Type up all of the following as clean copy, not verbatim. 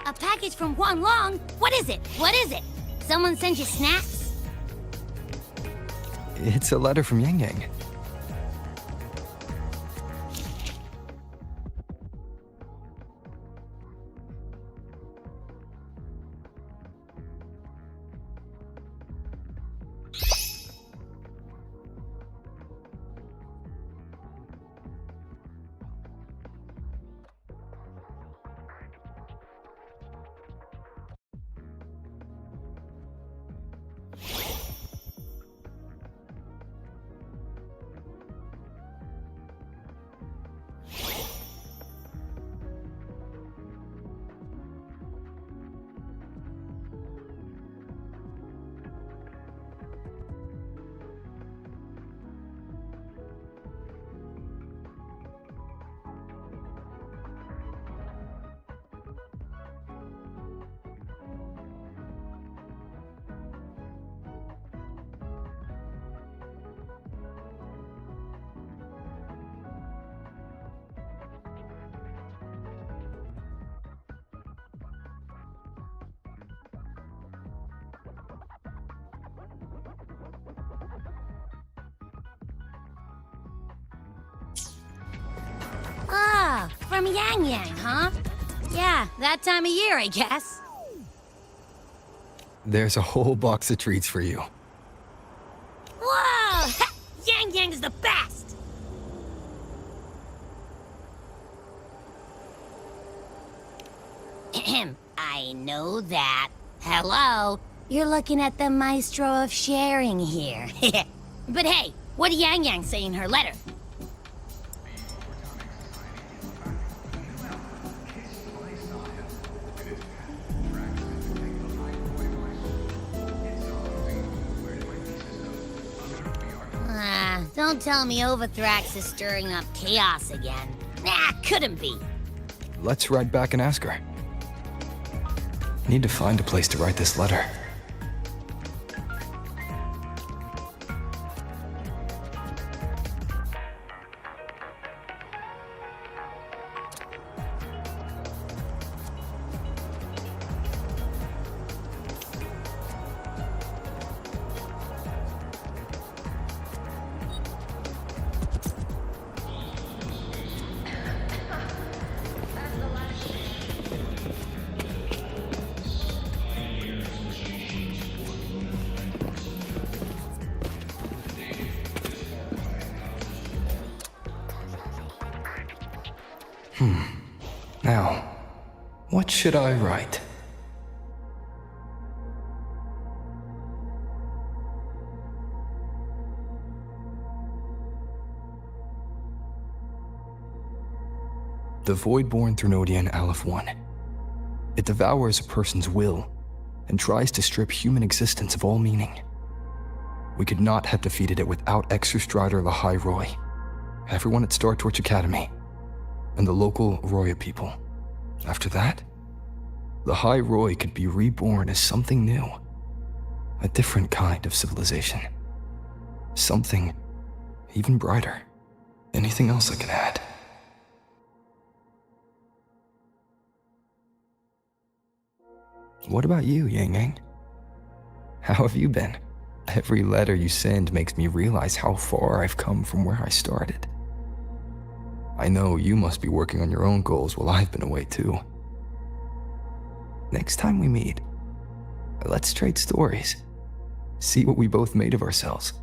A package from Huang Long? What is it? What is it? Someone sent you snacks? It's a letter from Yang Yang. Ah, from Yang Yang, huh? Yeah, that time of year, I guess. There's a whole box of treats for you. Whoa! Yang Yang is the best! Ahem, I know that. Hello? You're looking at the maestro of sharing here. But hey, what did Yang Yang say in her letter? Don't tell me Overthrax is stirring up chaos again. Nah, couldn't be. Let's ride back and ask her. Need to find a place to write this letter. Now, what should I write? The Void-born Threnodian Aleph 1. It devours a person's will and tries to strip human existence of all meaning. We could not have defeated it without Exostrider Lahai-Roi, everyone at Star Torch Academy, and the local Roya people. After that, Lahai-Roi could be reborn as something new, a different kind of civilization, something even brighter. Anything else I can add? What about you, Yang Yang? How have you been? Every letter you send makes me realize how far I've come from where I started. I know you must be working on your own goals while I've been away too. Next time we meet, let's trade stories. See what we both made of ourselves.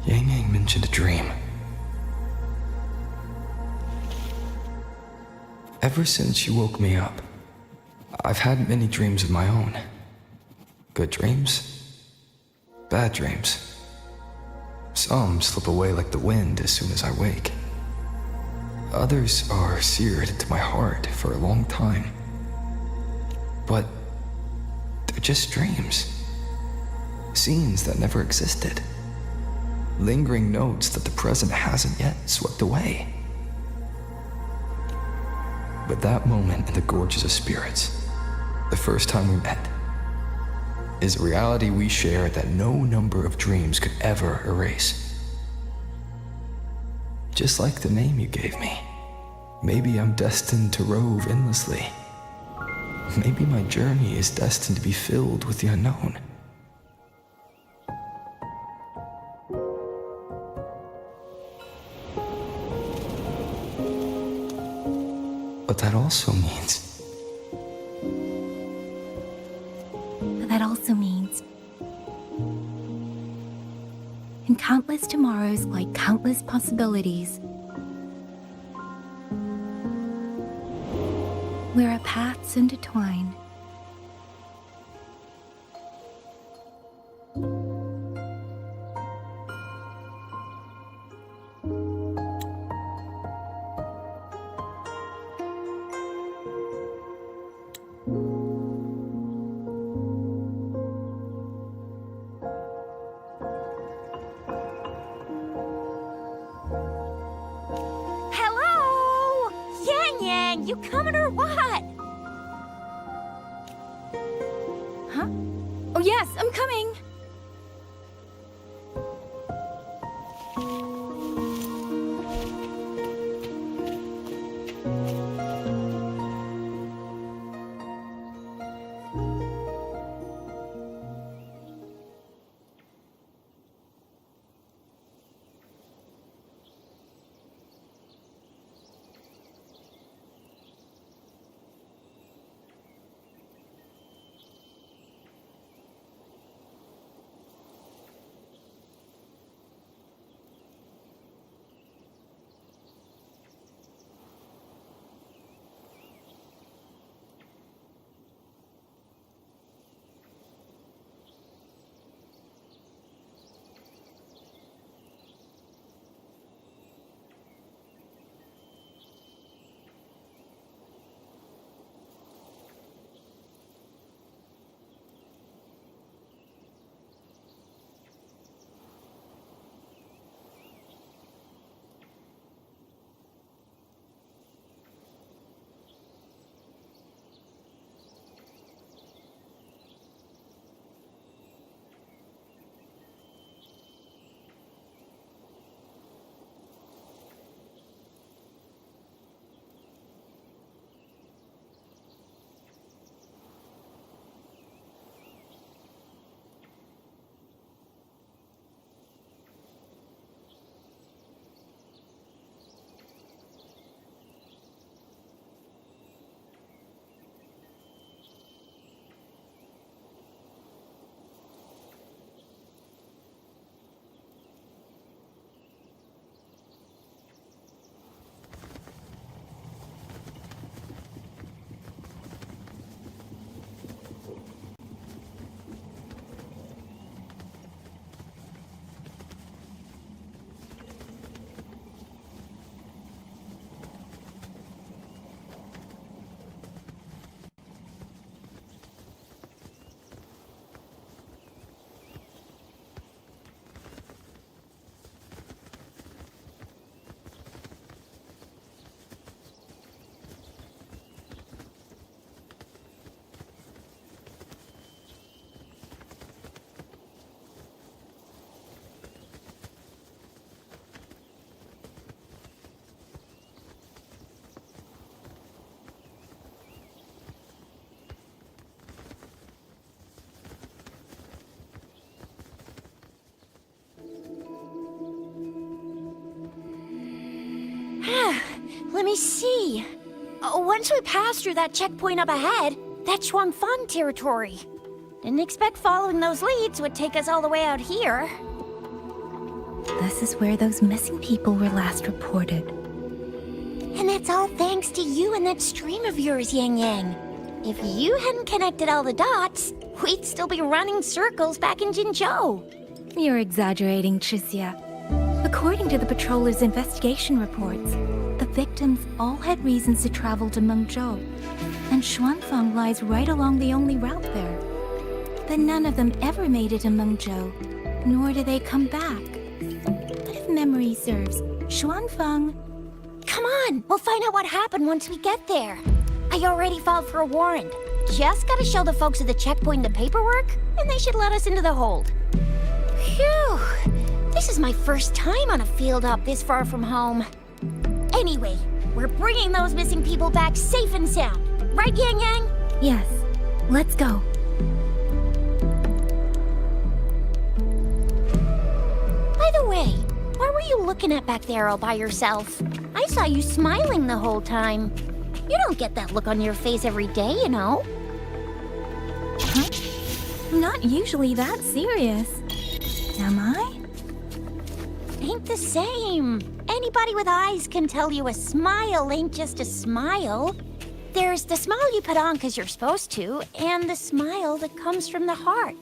Yang Yang mentioned a dream. Ever since she woke me up, I've had many dreams of my own. Good dreams, bad dreams. Some slip away like the wind as soon as I wake. Others are seared into my heart for a long time. But they're just dreams. Scenes that never existed. Lingering notes that the present hasn't yet swept away. But that moment in the Gorges of Spirits, the first time we met, is a reality we share that no number of dreams could ever erase. Just like the name you gave me, maybe I'm destined to rove endlessly. Maybe my journey is destined to be filled with the unknown. But that also means... in countless tomorrows like countless possibilities, where our paths intertwine. You coming or what? Huh? Oh yes, I'm coming! Let me see. Once we pass through that checkpoint up ahead, that's Shuangfang territory. Didn't expect following those leads would take us all the way out here. This is where those missing people were last reported. And that's all thanks to you and that stream of yours, Yang Yang. If you hadn't connected all the dots, we'd still be running circles back in Jinzhou. You're exaggerating, Tricia. According to the patroller's investigation reports, the victims all had reasons to travel to Mengzhou, and Xuanfang lies right along the only route there. But none of them ever made it to Mengzhou, nor do they come back. But if memory serves, Xuanfang... Come on, we'll find out what happened once we get there. I already filed for a warrant. Just gotta show the folks at the checkpoint the paperwork, and they should let us into the hold. Phew! This is my first time on a field op this far from home. Anyway, we're bringing those missing people back safe and sound. Right, Yang Yang? Yes, let's go. By the way, what were you looking at back there all by yourself? I saw you smiling the whole time. You don't get that look on your face every day, you know. Huh? Not usually that serious. Am I? Ain't the same. Anybody with eyes can tell you a smile ain't just a smile. There's the smile you put on because you're supposed to, and the smile that comes from the heart.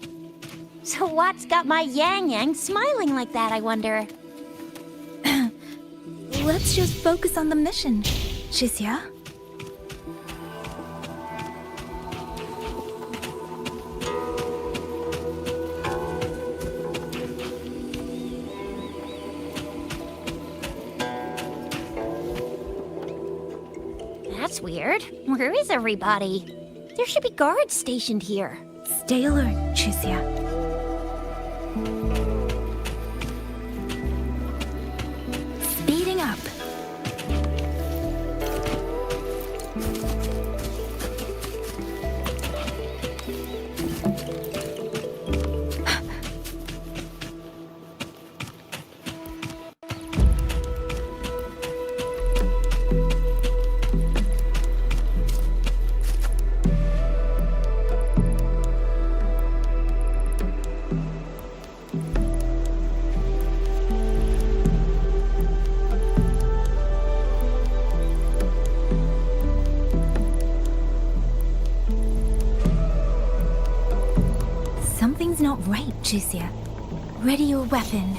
So what's got my Yang Yang smiling like that, I wonder? Let's just focus on the mission, Shizia. That's weird. Where is everybody? There should be guards stationed here. Stay alert, Shizia. Speeding up. Something's not right, Jizia. Ready your weapon.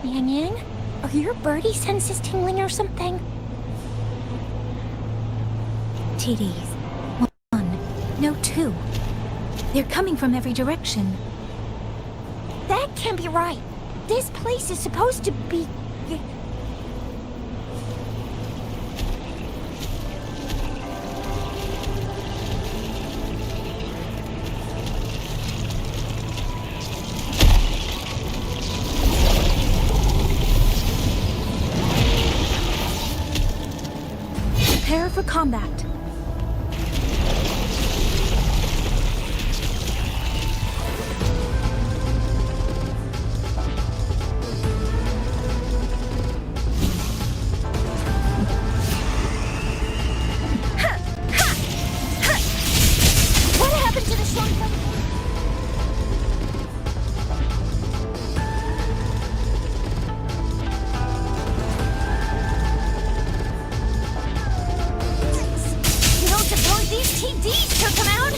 Yang Yang, are your birdie senses tingling or something? TDs. 1, no 2. They're coming from every direction. That can't be right. This place is supposed to be... Prepare for combat. What happened to the Shuangfang? You don't suppose these TDs took him out?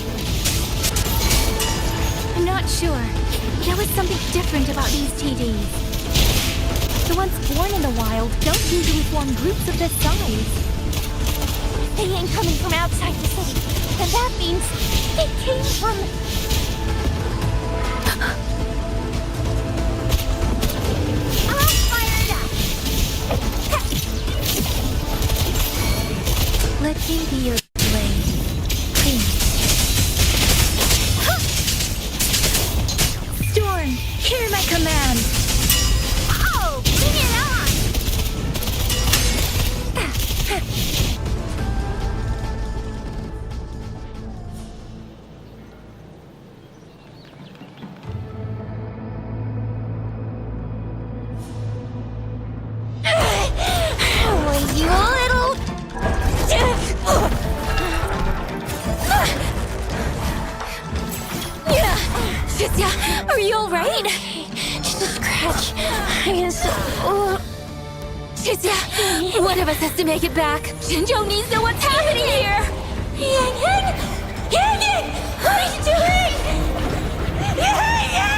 I'm not sure. There was something different about these TDs. The ones born in the wild don't usually form groups of this size. They ain't coming from outside the city. And that means they came from... I'm fired up! Let me be your blade. Please. Storm, hear my command. Oh, bring it on! Are you alright? Just a scratch. I'm so... Chixia, one of us has to make it back. Jinzhou needs to know what's happening here. Yang Yang! Yang Yang! What are you doing? Yang Yang!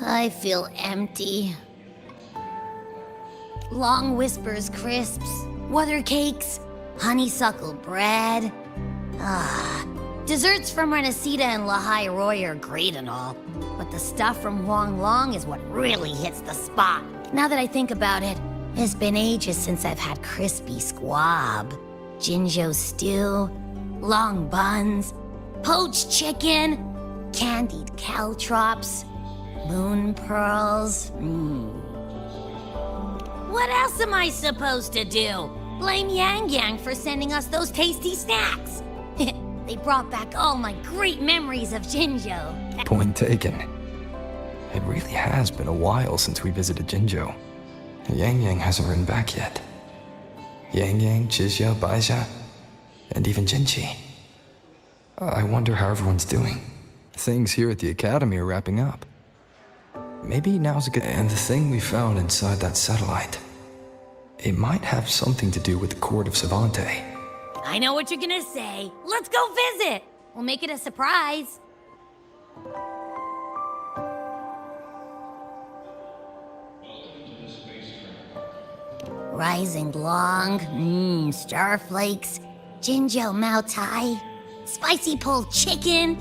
I feel empty. Long whispers crisps, weather cakes, honeysuckle bread. Desserts from Renesita and Lahai-Roi are great and all, but the stuff from Huanglong is what really hits the spot. Now that I think about it, it's been ages since I've had crispy squab, Jinzhou stew, long buns, poached chicken, candied caltrops, moon pearls. What else am I supposed to do? Blame Yang Yang for sending us those tasty snacks. They brought back all my great memories of Jinzhou. Point taken. It really has been a while since we visited Jinzhou. Yang Yang hasn't written back yet. Yang Yang, Chixia, Baixia, and even Jinchi. I wonder how everyone's doing. Things here at the academy are wrapping up. Maybe now's a good... And the thing we found inside that satellite, it might have something to do with the court of Savante. I know what you're gonna say. Let's go visit! We'll make it a surprise. Rising Long, starflakes, Jinzhou Mao Tai, spicy pulled chicken.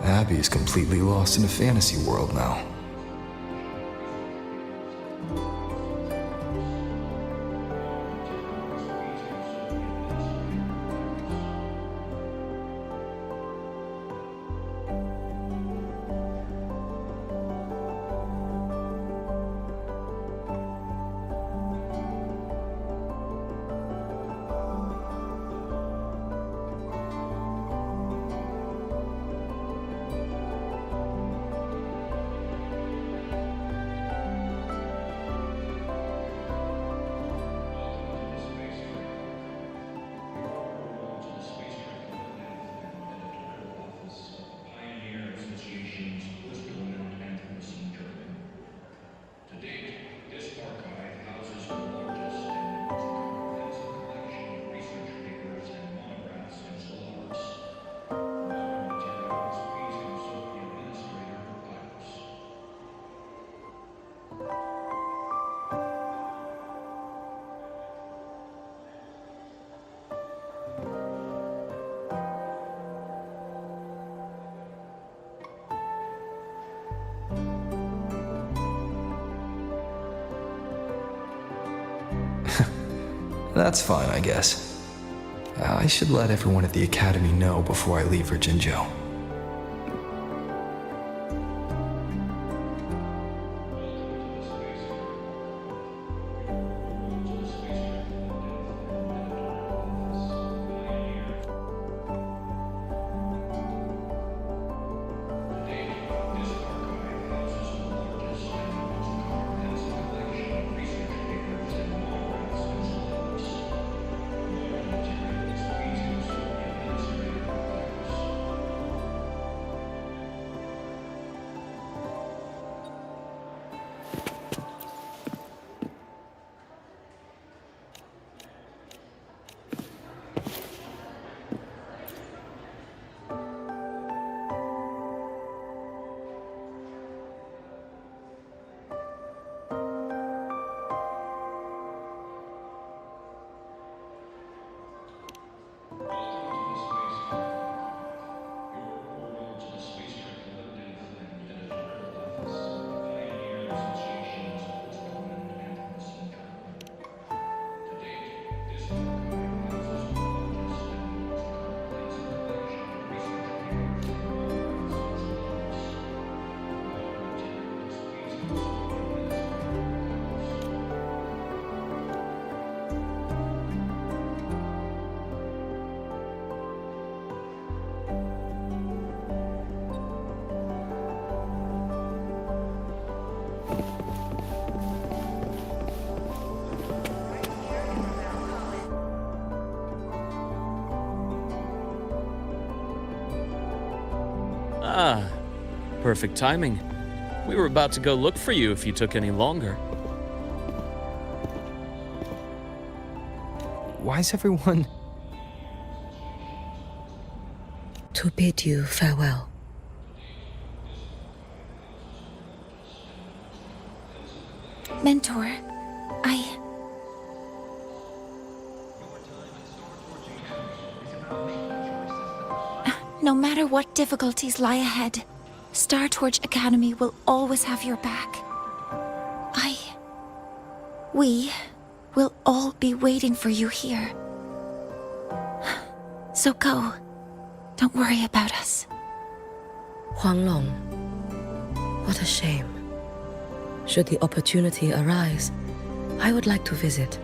Abby is completely lost in a fantasy world now. That's fine, I guess. I should let everyone at the academy know before I leave for Jinzhou. Ah, perfect timing. We were about to go look for you if you took any longer. Why is everyone... To bid you farewell. Mentor, No matter what difficulties lie ahead, Star Torch Academy will always have your back. We will all be waiting for you here. So go. Don't worry about us. Huanglong, what a shame. Should the opportunity arise, I would like to visit.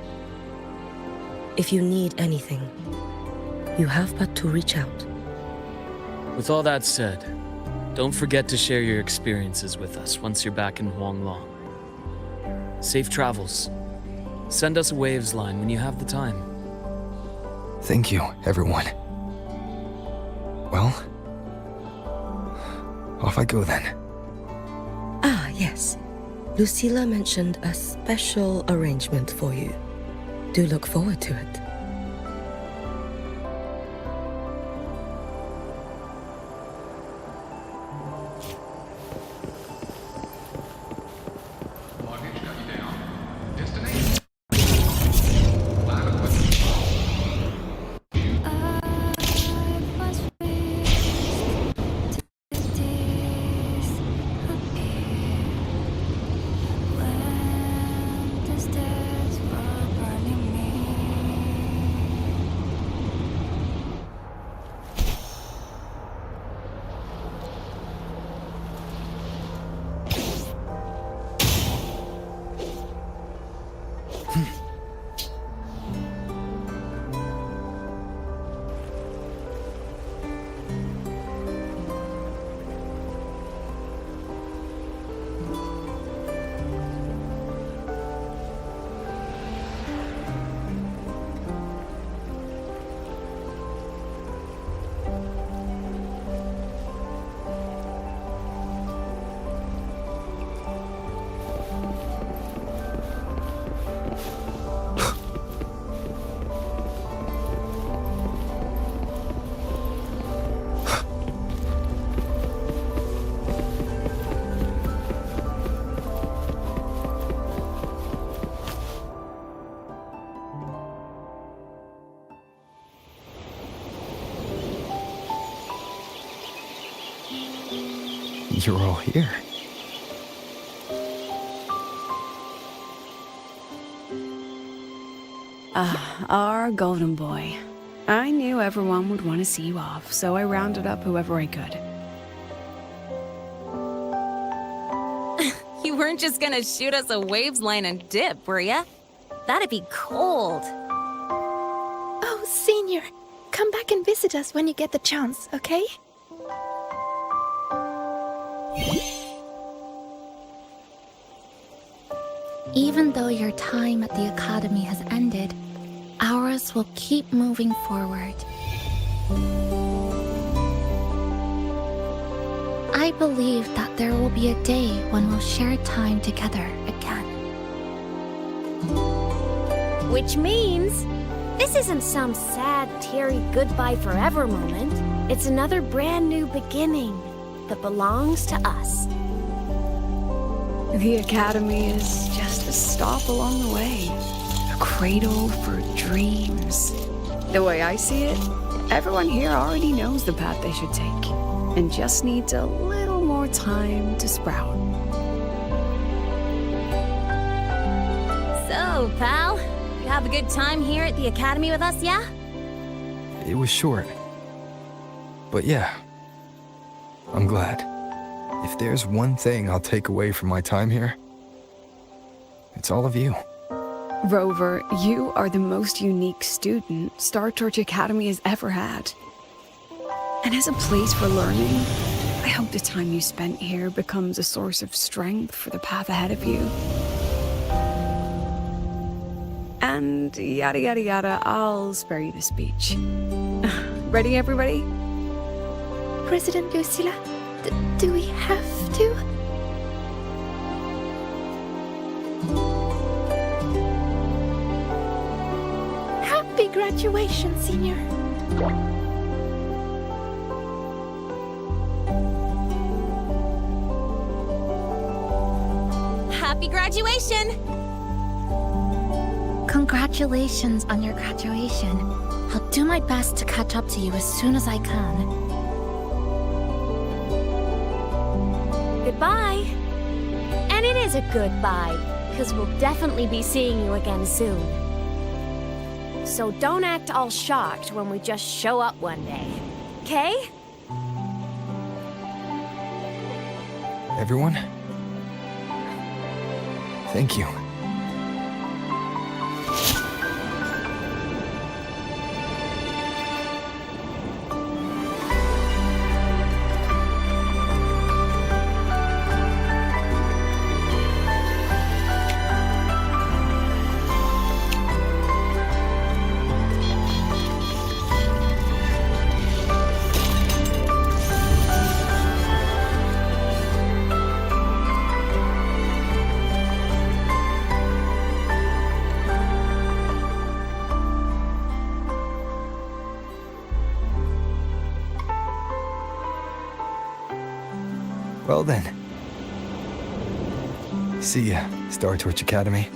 If you need anything, you have but to reach out. With all that said, don't forget to share your experiences with us once you're back in Huanglong. Safe travels. Send us a waves line when you have the time. Thank you, everyone. Well, off I go then. Ah, yes. Lucilla mentioned a special arrangement for you. Do look forward to it. You're all here. Our golden boy. I knew everyone would want to see you off, so I rounded up whoever I could. You weren't just gonna shoot us a waves line and dip, were ya? That'd be cold. Oh, Senior, come back and visit us when you get the chance, okay? Even though your time at the Academy has ended, ours will keep moving forward. I believe that there will be a day when we'll share time together again. Which means this isn't some sad, teary goodbye forever moment. It's another brand new beginning that belongs to us. The Academy is just a stop along the way. A cradle for dreams. The way I see it, everyone here already knows the path they should take, and just needs a little more time to sprout. So, pal, you have a good time here at the Academy with us, yeah? It was short. But yeah, I'm glad. If there's one thing I'll take away from my time here, it's all of you. Rover, you are the most unique student Star Torch Academy has ever had. And as a place for learning, I hope the time you spent here becomes a source of strength for the path ahead of you. And yada yada yada, I'll spare you the speech. Ready, everybody? President Lucilla, do we have to? Happy graduation, Senior. Happy graduation! Congratulations on your graduation. I'll do my best to catch up to you as soon as I can. Goodbye. And it is a goodbye, because we'll definitely be seeing you again soon. So don't act all shocked when we just show up one day, okay? Everyone, Thank you. Well then. See ya, Star Torch Academy.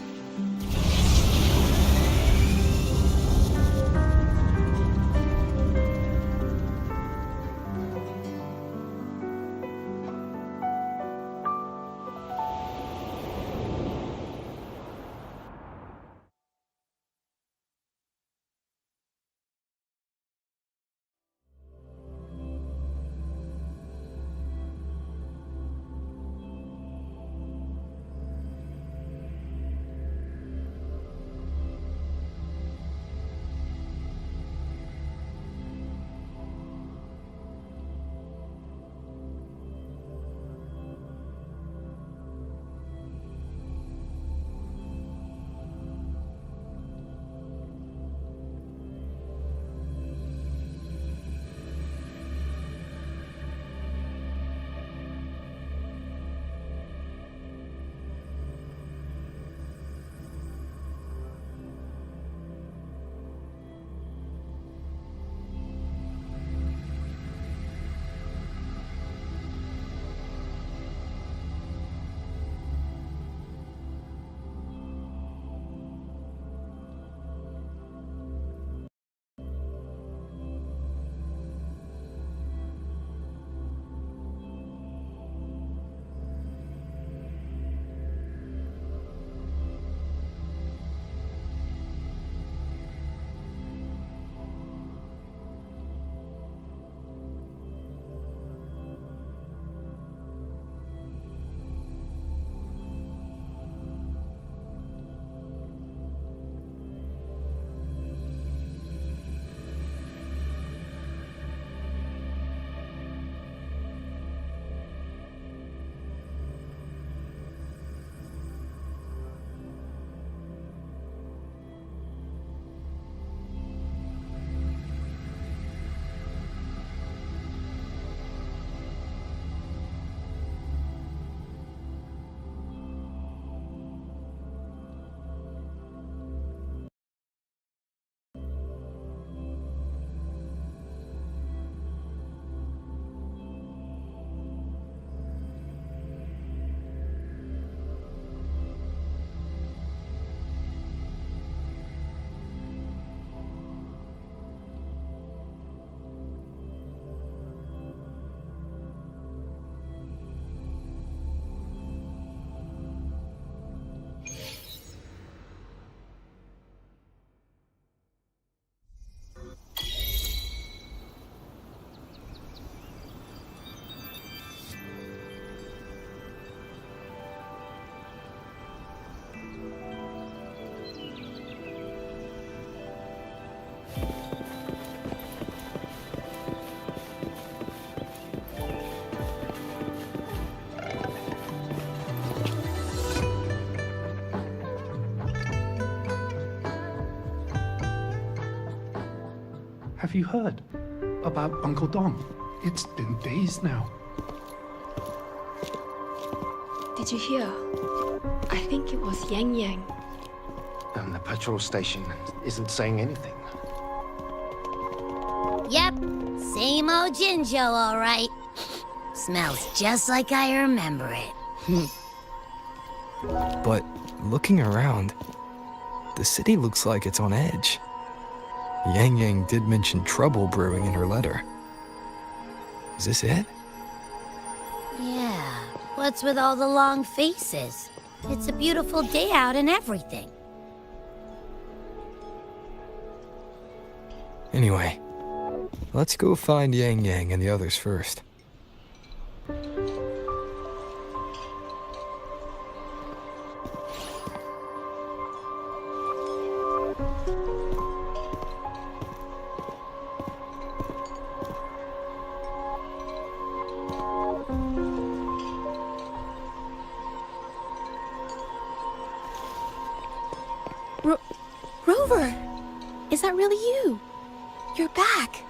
Have you heard about Uncle Dom? It's been days now. Did you hear? I think it was Yang Yang. And the patrol station isn't saying anything. Yep, same old Jinjo, all right. Smells just like I remember it. But looking around, the city looks like it's on edge. Yang Yang did mention trouble brewing in her letter. Is this it? Yeah, what's with all the long faces? It's a beautiful day out and everything. Anyway, let's go find Yang Yang and the others first. Rover! Is that really you? You're back!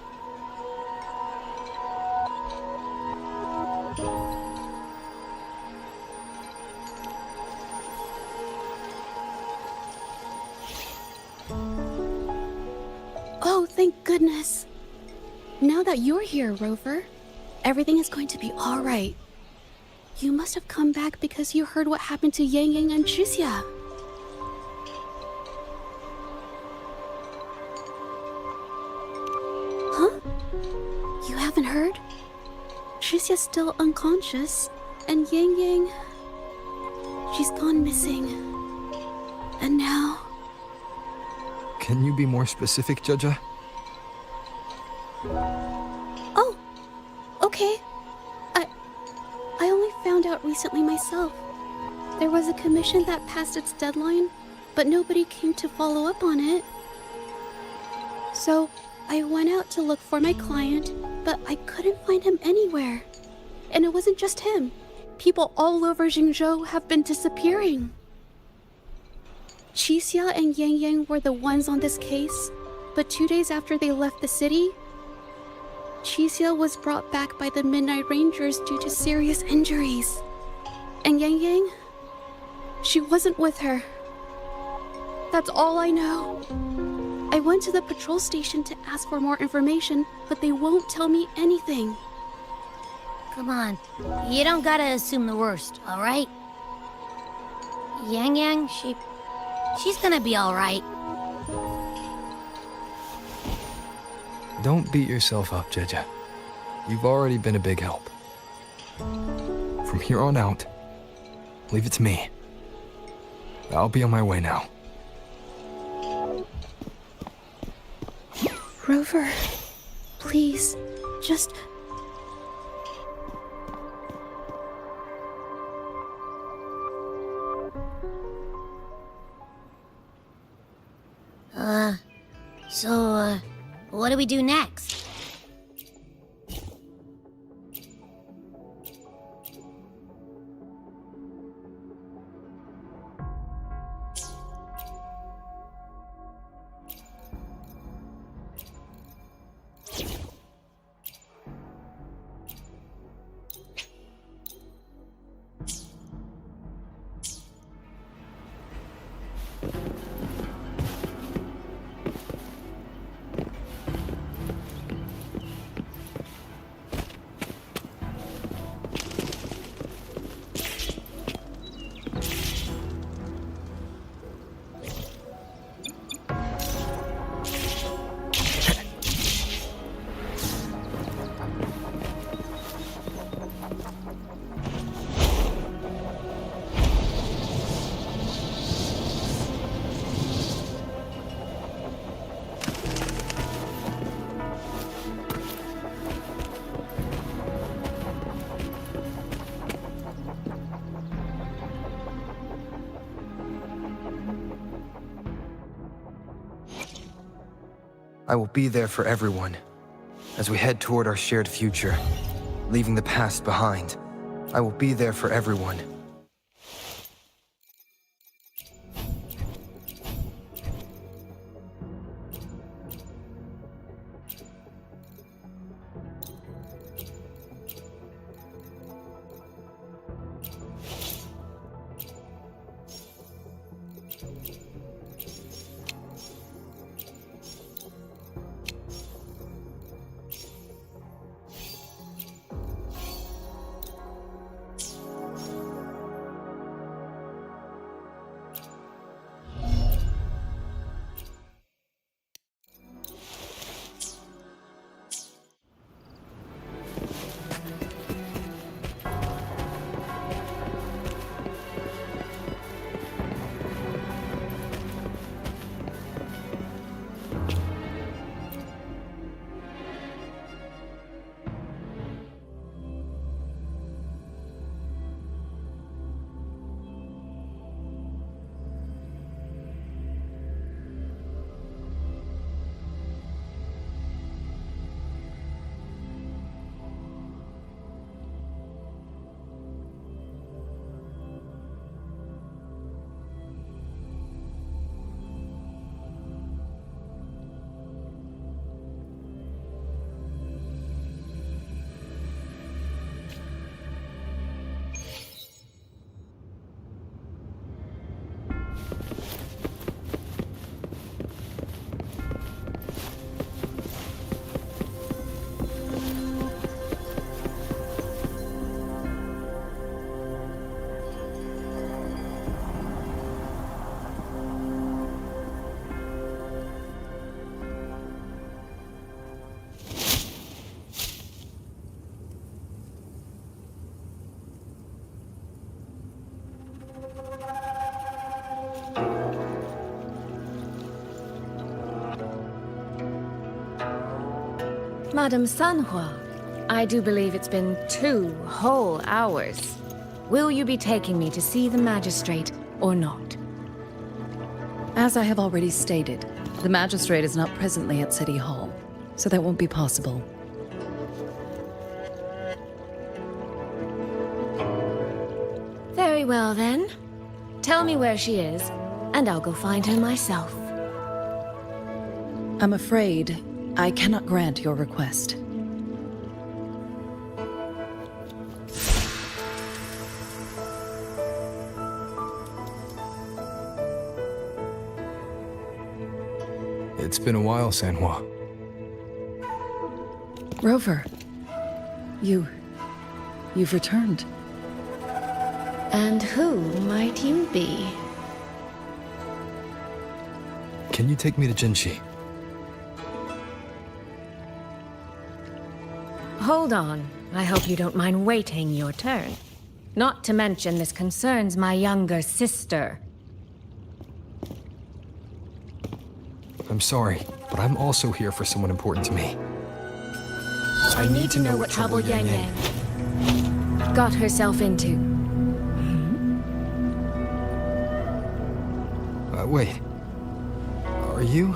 Oh, thank goodness. Now that you're here, Rover, everything is going to be all right. You must have come back because you heard what happened to Yang Yang and Tricia. Huh? You haven't heard? Tricia's still unconscious, and Yang Yang... she's gone missing. And now... Can you be more specific, Jaja? Oh, okay. I only found out recently myself. There was a commission that passed its deadline, but nobody came to follow up on it. So, I went out to look for my client, but I couldn't find him anywhere. And it wasn't just him. People all over Mengzhou have been disappearing. Tricia and Yang Yang were the ones on this case, but 2 days after they left the city, Tricia was brought back by the Midnight Rangers due to serious injuries. And Yang Yang, she wasn't with her. That's all I know. I went to the patrol station to ask for more information, but they won't tell me anything. Come on. You don't gotta assume the worst, alright? Yang Yang, she's gonna be alright. Don't beat yourself up, Jaja. You've already been a big help. From here on out, leave it to me. I'll be on my way now. Rover, please, just... So, what do we do next? I will be there for everyone as we head toward our shared future, leaving the past behind. I will be there for everyone. Madame Sanhua, I do believe it's been 2 whole hours. Will you be taking me to see the magistrate or not? As I have already stated, the magistrate is not presently at City Hall, so that won't be possible. Very well then. Tell me where she is, and I'll go find her myself. I'm afraid I cannot grant your request. It's been a while, Sanhua. Rover, you've returned. And who might you be? Can you take me to Jinshi? Hold on. I hope you don't mind waiting your turn. Not to mention this concerns my younger sister. I'm sorry, but I'm also here for someone important to me. I need to know what trouble Yang Yang got herself into. Wait. Are you?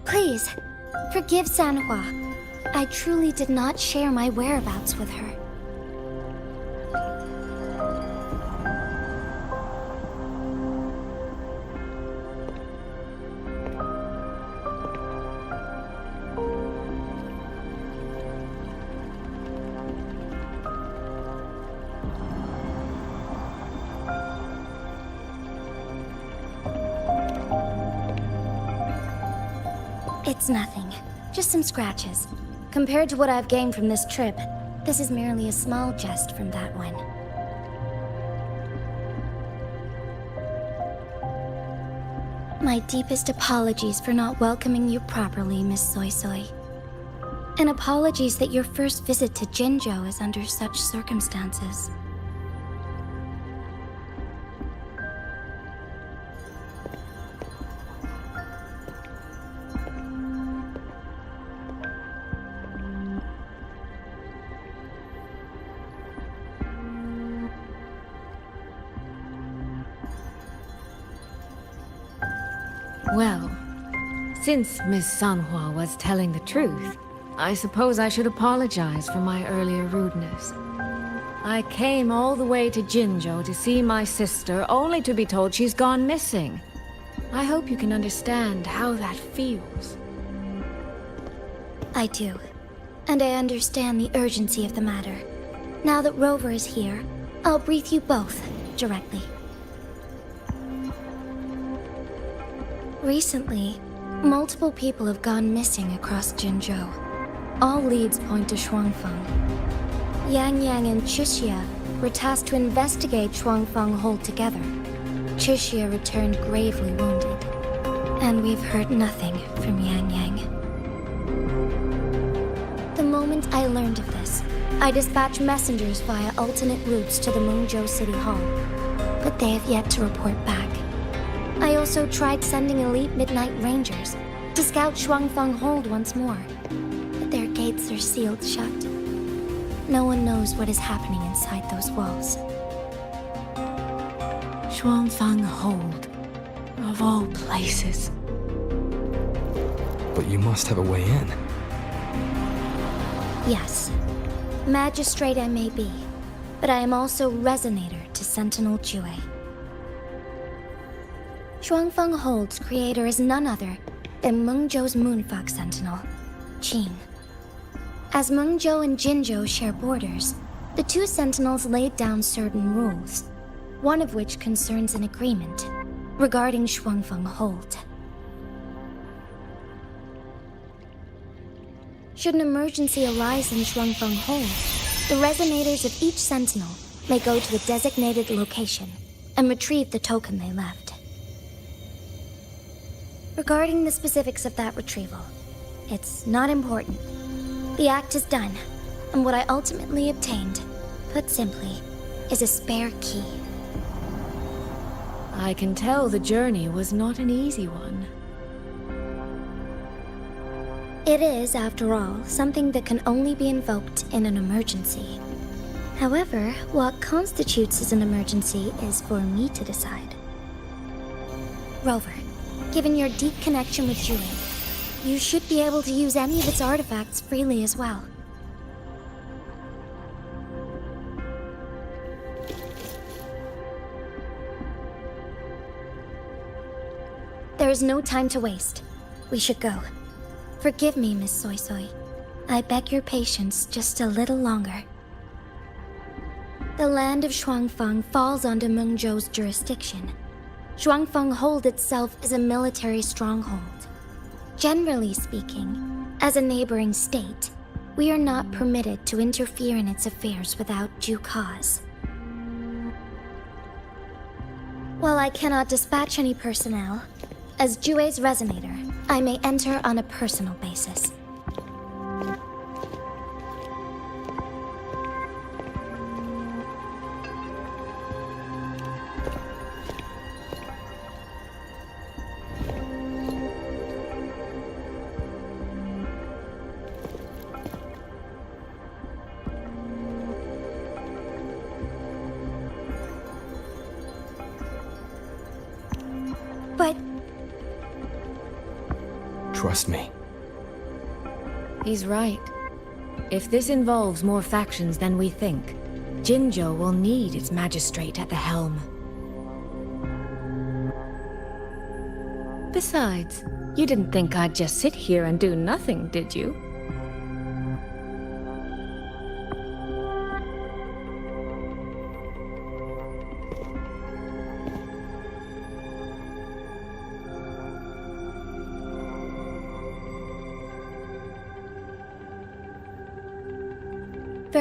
Please, forgive Sanhua. I truly did not share my whereabouts with her. It's nothing. Just some scratches. Compared to what I've gained from this trip, this is merely a small jest from that one. My deepest apologies for not welcoming you properly, Miss Soy Soy. And apologies that your first visit to Jinzhou is under such circumstances. Well, since Miss Sanhua was telling the truth, I suppose I should apologize for my earlier rudeness. I came all the way to Jinzhou to see my sister, only to be told she's gone missing. I hope you can understand how that feels. I do. And I understand the urgency of the matter. Now that Rover is here, I'll brief you both directly. Recently, multiple people have gone missing across Jinzhou. All leads point to Shuangfeng. Yang Yang and Chixia were tasked to investigate Shuangfeng Hold together. Chixia returned gravely wounded, and we've heard nothing from Yang Yang. The moment I learned of this, I dispatched messengers via alternate routes to the Mengzhou City Hall, but they have yet to report back. I also tried sending elite Midnight Rangers to scout Shuangfeng Hold once more, but their gates are sealed shut. No one knows what is happening inside those walls. Shuangfeng Hold, of all places. But you must have a way in. Yes. Magistrate I may be, but I am also Resonator to Sentinel Jue. Shuangfeng Hold's creator is none other than Mengzhou's Moonfuck Sentinel, Qing. As Mengzhou and Jinzhou share borders, the two Sentinels laid down certain rules, one of which concerns an agreement regarding Shuangfeng Hold. Should an emergency arise in Shuangfeng Hold, the resonators of each Sentinel may go to the designated location and retrieve the token they left. Regarding the specifics of that retrieval, It's not important. The act is done, and what I ultimately obtained, put simply, is a spare key. I can tell the journey was not an easy one. It is, after all, something that can only be invoked in an emergency. However, what constitutes as an emergency is for me to decide. Rover, given your deep connection with Jue, you should be able to use any of its artifacts freely as well. There is no time to waste. We should go. Forgive me, Miss Soy Soy. I beg your patience just a little longer. The land of Shuangfeng falls under Mengzhou's jurisdiction. Shuangfeng Hold itself is a military stronghold. Generally speaking, as a neighboring state, we are not permitted to interfere in its affairs without due cause. While I cannot dispatch any personnel, as Jue's resonator, I may enter on a personal basis. But trust me. He's right. If this involves more factions than we think, Jinzhou will need its magistrate at the helm. Besides, you didn't think I'd just sit here and do nothing, did you?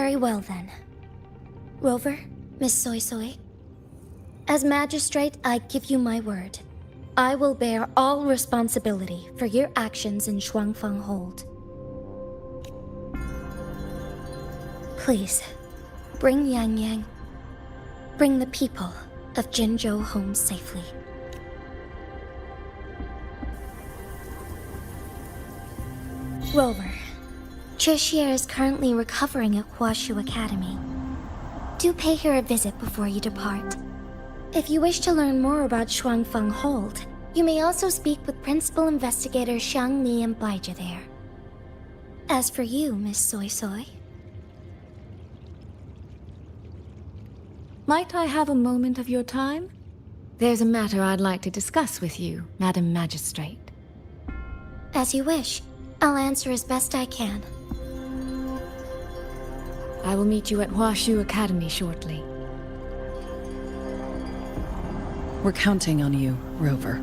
very well then. Rover, Miss Soy Soy. As magistrate, I give you my word. I will bear all responsibility for your actions in Shuangfeng Hold. Please, bring Yang Yang. Bring the people of Jinzhou home safely. Rover, Chixie is currently recovering at Huashu Academy. Do pay her a visit before you depart. If you wish to learn more about Shuangfeng Hold, you may also speak with Principal Investigator Xiang Li and Baizhi there. As for you, Miss Soy Soy... Might I have a moment of your time? There's a matter I'd like to discuss with you, Madam Magistrate. As you wish. I'll answer as best I can. I will meet you at Huashu Academy shortly. We're counting on you, Rover.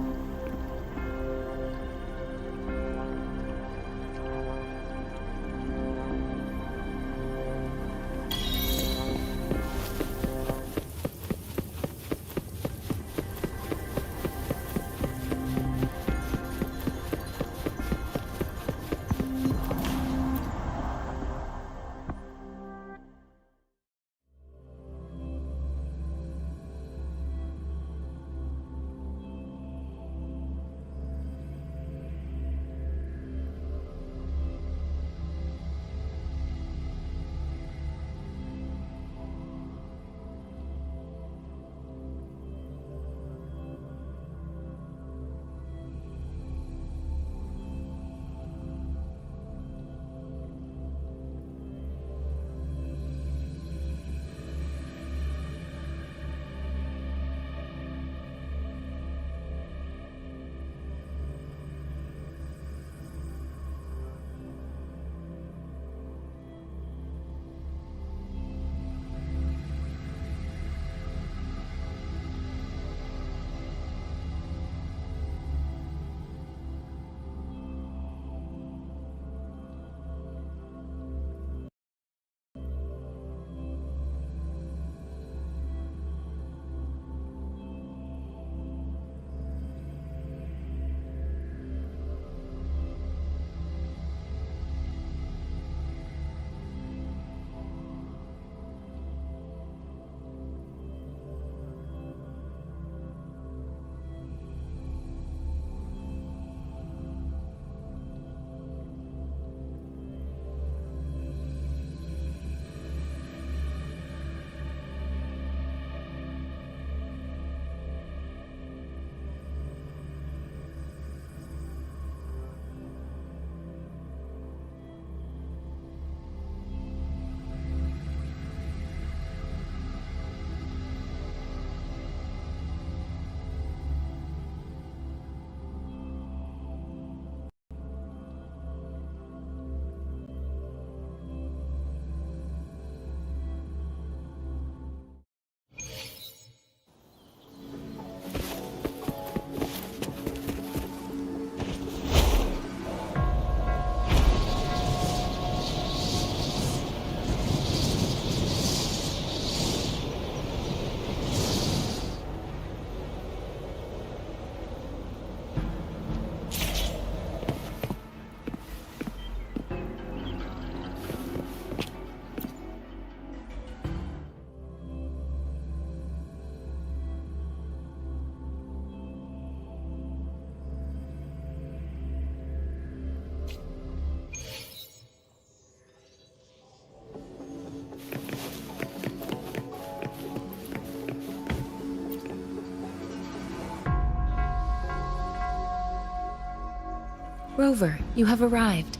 Rover, you have arrived.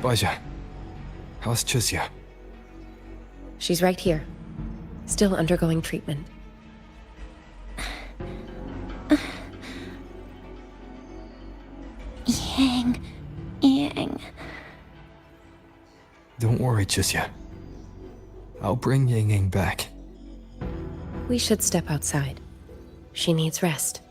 Baja, how's Chixia? She's right here, still undergoing treatment. Yang. Don't worry, Chixia. I'll bring Yang Yang back. We should step outside. She needs rest.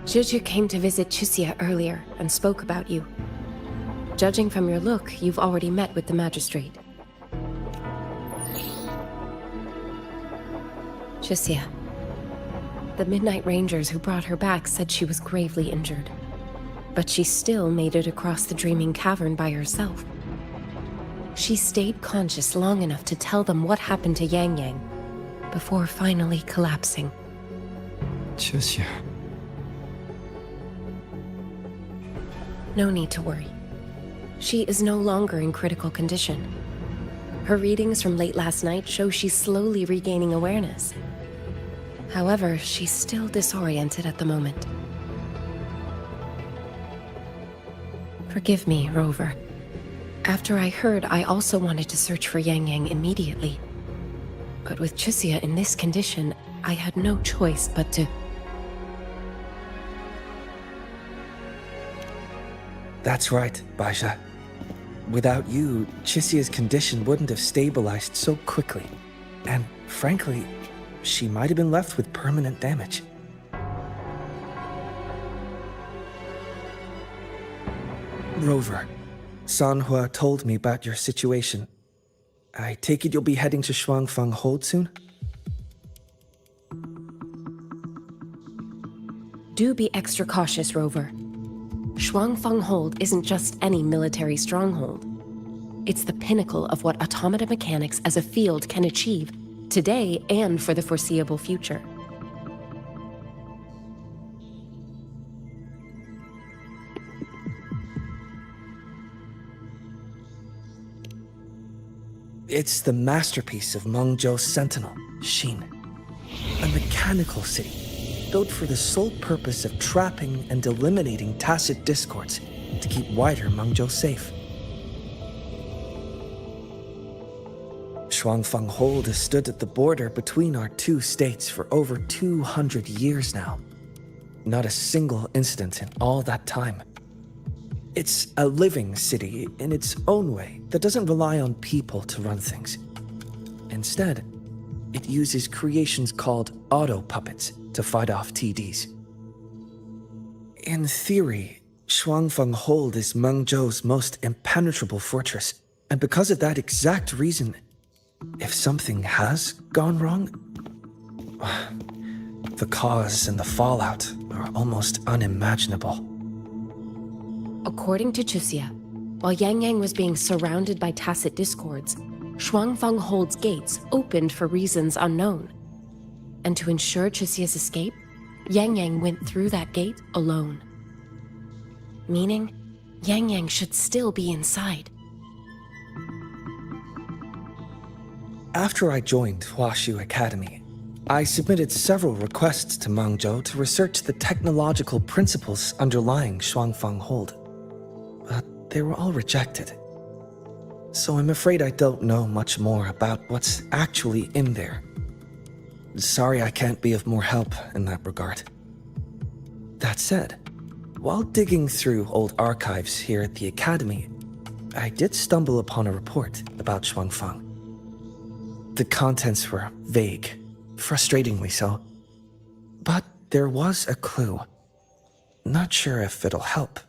Juju came to visit Chixia earlier and spoke about you. Judging from your look, you've already met with the magistrate. Chixia. The Midnight Rangers who brought her back said she was gravely injured. But she still made it across the Dreaming Cavern by herself. She stayed conscious long enough to tell them what happened to Yang Yang, before finally collapsing. Chixia. No need to worry. She is no longer in critical condition. Her readings from late last night show she's slowly regaining awareness. However, she's still disoriented at the moment. Forgive me, Rover. After I heard, I also wanted to search for Yang Yang immediately. But with Chixia in this condition, I had no choice but to... That's right, Baja. Without you, Chixia's condition wouldn't have stabilized so quickly. And frankly, she might have been left with permanent damage. Rover, Sanhua told me about your situation. I take it you'll be heading to Shuangfang Hold soon? Do be extra cautious, Rover. Shuangfang Hold isn't just any military stronghold. It's the pinnacle of what automata mechanics as a field can achieve, today and for the foreseeable future. It's the masterpiece of Mengzhou's sentinel, Xin. A mechanical city, built for the sole purpose of trapping and eliminating tacit discords to keep wider Mengzhou safe. Shuangfang Hold has stood at the border between our two states for over 200 years now. Not a single incident in all that time. It's a living city in its own way that doesn't rely on people to run things. Instead, it uses creations called auto-puppets to fight off TDs. In theory, Shuangfang Hold is Mengzhou's most impenetrable fortress, and because of that exact reason, if something has gone wrong, the cause and the fallout are almost unimaginable. According to Chixia, while Yang Yang was being surrounded by tacit discords, Shuangfang Hold's gates opened for reasons unknown. And to ensure Chixia's escape, Yang Yang went through that gate alone. Meaning, Yang Yang should still be inside. After I joined Huaxu Academy, I submitted several requests to Mengzhou to research the technological principles underlying Shuangfang Hold. But they were all rejected. So I'm afraid I don't know much more about what's actually in there. Sorry I can't be of more help in that regard. That said, while digging through old archives here at the Academy, I did stumble upon a report about Shuangfang. The contents were vague, frustratingly so. But there was a clue. Not sure if it'll help,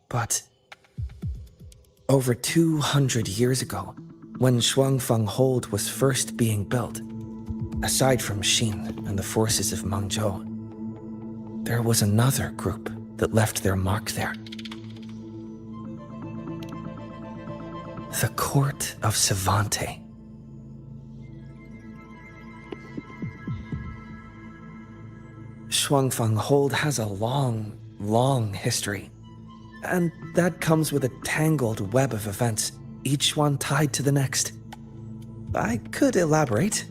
but... Over 200 years ago, when Shuangfang Hold was first being built, aside from Xin and the forces of Mengzhou, there was another group that left their mark there. The Court of Savante. Shuangfang Hold has a long history, and that comes with a tangled web of events each one tied to the next. I could elaborate,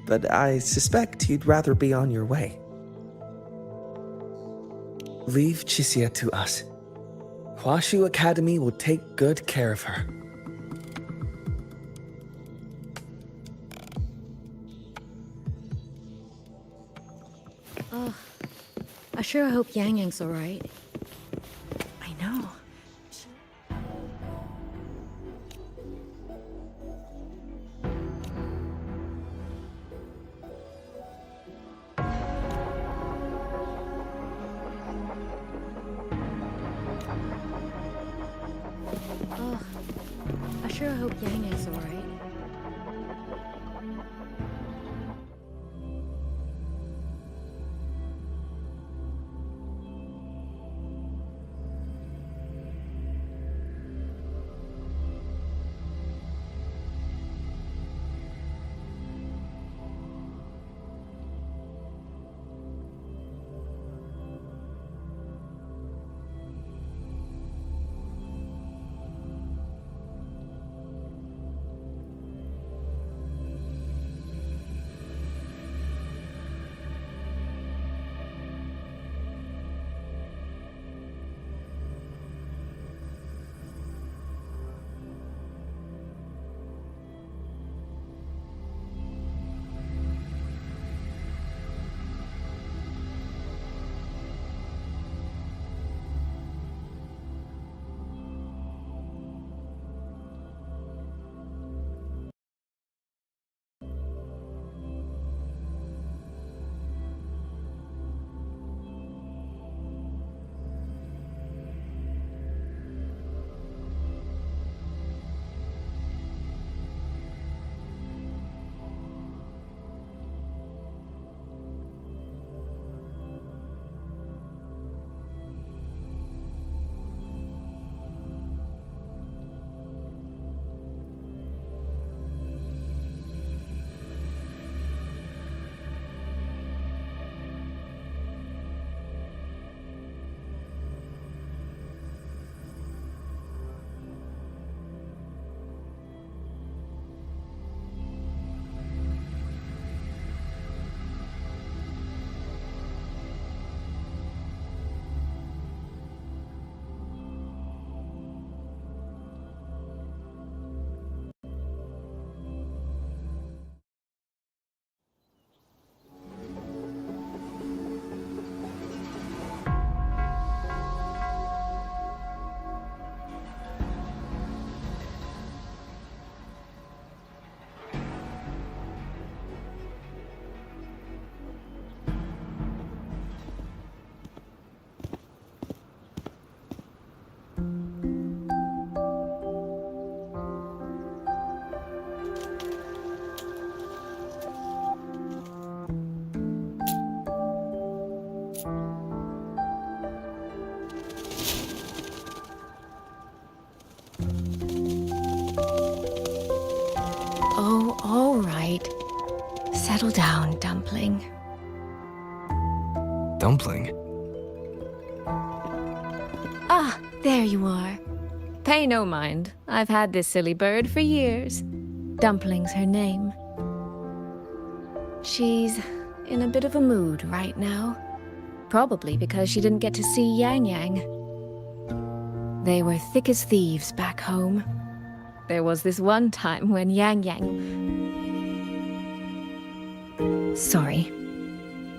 but I suspect you'd rather be on your way. Leave Chixia to us. Huashu Academy will take good care of her. I sure hope Yang Yang's alright. I know. I sure hope Yang Yang's alright. Oh, all right. Settle down, Dumpling. Dumpling? Ah, there you are. Pay no mind. I've had this silly bird for years. Dumpling's her name. She's in a bit of a mood right now. Probably because she didn't get to see Yang Yang. They were thick as thieves back home. There was this one time when Yang Yang... Sorry.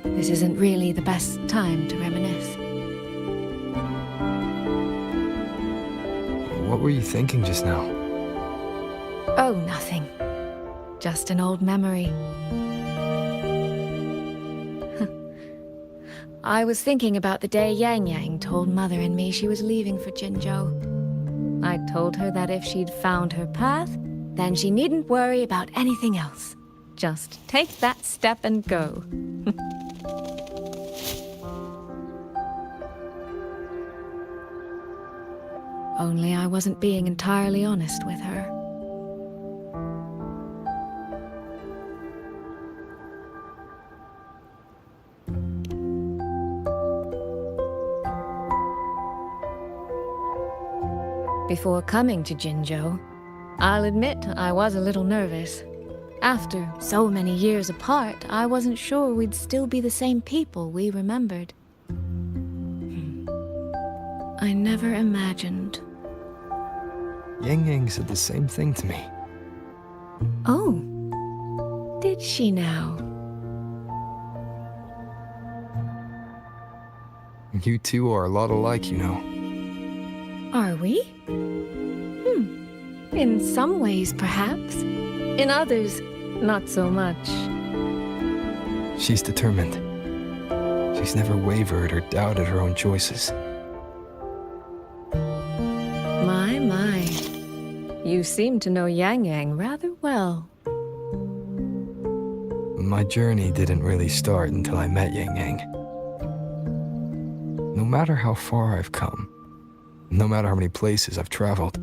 This isn't really the best time to reminisce. What were you thinking just now? Oh, nothing. Just an old memory. I was thinking about the day Yang Yang told Mother and me she was leaving for Jinzhou. I told her that if she'd found her path, then she needn't worry about anything else. Just take that step and go. Only I wasn't being entirely honest with her. Before coming to Jinzhou, I'll admit I was a little nervous. After so many years apart, I wasn't sure we'd still be the same people we remembered. I never imagined. Yang Yang said the same thing to me. Oh, did she now? You two are a lot alike, you know. Are we? In some ways, perhaps. In others, not so much. She's determined. She's never wavered or doubted her own choices. My. You seem to know Yang Yang rather well. My journey didn't really start until I met Yang Yang. No matter how far I've come, no matter how many places I've traveled,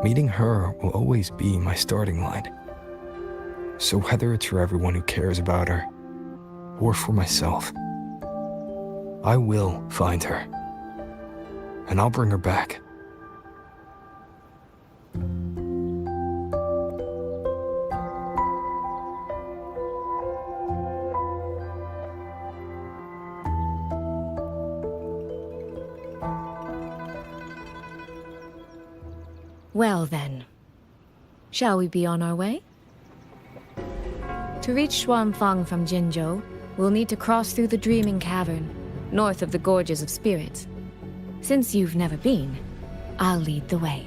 meeting her will always be my starting line. So whether it's for everyone who cares about her, or for myself, I will find her. And I'll bring her back. Well then, shall we be on our way? To reach Xuanfang from Jinzhou, we'll need to cross through the Dreaming Cavern, north of the Gorges of Spirits. Since you've never been, I'll lead the way.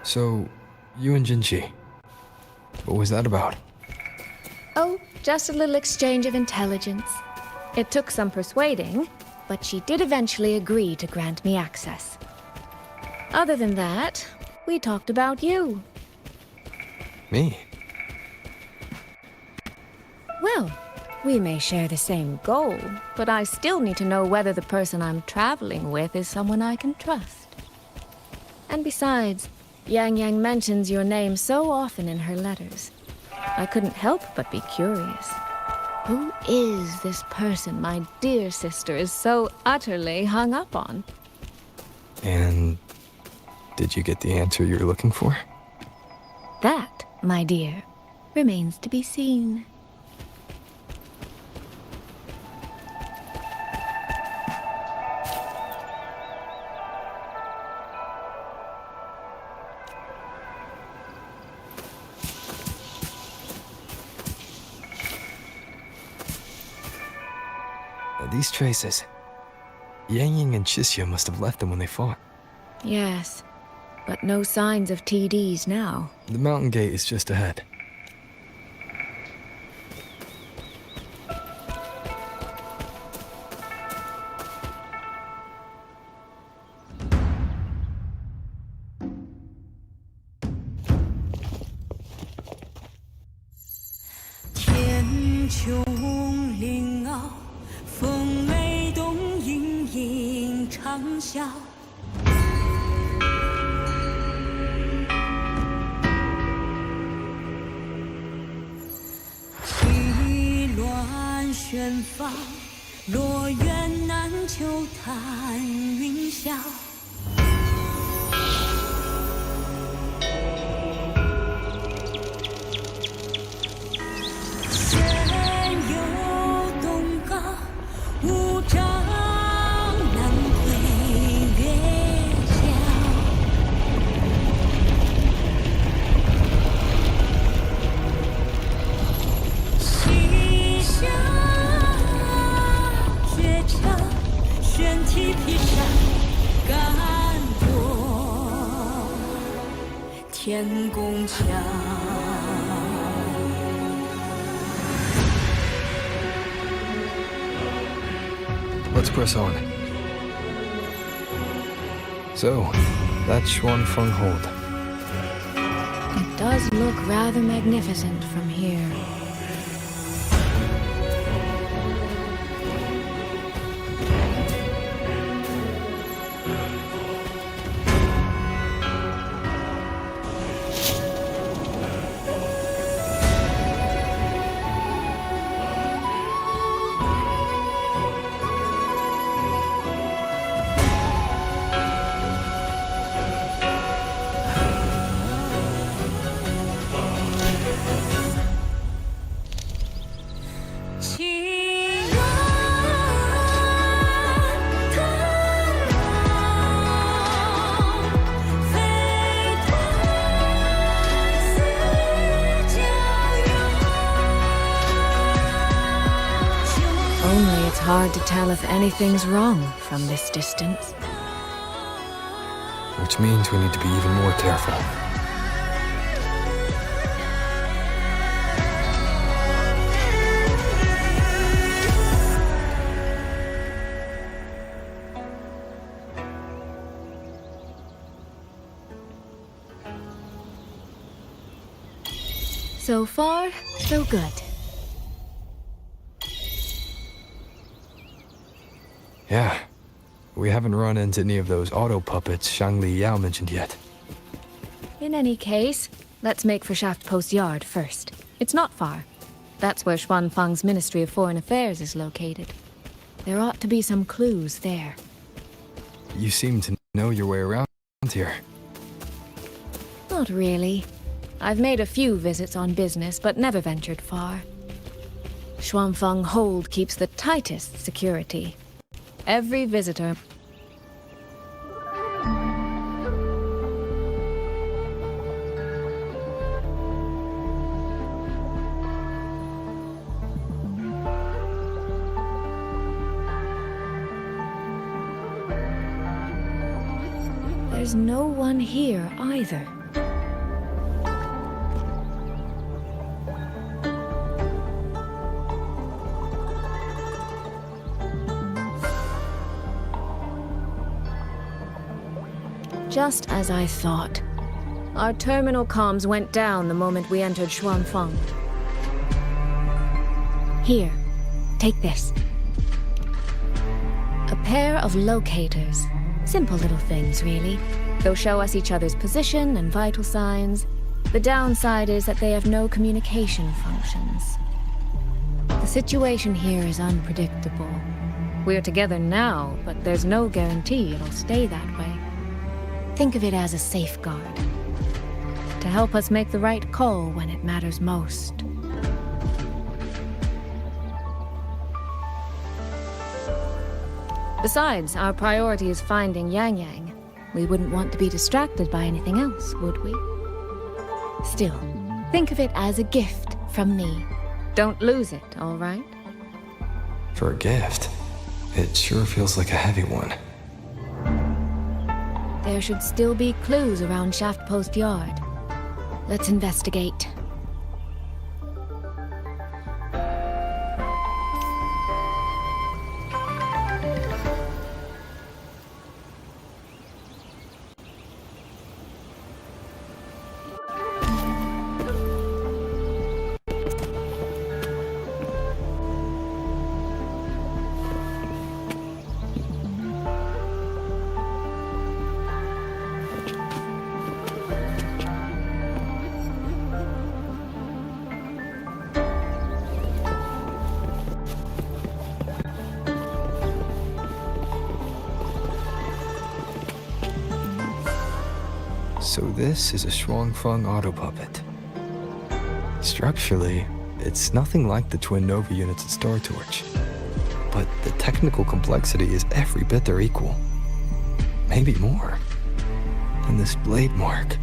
So, you and Jinchi, what was that about? Oh, just a little exchange of intelligence. It took some persuading, but she did eventually agree to grant me access. Other than that, we talked about you. Me? Well, we may share the same goal, but I still need to know whether the person I'm traveling with is someone I can trust. And besides, Yang Yang mentions your name so often in her letters. I couldn't help but be curious. Who is this person my dear sister is so utterly hung up on? And did you get the answer you're looking for? That, my dear, remains to be seen. These traces. Yang Yang and Chixia must have left them when they fought. Yes, but no signs of TDs now. The mountain gate is just ahead. Let's press on. So, that's Xuanfeng Hold. It does look rather magnificent from here. Hard to tell if anything's wrong from this distance. Which means we need to be even more careful. So far, so good. Yeah. We haven't run into any of those auto puppets Shangli Yao mentioned yet. In any case, let's make for Shaft Post Yard first. It's not far. That's where Xuanfeng's Ministry of Foreign Affairs is located. There ought to be some clues there. You seem to know your way around here. Not really. I've made a few visits on business, but never ventured far. Xuanfeng Hold keeps the tightest security. Every visitor. There's no one here either. Just as I thought. Our terminal comms went down the moment we entered Xuanfeng. Here, take this. A pair of locators. Simple little things, really. They'll show us each other's position and vital signs. The downside is that they have no communication functions. The situation here is unpredictable. We're together now, but there's no guarantee it'll stay that way. Think of it as a safeguard, to help us make the right call when it matters most. Besides, our priority is finding Yang Yang. We wouldn't want to be distracted by anything else, would we? Still, think of it as a gift from me. Don't lose it, all right? For a gift, it sure feels like a heavy one. There should still be clues around Shaft Post Yard. Let's investigate. So this is a Xuanfeng auto puppet. Structurally, it's nothing like the twin Nova units at Star Torch. But the technical complexity is every bit their equal. Maybe more. And this blade mark.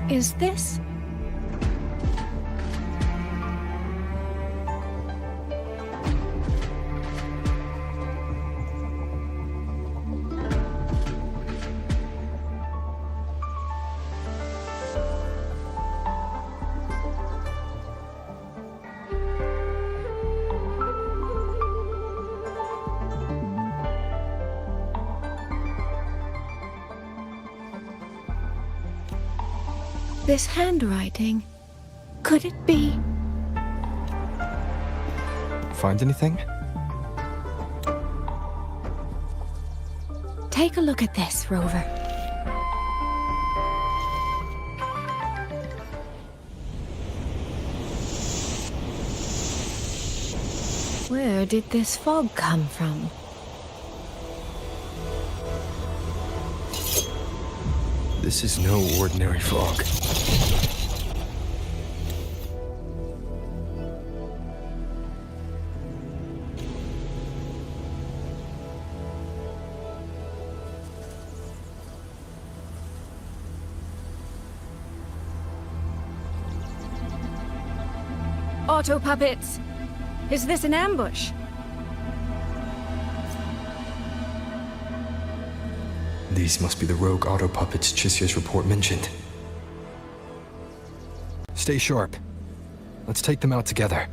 Is this? This handwriting, could it be? Find anything? Take a look at this, Rover. Where did this fog come from? This is no ordinary fog. Auto puppets! Is this an ambush? These must be the rogue auto puppets Chissia's report mentioned. Stay sharp. Let's take them out together.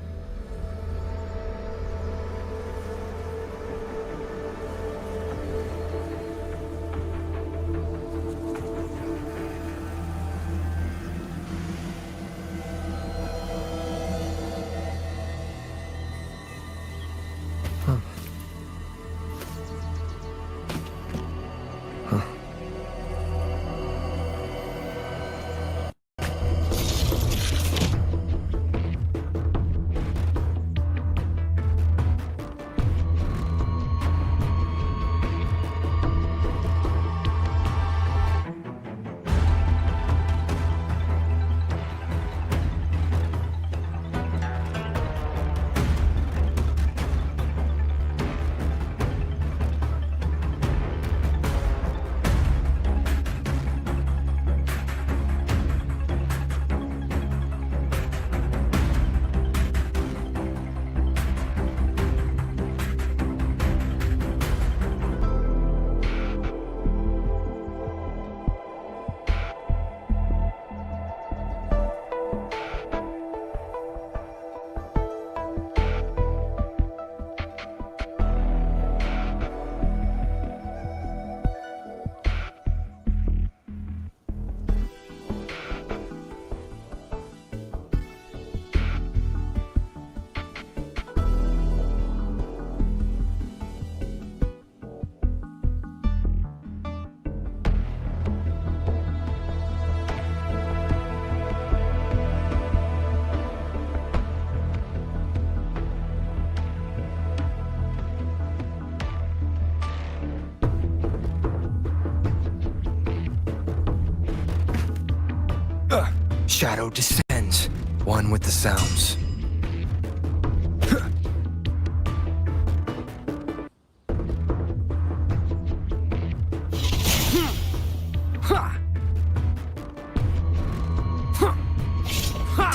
Shadow descends, one with the sounds.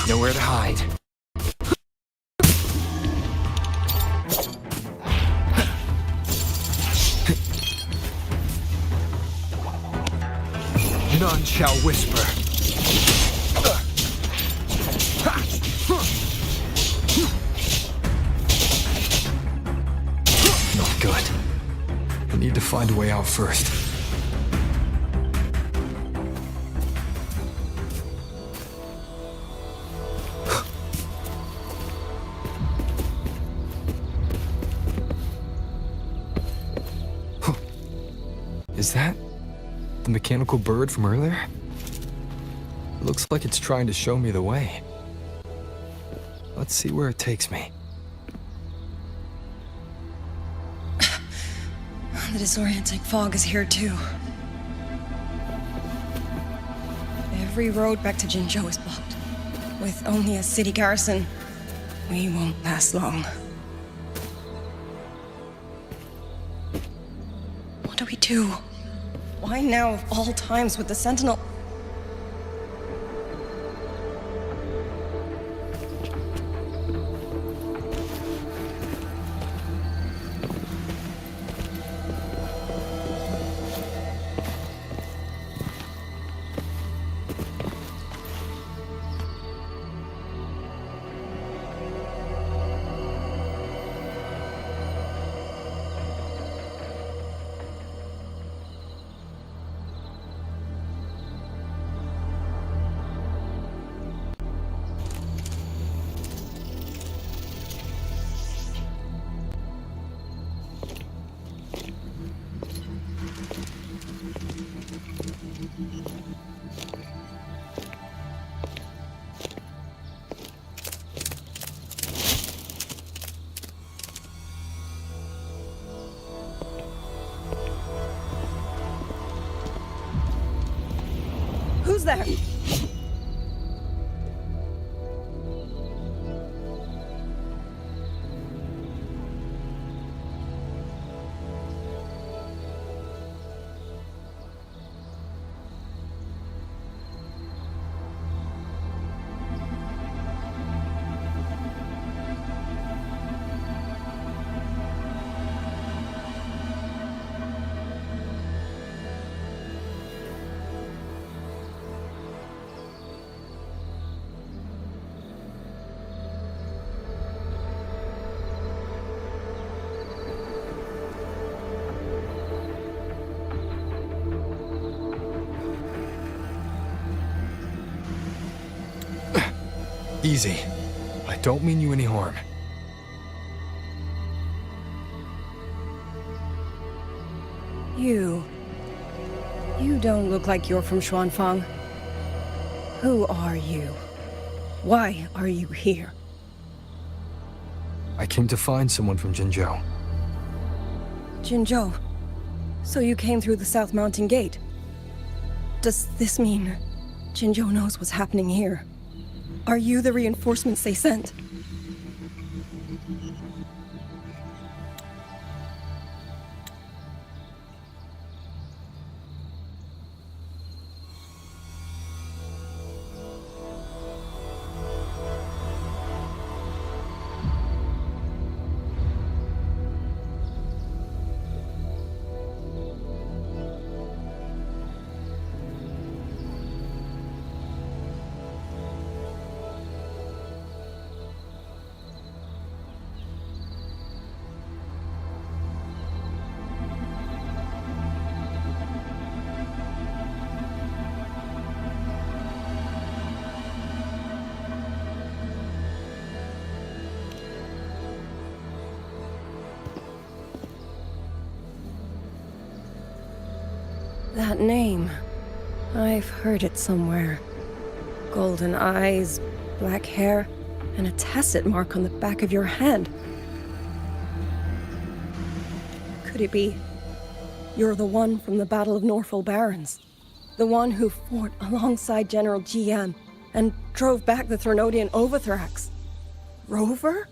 Nowhere to hide. None shall whisper. Not good. I need to find a way out first. Is that the mechanical bird from earlier? Looks like it's trying to show me the way. Let's see where it takes me. The disorienting fog is here too. Every road back to Jinzhou is blocked. With only a city garrison, we won't last long. What do we do? Why now of all times with the Sentinel? goes there? Easy. I don't mean you any harm. You don't look like you're from Xuanfang. Who are you? Why are you here? I came to find someone from Jinzhou. Jinzhou. So you came through the South Mountain Gate. Does this mean Jinzhou knows what's happening here? Are you the reinforcements they sent? That name. I've heard it somewhere. Golden eyes, black hair, and a tacit mark on the back of your hand. Could it be you're the one from the Battle of Norfolk Barrens? The one who fought alongside General Jian and drove back the Threnodian Overthrax? Rover?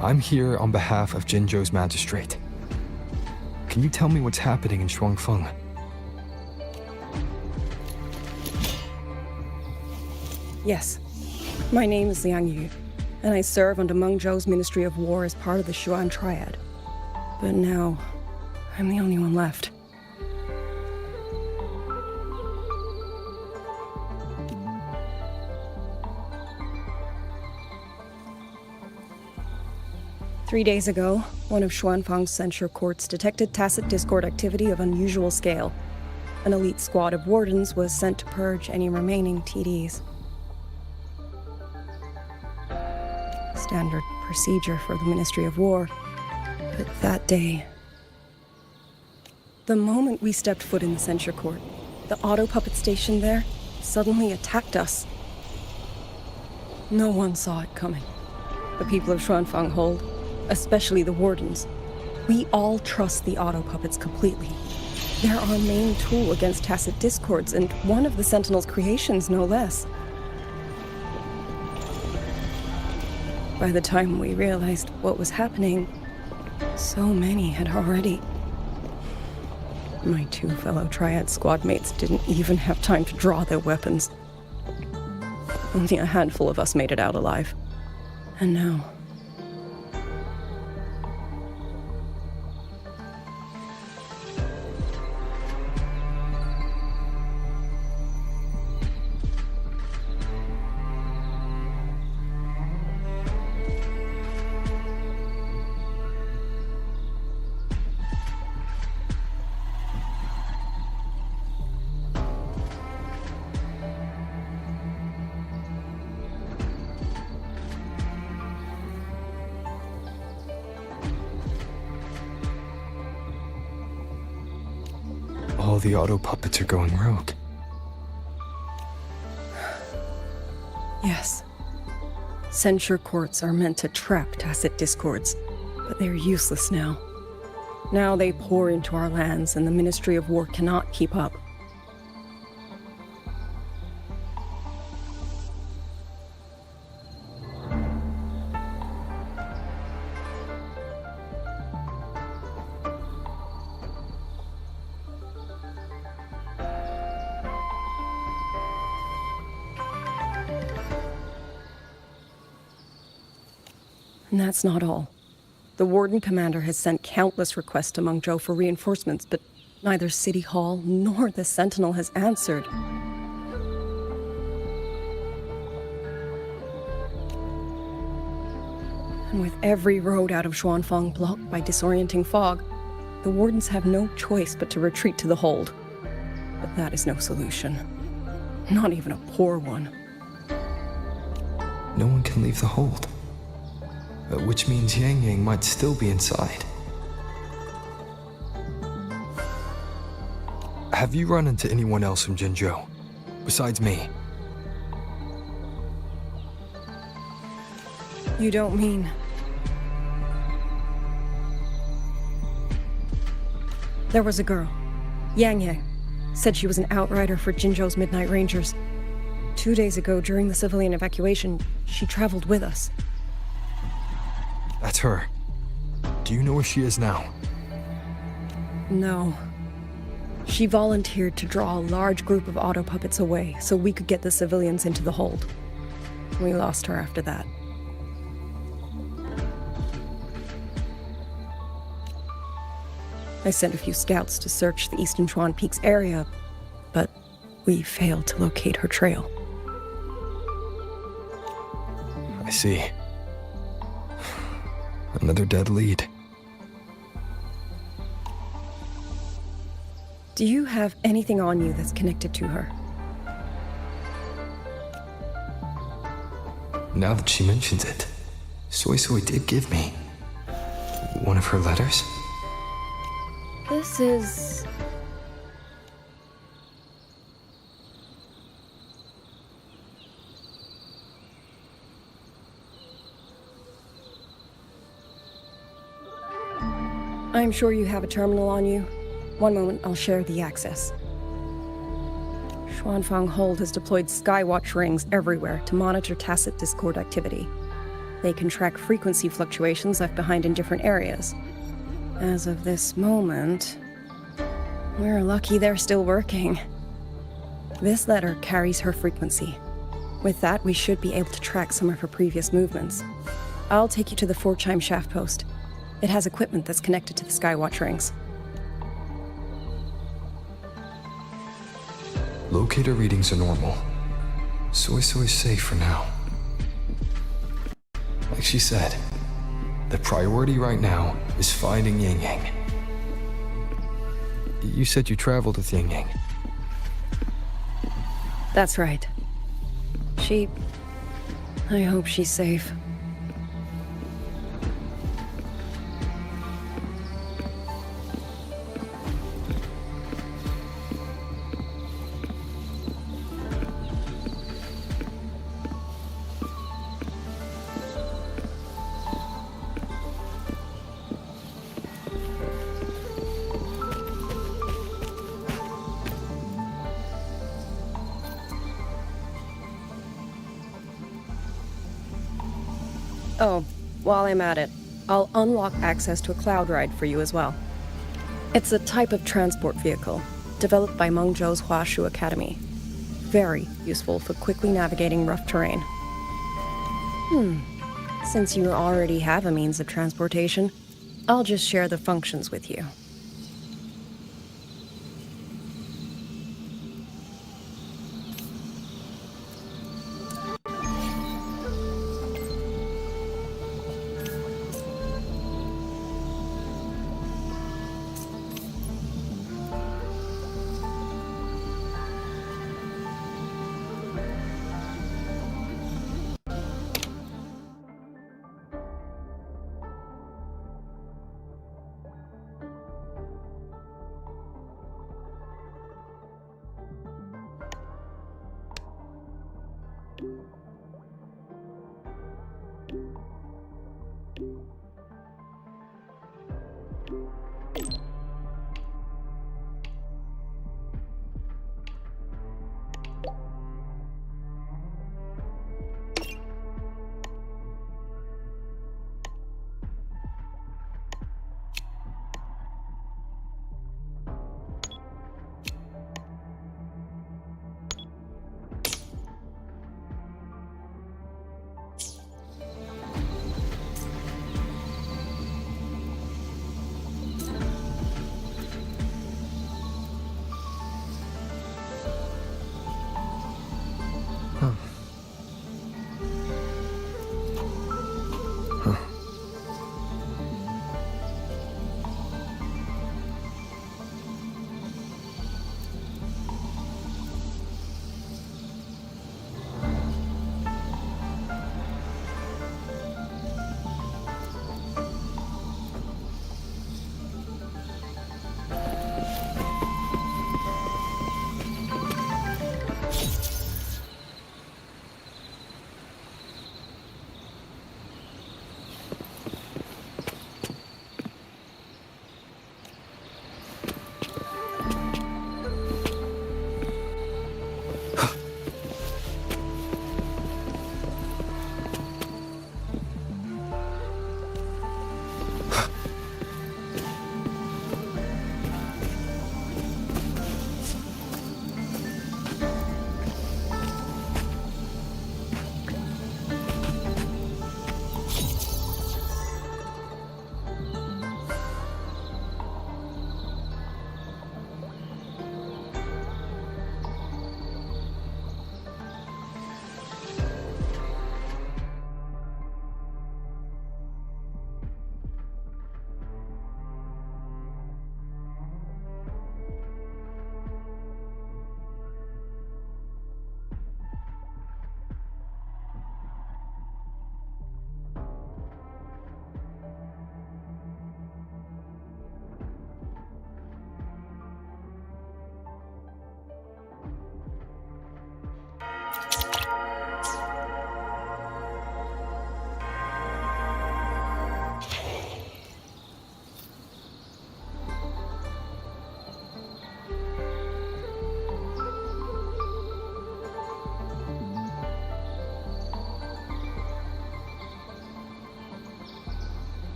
I'm here on behalf of Jinzhou's magistrate. Can you tell me what's happening in Xuanfeng? Yes. My name is Liang Yu, and I serve under Mengzhou's Ministry of War as part of the Xuan Triad. But now, I'm the only one left. Three days ago, one of Xuanfang's censure courts detected tacit discord activity of unusual scale. An elite squad of wardens was sent to purge any remaining TDs. Standard procedure for the Ministry of War. But that day, the moment we stepped foot in the censure court, the auto puppet station there suddenly attacked us. No one saw it coming. The people of Xuanfang Hold, especially the wardens, We all trust the auto puppets completely. They're our main tool against tacit discords, and one of the Sentinel's creations, no less. By the time we realized what was happening, so many had already. My 2 fellow Triad squad mates didn't even have time to draw their weapons. Only a handful of us made it out alive. And now... All the auto puppets are going rogue. Yes. Censure courts are meant to trap tacit discords, but they're useless now. Now they pour into our lands, and the Ministry of War cannot keep up. And that's not all. The Warden Commander has sent countless requests to Mengzhou for reinforcements, but neither City Hall nor the Sentinel has answered. And with every road out of Xuanfang blocked by disorienting fog, the Wardens have no choice but to retreat to the hold. But that is no solution. Not even a poor one. No one can leave the hold. Which means Yang Yang might still be inside. Have you run into anyone else from Jinzhou, besides me? You don't mean... There was a girl, Yang Yang. Said she was an outrider for Jinzhou's Midnight Rangers. 2 days ago, during the civilian evacuation, she traveled with us. That's her. Do you know where she is now? No. She volunteered to draw a large group of auto puppets away so we could get the civilians into the hold. We lost her after that. I sent a few scouts to search the Eastern Chuan Peaks area, but we failed to locate her trail. I see. Another dead lead. Do you have anything on you that's connected to her? Now that she mentions it, Soy Soy did give me one of her letters. This is... I'm sure you have a terminal on you. One moment, I'll share the access. Xuanfang Hold has deployed Skywatch rings everywhere to monitor tacit discord activity. They can track frequency fluctuations left behind in different areas. As of this moment, we're lucky they're still working. This letter carries her frequency. With that, we should be able to track some of her previous movements. I'll take you to the 4-chime shaft post. It has equipment that's connected to the Skywatch rings. Locator readings are normal. Soy Soy's safe for now. Like she said, the priority right now is finding Yang Yang. You said you traveled with Yang Yang. That's right. I hope she's safe. Oh, while I'm at it, I'll unlock access to a cloud ride for you as well. It's a type of transport vehicle, developed by Mengzhou's Huashu Academy. Very useful for quickly navigating rough terrain. Since you already have a means of transportation, I'll just share the functions with you.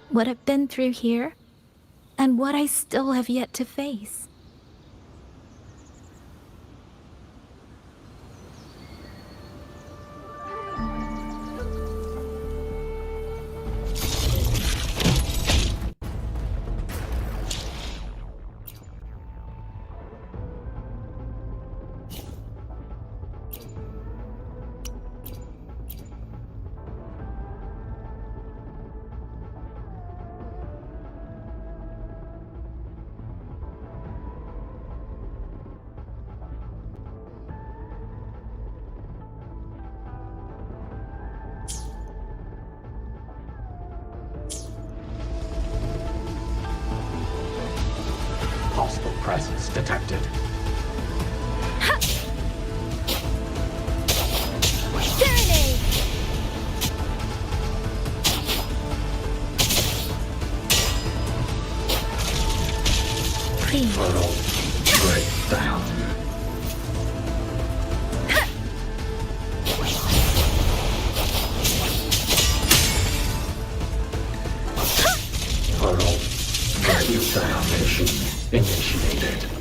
What I've been through here, and what I still have yet to face. Hostile presence detected. There Farwell, break down. Farwell, break down mission initiated.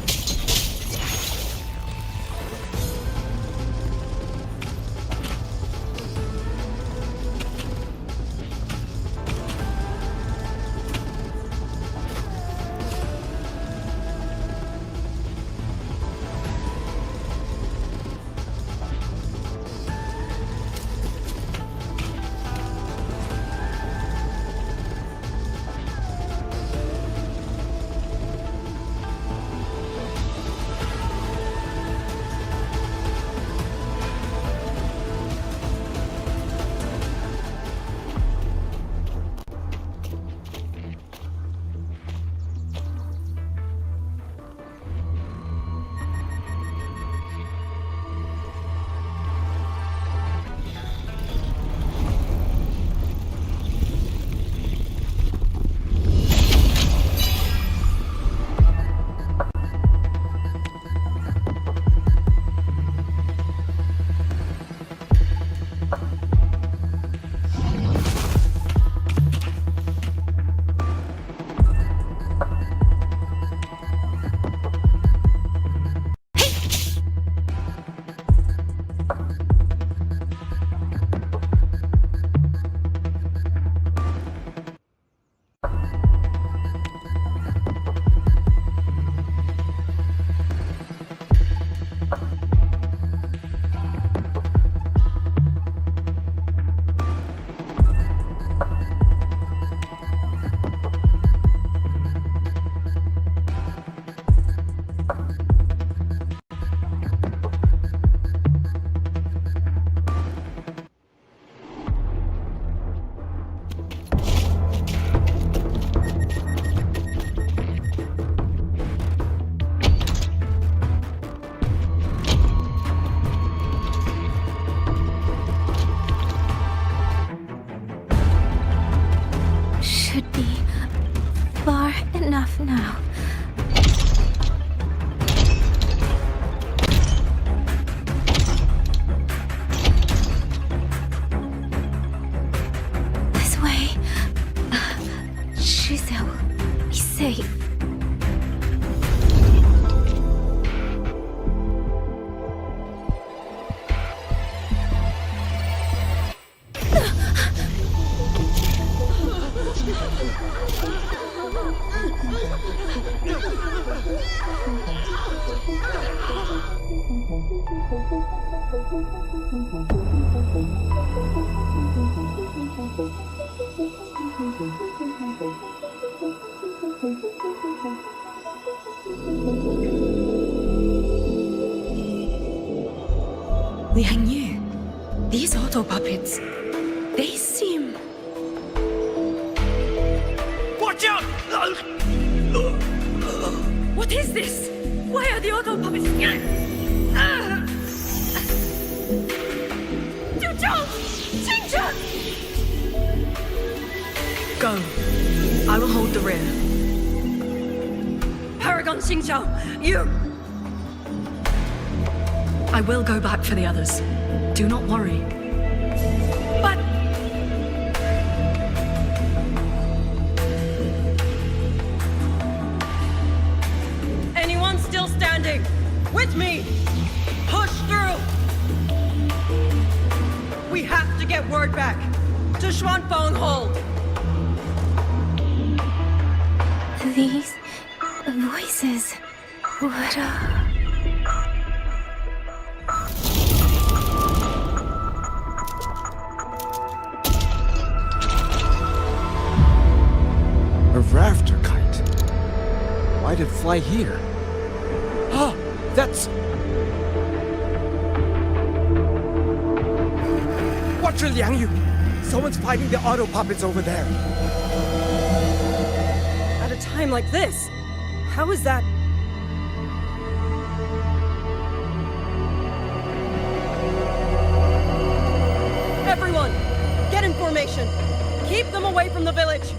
enough now. This way. Giselle will be safe. Liang Yu, these auto puppets, they seem... Watch out! What is this? Why are the auto puppets... Go. I will hold the rear. Paragon Xingqiao, you... I will go back for the others. Do not worry. But... Anyone still standing? With me! Push through! We have to get word back to Xuanfeng Hold! These voices, what A rafter kite. Why'd it fly here? Ah, that's... Watch your Liang Yu! Someone's fighting the auto puppets over there. At a time like this, how is that? Everyone, get in formation. Keep them away from the village.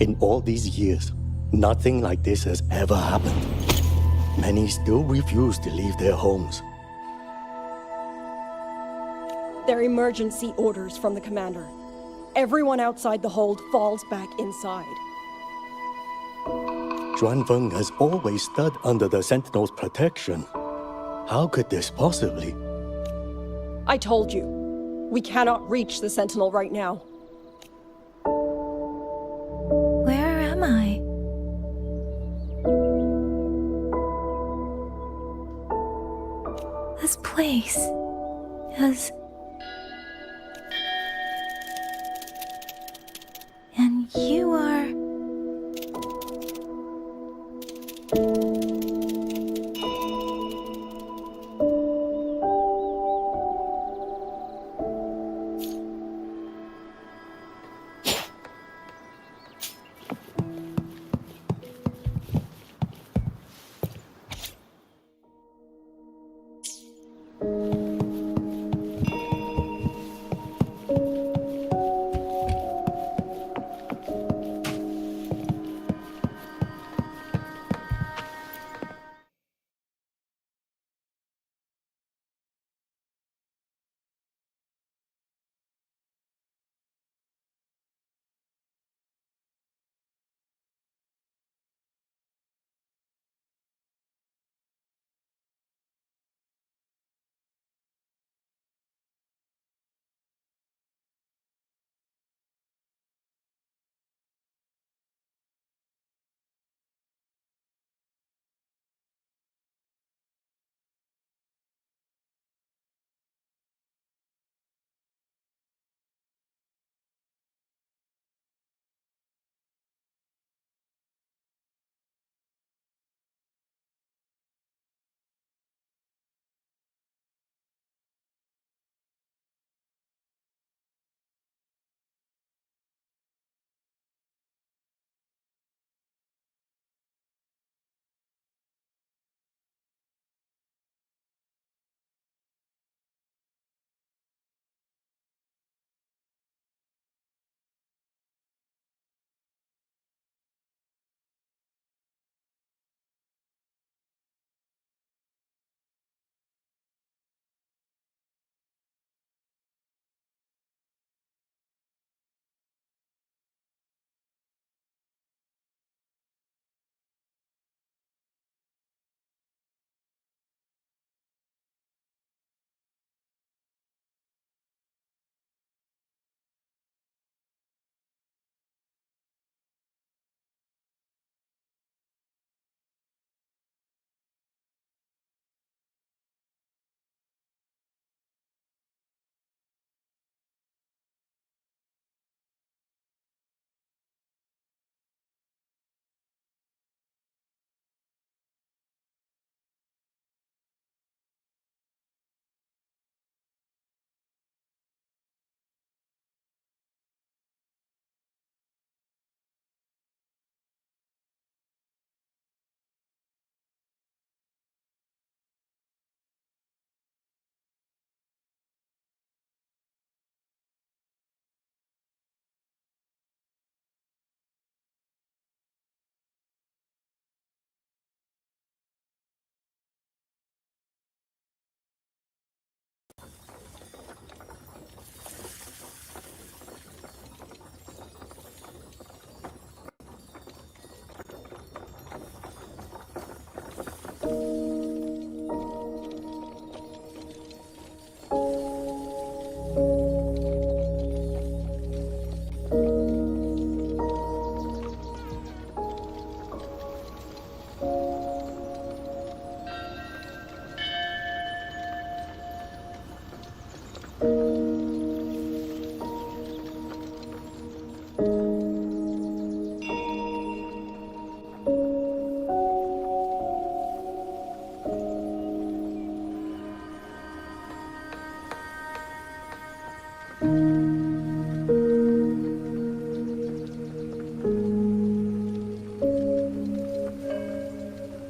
In all these years, nothing like this has ever happened. Many still refuse to leave their homes. They're emergency orders from the commander. Everyone outside the hold falls back inside. Xuanfeng has always stood under the Sentinel's protection. How could this possibly? I told you, we cannot reach the Sentinel right now. Where am I? This place is... And you are...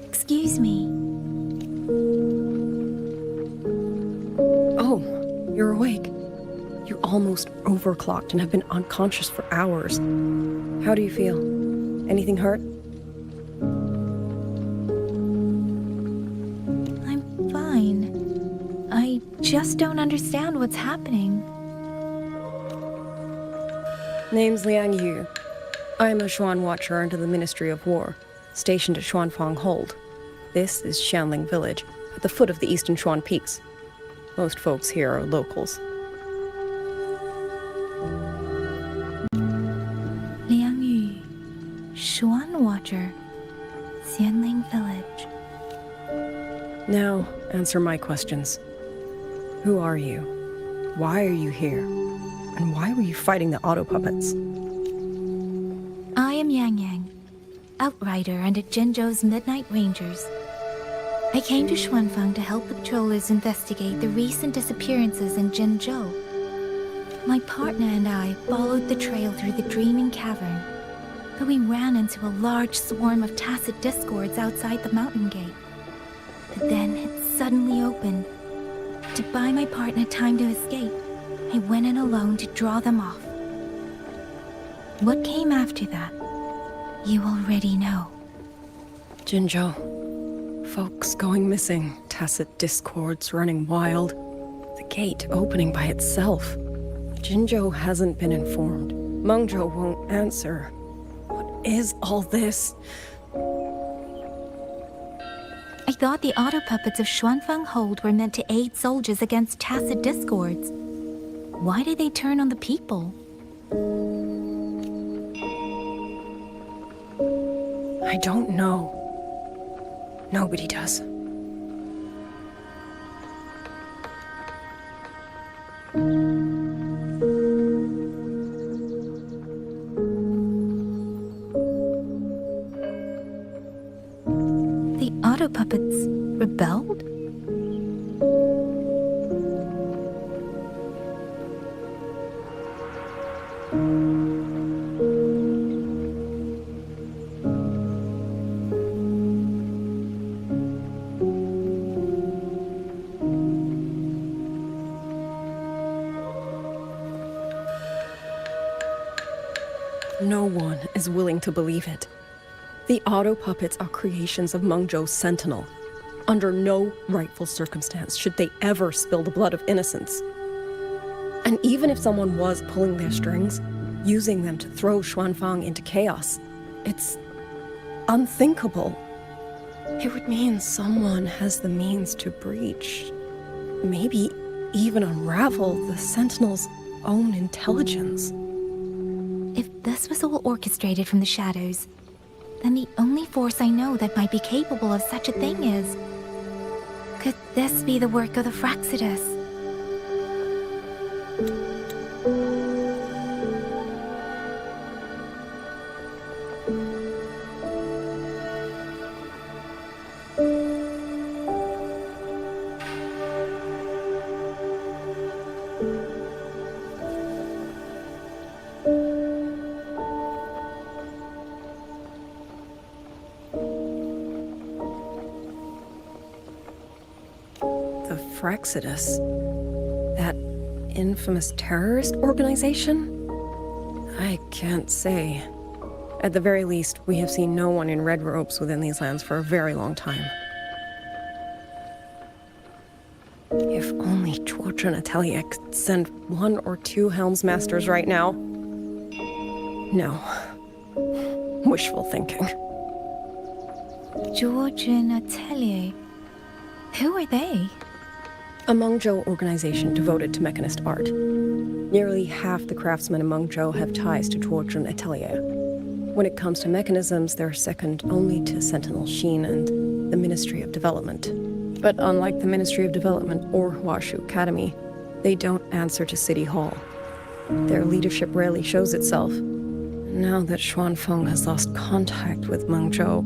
Excuse me. Oh, you're awake. You almost overclocked and have been unconscious for hours. How do you feel? Anything hurt? I'm fine. I just don't understand what's happening. Name's Liang Yu. I'm a Xuan Watcher under the Ministry of War, stationed at Xuanfang Hold. This is Xianling Village, at the foot of the Eastern Xuan Peaks. Most folks here are locals. Liang Yu, Xuan Watcher, Xianling Village. Now, answer my questions. Who are you? Why are you here? And why were you fighting the auto puppets? I am Yang Yang, outrider under Jinzhou's Midnight Rangers. I came to Xuanfang to help the patrollers investigate the recent disappearances in Jinzhou. My partner and I followed the trail through the Dreaming Cavern, but we ran into a large swarm of tacit discords outside the mountain gate. But then it suddenly opened. To buy my partner time to escape, I went in alone to draw them off. What came after that, you already know. Jinzhou. Folks going missing, tacit discords running wild, the gate opening by itself. Jinzhou hasn't been informed. Mengzhou won't answer. What is all this? I thought the auto puppets of Xuanfang Hold were meant to aid soldiers against tacit discords. Why did they turn on the people? I don't know. Nobody does. The auto puppets rebelled? No one is willing to believe it. The auto puppets are creations of Mengzhou's Sentinel. Under no rightful circumstance should they ever spill the blood of innocents. And even if someone was pulling their strings, using them to throw Xuanfang into chaos, it's unthinkable. It would mean someone has the means to breach, maybe even unravel the Sentinel's own intelligence. If this was all orchestrated from the shadows, then the only force I know that might be capable of such a thing is... Could this be the work of the Fraxidus? The Fraxidus? That infamous terrorist organization? I can't say. At the very least, we have seen no one in red robes within these lands for a very long time. If only Chuochen Atelier could send 1 or 2 Helmsmasters right now. No. Wishful thinking. Chuochen Atelier. Who are they? A Mengzhou organization devoted to mechanist art. Nearly half the craftsmen in Mengzhou have ties to Chuochen Atelier. When it comes to mechanisms, they're second only to Sentinel Xin and the Ministry of Development. But unlike the Ministry of Development or Huashu Academy, they don't answer to City Hall. Their leadership rarely shows itself. Now that Xuanfeng has lost contact with Mengzhou,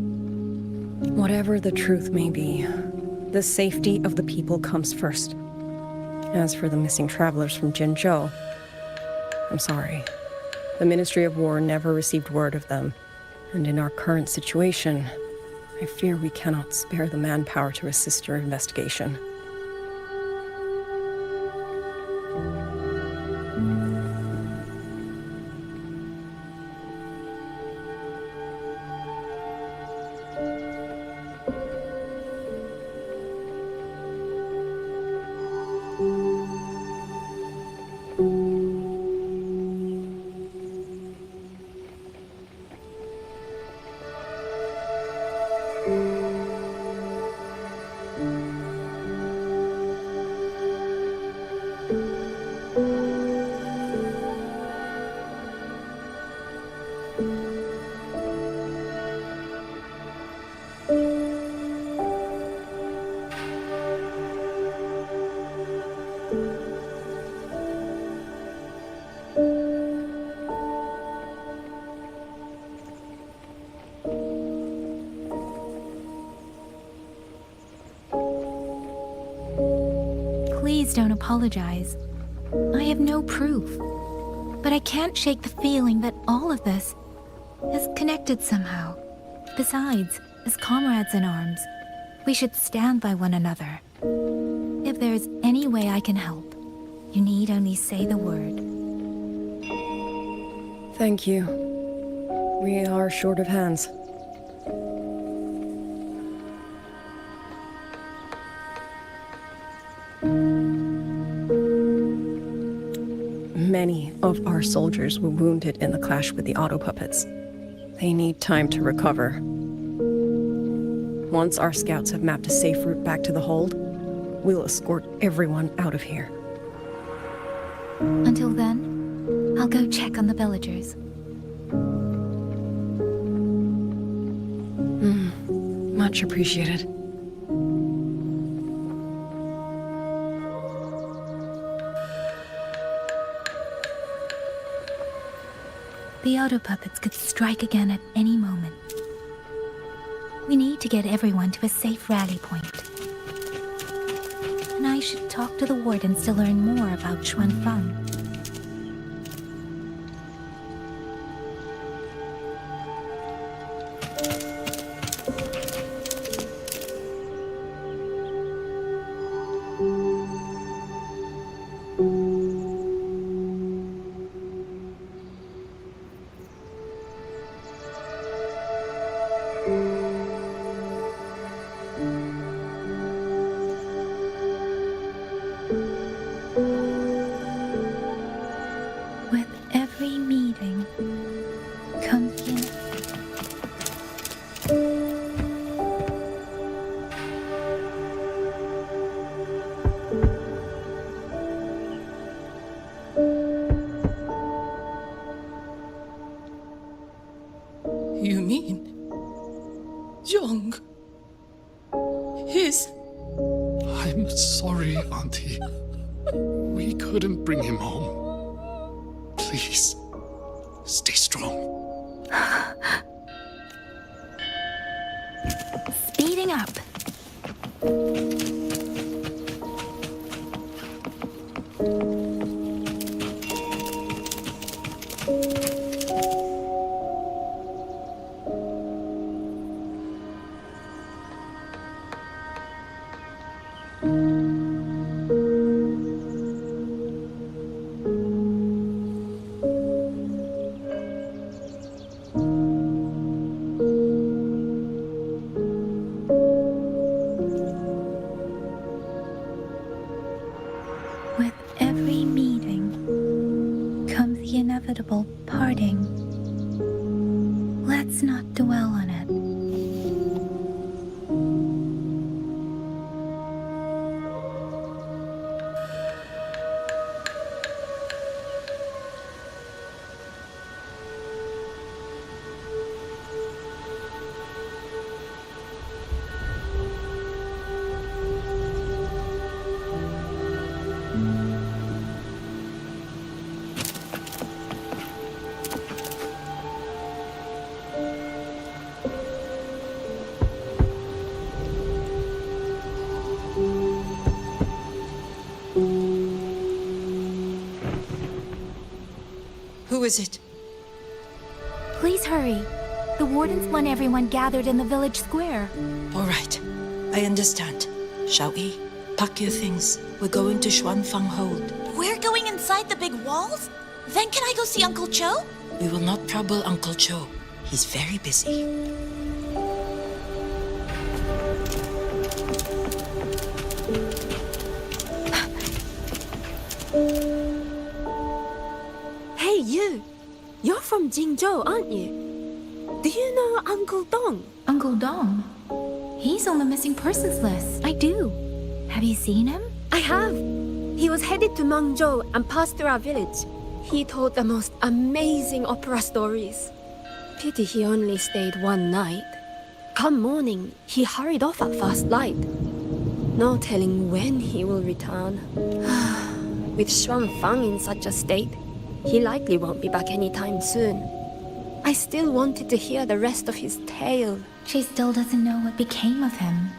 whatever the truth may be, the safety of the people comes first. As for the missing travelers from Jinzhou, I'm sorry. The Ministry of War never received word of them, and in our current situation, I fear we cannot spare the manpower to assist your investigation. Please don't apologize. I have no proof. But I can't shake the feeling that all of this is connected somehow. Besides, as comrades in arms, we should stand by one another. If there's any way I can help, you need only say the word. Thank you. We are short of hands. Many of our soldiers were wounded in the clash with the auto puppets. They need time to recover. Once our scouts have mapped a safe route back to the hold, we'll escort everyone out of here. Until then, I'll go check on the villagers. Much appreciated. The auto puppets could strike again at any moment. We need to get everyone to a safe rally point. And I should talk to the wardens to learn more about Xuanfang. With every meeting comes You mean Young is... I'm sorry, Auntie. We couldn't bring him home. Please, stay strong. speeding up. With every meeting comes the inevitable parting. Let's not dwell on it. Who is it? Please hurry. The wardens want everyone gathered in the village square. All right, I understand. Shall we? Pack your things. We're going to Xuanfang Hold. We're going inside the big walls? Then can I go see Uncle Cho? We will not trouble Uncle Cho. He's very busy. Hey, you! You're from Jingzhou, aren't you? Do you know Uncle Dong? Uncle Dong? He's on the missing persons list. I do. Have you seen him? I have. He was headed to Mengzhou and passed through our village. He told the most amazing opera stories. Pity he only stayed one night. Come morning, he hurried off at first light. No telling when he will return. With Xuanfang in such a state, he likely won't be back anytime soon. I still wanted to hear the rest of his tale. She still doesn't know what became of him.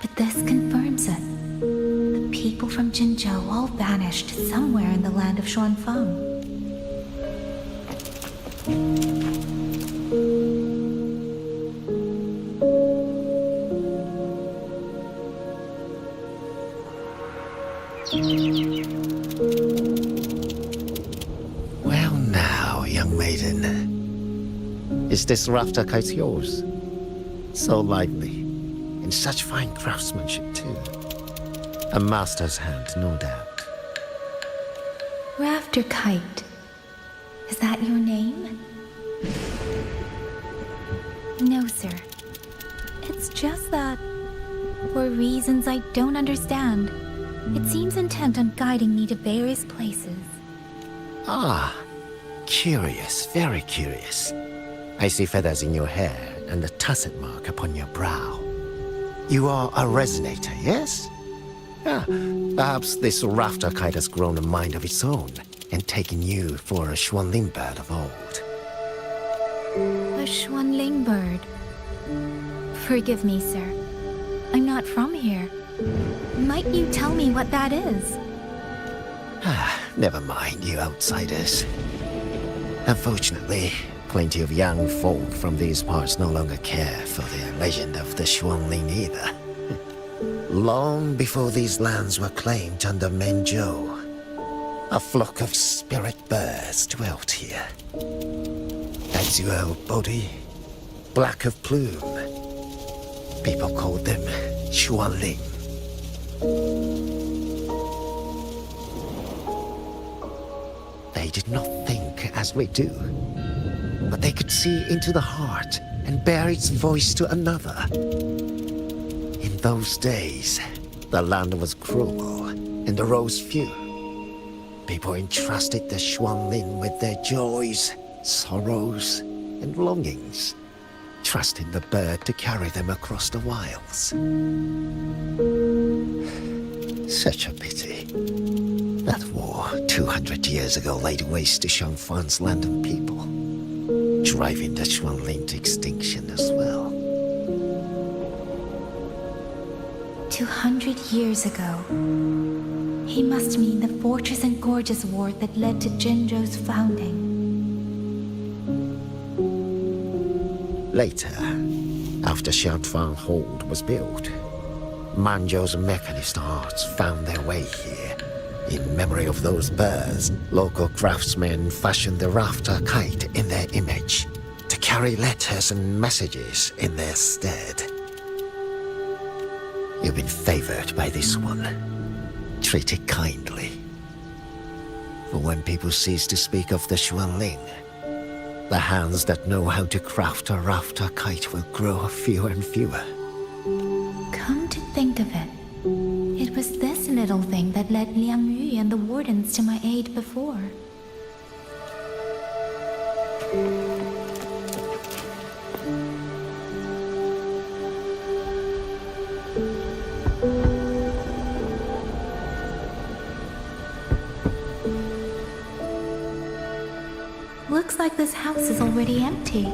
But this confirms it. The people from Jingzhou all vanished somewhere in the land of Xuanfeng. Well now, young maiden. Is this rafter kite yours? So lively, and such fine craftsmanship too. A master's hand, no doubt. Rafter Kite. Is that your name? No, sir. It's just that, for reasons I don't understand, it seems intent on guiding me to various places. Ah, curious, very curious. I see feathers in your hair and a tacit mark upon your brow. You are a resonator, yes? Ah, perhaps this rafter kite has grown a mind of its own and taken you for a Xuanling bird of old. A Xuanling bird. Forgive me, sir. I'm not from here. Might you tell me what that is? Ah, never mind, you outsiders. Unfortunately, plenty of young folk from these parts no longer care for the legend of the Xuanling either. Long before these lands were claimed under Mengzhou, a flock of spirit birds dwelt here. Azure body, black of plume. People called them Xuanling. They did not think as we do, but they could see into the heart and bear its voice to another. In those days, the land was cruel and the roads few. People entrusted the Xuanling with their joys, sorrows, and longings, trusting the bird to carry them across the wilds. Such a pity. That war 200 years ago laid waste to Xuanfang's land and people, driving the Xuanling to extinction as well. 200 years ago. He must mean the Fortress and Gorges War that led to Jingzhou's founding. Later, after Xuanfang Hold was built, Mengzhou's mechanist arts found their way here. In memory of those birds, local craftsmen fashioned the rafter kite in their image to carry letters and messages in their stead. You've been favored by this one. Treat it kindly. For when people cease to speak of the Xuanling, the hands that know how to craft a rafter kite will grow fewer and fewer. Come to think of it, it was this little thing that led Liang Yu and the wardens to my aid before. Looks like this house is already empty.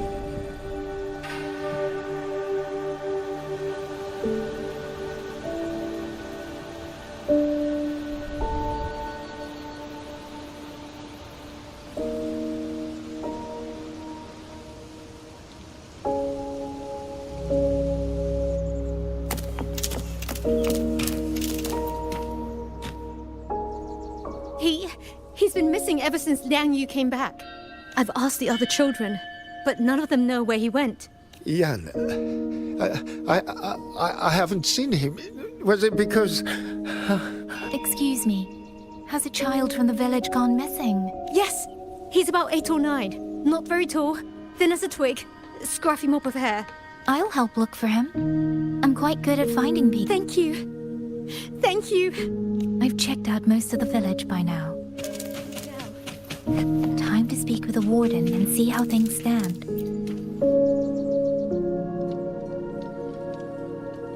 He's been missing ever since Liang Yu came back. I've asked the other children, but none of them know where he went. Yan, I haven't seen him. Was it because... Excuse me. Has a child from the village gone missing? Yes! He's about 8 or 9. Not very tall, thin as a twig, scruffy mop of hair. I'll help look for him. I'm quite good at finding people. Thank you. Thank you. I've checked out most of the village by now. Time to speak with the warden and see how things stand.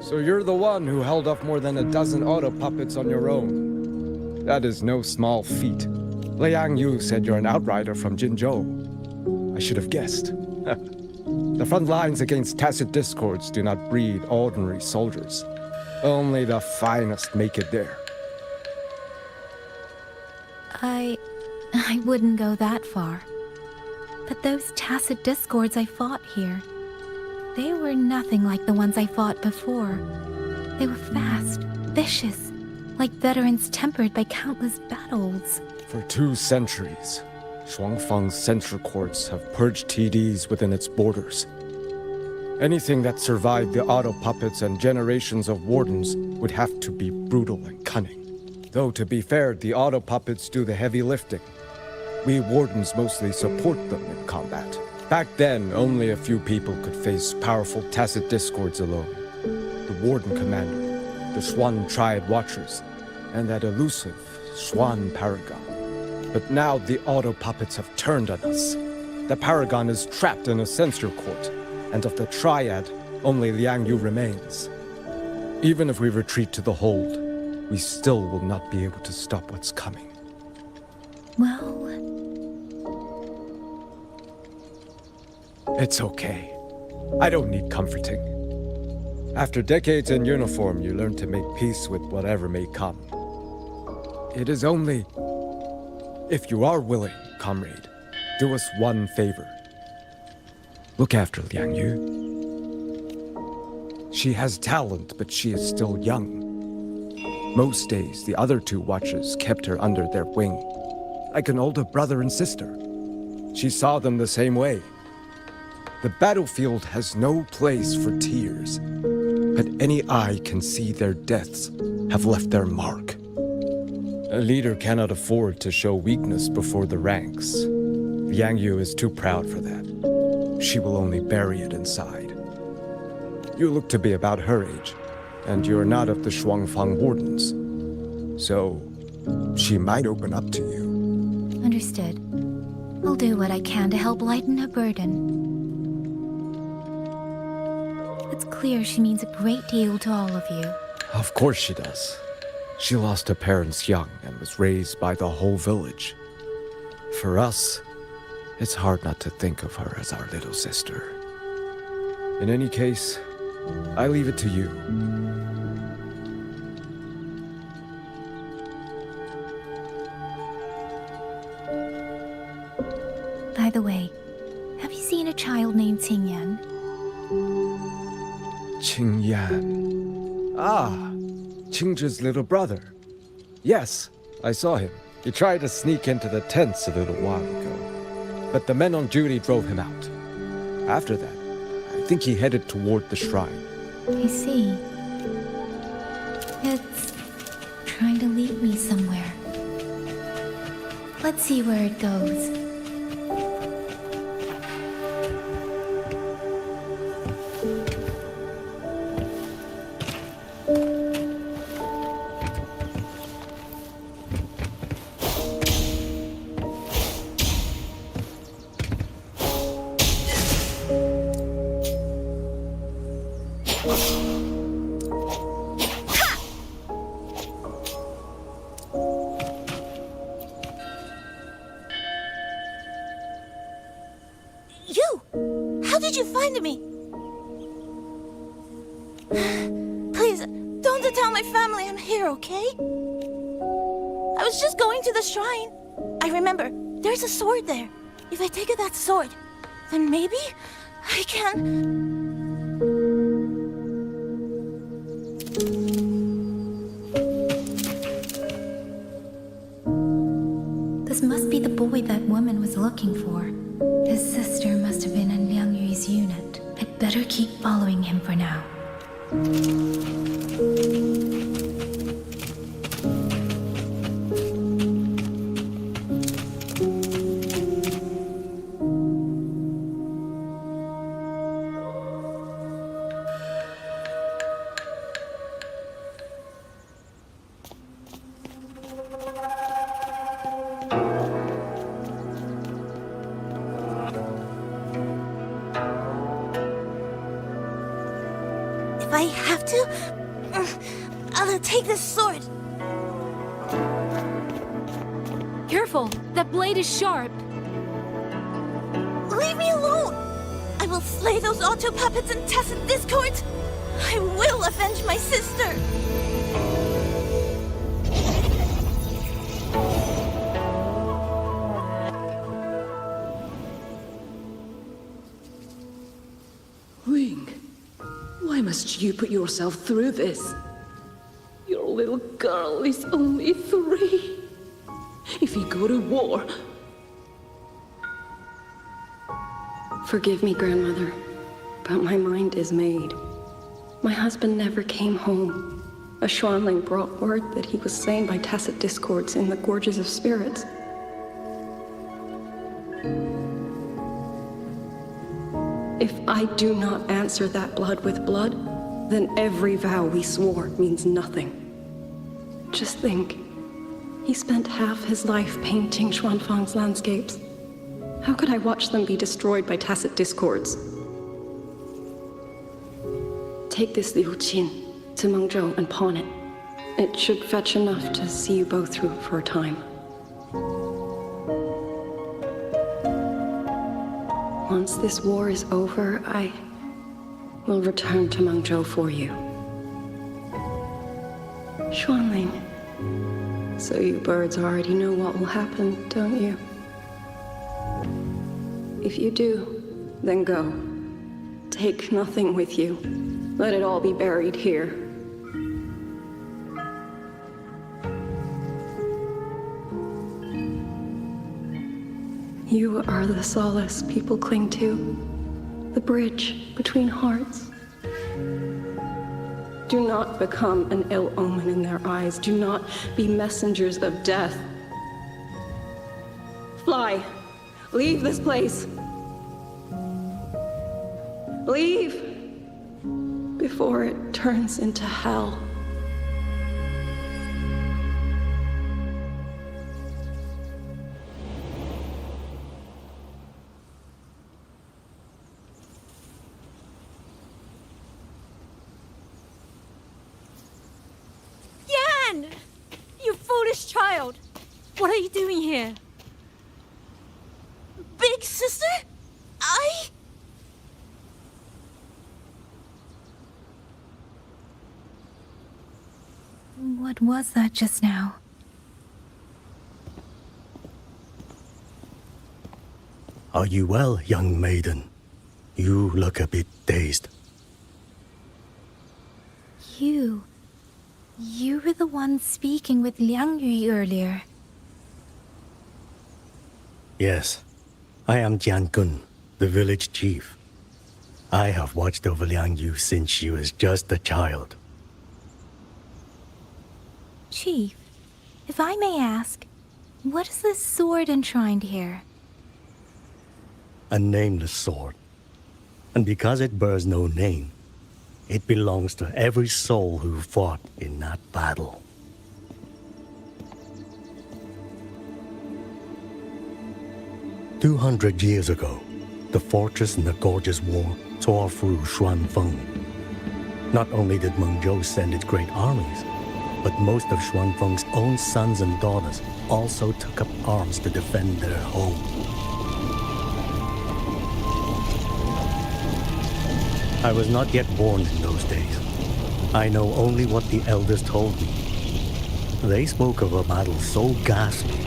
So you're the one who held off more than a dozen auto puppets on your own. That is no small feat. Liang Yu said you're an outrider from Jingzhou. I should have guessed. The front lines against tacit discords do not breed ordinary soldiers. Only the finest make it there. I wouldn't go that far. But those tacit discords I fought here, they were nothing like the ones I fought before. They were fast, vicious, like veterans tempered by countless battles. For 2 centuries, Shuangfang's censor courts have purged TDs within its borders. Anything that survived the auto puppets and generations of wardens would have to be brutal and cunning. Though to be fair, the auto puppets do the heavy lifting. We wardens mostly support them in combat. Back then, only a few people could face powerful tacit discords alone. The warden commander, the Swan Triad Watchers, and that elusive Swan Paragon. But now the auto puppets have turned on us. The Paragon is trapped in a censor court, and of the Triad, only Liang Yu remains. Even if we retreat to the hold, we still will not be able to stop what's coming. Well... It's okay. I don't need comforting. After decades in uniform, you learn to make peace with whatever may come. It is only... If you are willing, comrade, do us one favor. Look after Liang Yu. She has talent, but she is still young. Most days, the other 2 watchers kept her under their wing, like an older brother and sister. She saw them the same way. The battlefield has no place for tears, but any eye can see their deaths have left their mark. A leader cannot afford to show weakness before the ranks. Liang Yu is too proud for that. She will only bury it inside. You look to be about her age, and you're not of the Shuangfang Wardens. So, she might open up to you. Understood. I'll do what I can to help lighten her burden. It's clear she means a great deal to all of you. Of course she does. She lost her parents young and was raised by the whole village. For us, it's hard not to think of her as our little sister. In any case, I leave it to you. By the way, have you seen a child named Qingyan? Qingyan. Ah, Qingzhi's little brother. Yes, I saw him. He tried to sneak into the tents a little while ago, but the men on duty drove him out. After that, I think he headed toward the shrine. I see. It's trying to lead me somewhere. Let's see where it goes. did you find me? Please, don't tell my family I'm here, okay? I was just going to the shrine. I remember, there's a sword there. If I take that sword, then maybe I can... This must be the boy that woman was looking for. His sister must have been in Liang Yu's unit. I'd better keep following him for now. If I have to, I'll take this sword. Careful! That blade is sharp! Leave me alone! I will slay those auto puppets and tacit discords! I will avenge my sister! must you put yourself through this? Your little girl is only 3. If you go to war... Forgive me, Grandmother, but my mind is made. My husband never came home. A Xuanling brought word that he was slain by tacit discords in the Gorges of Spirits. If I do not answer that blood with blood, then every vow we swore means nothing. Just think, he spent half his life painting Xuanfang's landscapes. How could I watch them be destroyed by tacit discords? Take this Liu Qin to Mengzhou and pawn it. It should fetch enough to see you both through for a time. Once this war is over, I will return to Mengzhou for you. Xuanling, so you birds already know what will happen, don't you? If you do, then go. Take nothing with you. Let it all be buried here. You are the solace people cling to, the bridge between hearts. Do not become an ill omen in their eyes. Do not be messengers of death. Fly. Leave this place. Leave before it turns into hell. Yan! You foolish child! What are you doing here? Big sister? What was that just now? Are you well, young maiden? You look a bit dazed. You were the one speaking with Liang Yu earlier. Yes, I am Jian Gun, the village chief. I have watched over Liang Yu since she was just a child. Chief, if I may ask, what is this sword enshrined here? A nameless sword. And because it bears no name, it belongs to every soul who fought in that battle. "200 years ago, the fortress in the Gorges War tore through Xuanfeng. Not only did Mengzhou send its great armies, but most of Xuanfeng's own sons and daughters also took up arms to defend their home. I was not yet born in those days. I know only what the elders told me. They spoke of a battle so ghastly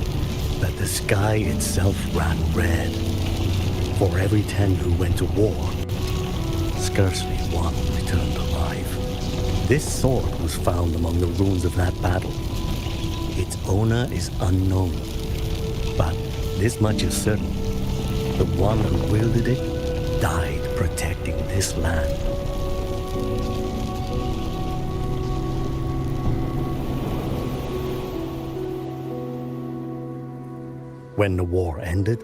that the sky itself ran red. For every 10 who went to war, scarcely one returned alive. This sword was found among the ruins of that battle. Its owner is unknown, but this much is certain. The one who wielded it died protecting this land. When the war ended,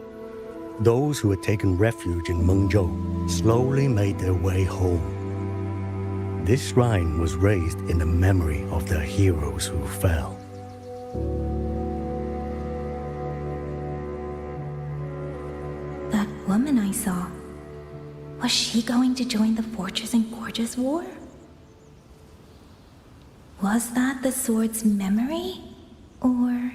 those who had taken refuge in Mengzhou slowly made their way home. This shrine was raised in the memory of the heroes who fell. That woman I saw, was she going to join the Fortress and Gorges War? Was that the sword's memory? Or...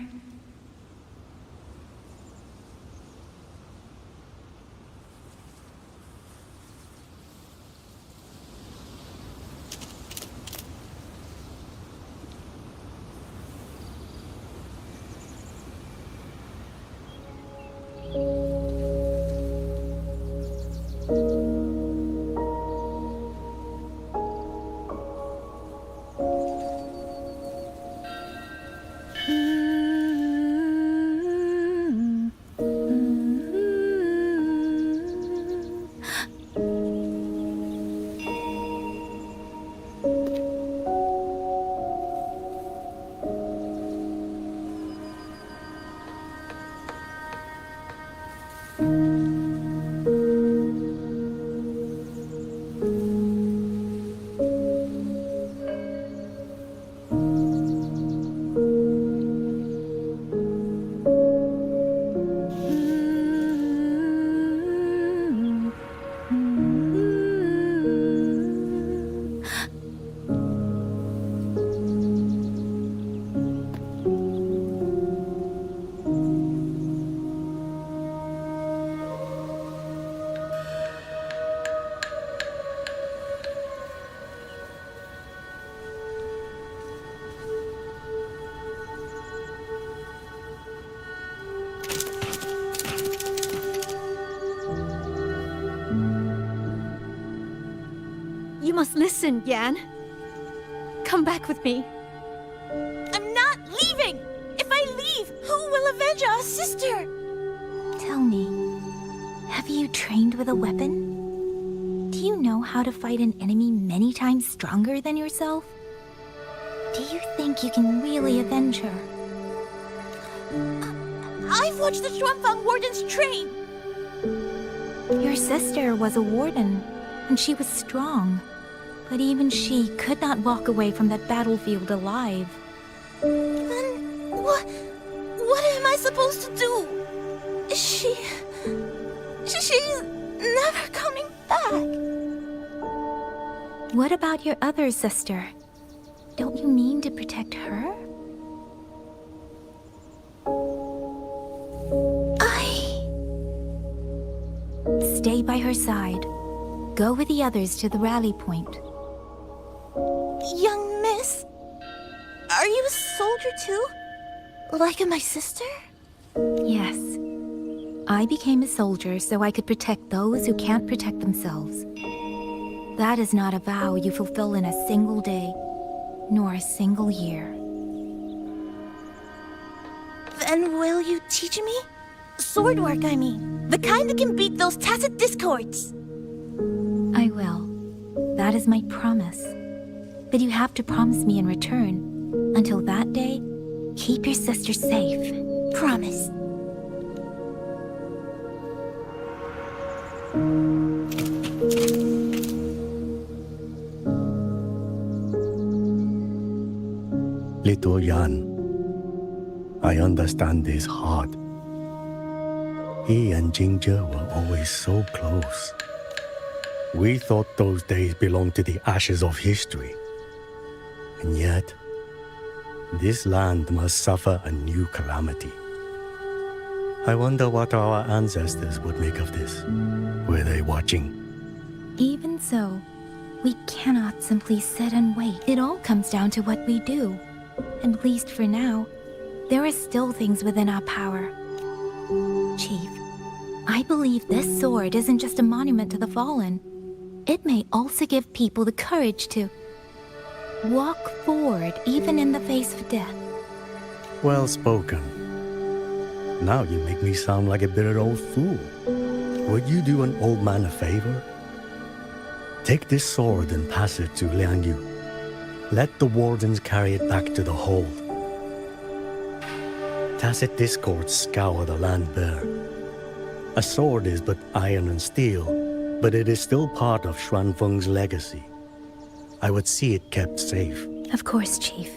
must listen, Yan. Come back with me. I'm not leaving! If I leave, who will avenge our sister? Tell me, have you trained with a weapon? Do you know how to fight an enemy many times stronger than yourself? Do you think you can really avenge her? I've watched the Xuanfang wardens train! Your sister was a warden, and she was strong. But even she could not walk away from that battlefield alive. Then what am I supposed to do? She's never coming back. What about your other sister? Don't you mean to protect her? Stay by her side. Go with the others to the rally point. Young miss, are you a soldier too? Like my sister? Yes. I became a soldier so I could protect those who can't protect themselves. That is not a vow you fulfill in a single day, nor a single year. Then will you teach me? Sword work, I mean. The kind that can beat those tacit discords. I will. That is my promise. But you have to promise me in return. Until that day, keep your sister safe. Promise. Little Yan, I understand this hard. He and Jingzhe were always so close. We thought those days belonged to the ashes of history. And yet, this land must suffer a new calamity. I wonder what our ancestors would make of this. Were they watching? Even so, we cannot simply sit and wait. It all comes down to what we do. At least for now, there are still things within our power. Chief, I believe this sword isn't just a monument to the fallen. It may also give people the courage to walk forward even in the face of death. Well spoken. Now you make me sound like a bitter old fool. Would you do an old man a favor? Take this sword and pass it to Liang Yu. Let the wardens carry it back to the hold. Tacit discords scour the land bare. A sword is but iron and steel, but it is still part of Xuanfeng's legacy. I would see it kept safe. Of course, Chief.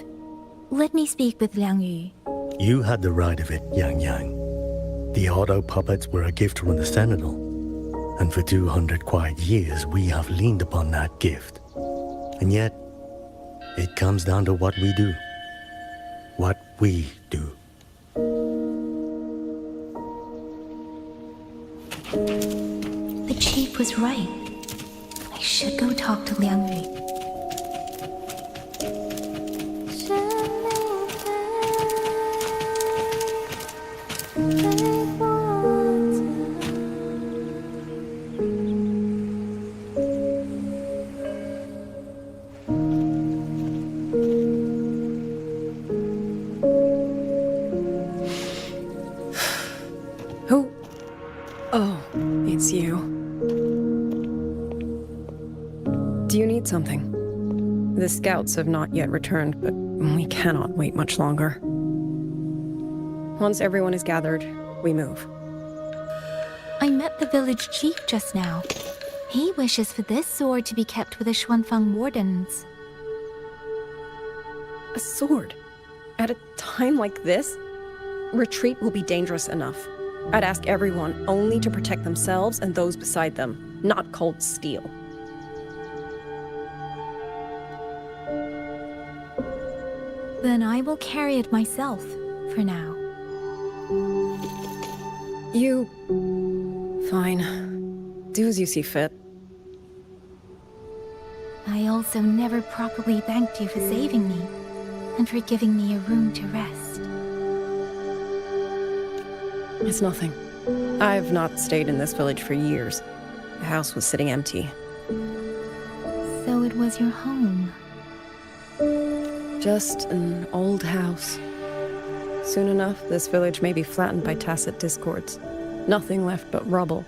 Let me speak with Liang Yu. You had the right of it, Yang Yang. The auto puppets were a gift from the Sentinel, and for 200 quiet years we have leaned upon that gift. And yet, it comes down to what we do. What we do. The Chief was right. I should go talk to Liang Yu. Who? Oh, it's you. Do you need something? The scouts have not yet returned, but we cannot wait much longer. Once everyone is gathered, we move. I met the village chief just now. He wishes for this sword to be kept with the Xuanfang wardens. A sword? At a time like this? Retreat will be dangerous enough. I'd ask everyone only to protect themselves and those beside them, not cold steel. Then I will carry it myself, for now. You... Fine. Do as you see fit. I also never properly thanked you for saving me, and for giving me a room to rest. It's nothing. I've not stayed in this village for years. The house was sitting empty. So it was your home. Just an old house. Soon enough, this village may be flattened by tacit discords. Nothing left but rubble.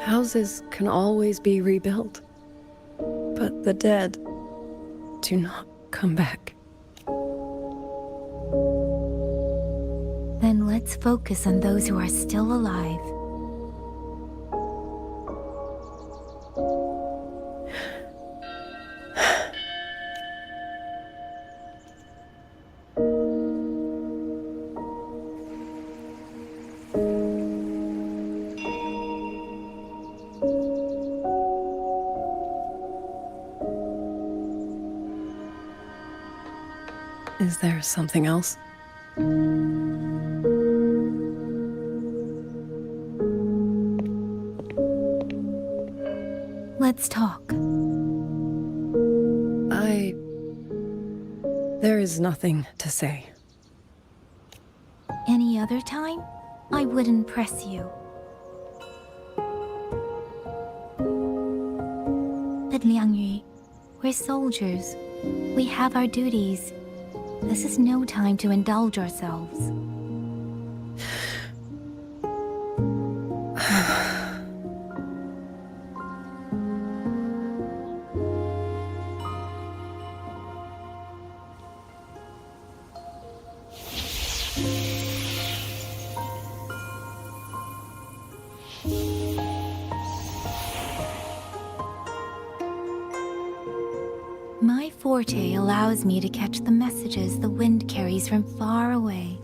Houses can always be rebuilt. But the dead do not come back. Then let's focus on those who are still alive. Is there something else? Let's talk. There is nothing to say. Any other time, I wouldn't press you. But Liangyu, we're soldiers. We have our duties. This is no time to indulge ourselves. My forte allows me to catch the messages the wind carries from far away.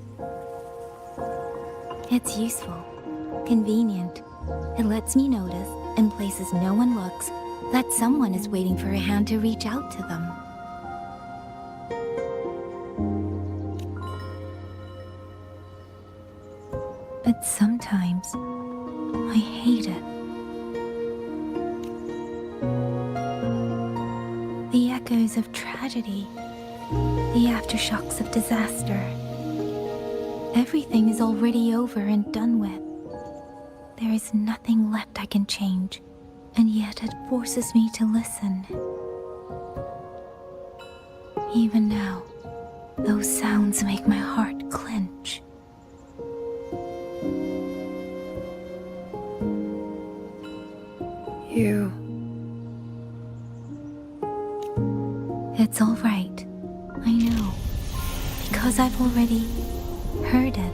It's useful, convenient. It lets me notice, in places no one looks, that someone is waiting for a hand to reach out to them. But sometimes, I hate it. The echoes of tragedy, the aftershocks of disaster. Everything is already over and done with. There is nothing left I can change, and yet it forces me to listen. Even now, those sounds make my heart clench. It's all right. I know. Because I've already heard it.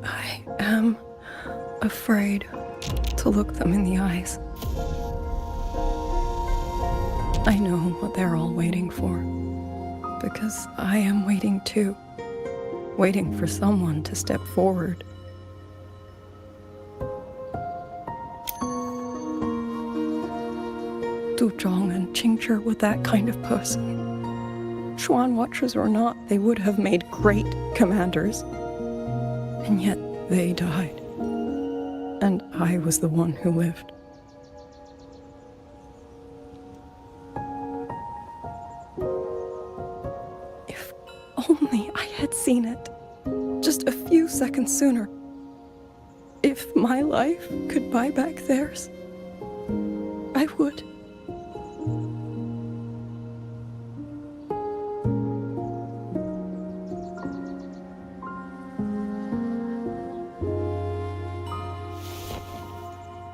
I am afraid to look them in the eyes. I know what they're all waiting for, because I am waiting too. Waiting for someone to step forward. Du Zhong and Qingzhi were that kind of person. Xuan Watchers or not, they would have made great commanders. And yet they died. And I was the one who lived. If only I had seen it, just a few seconds sooner. If my life could buy back theirs, I would.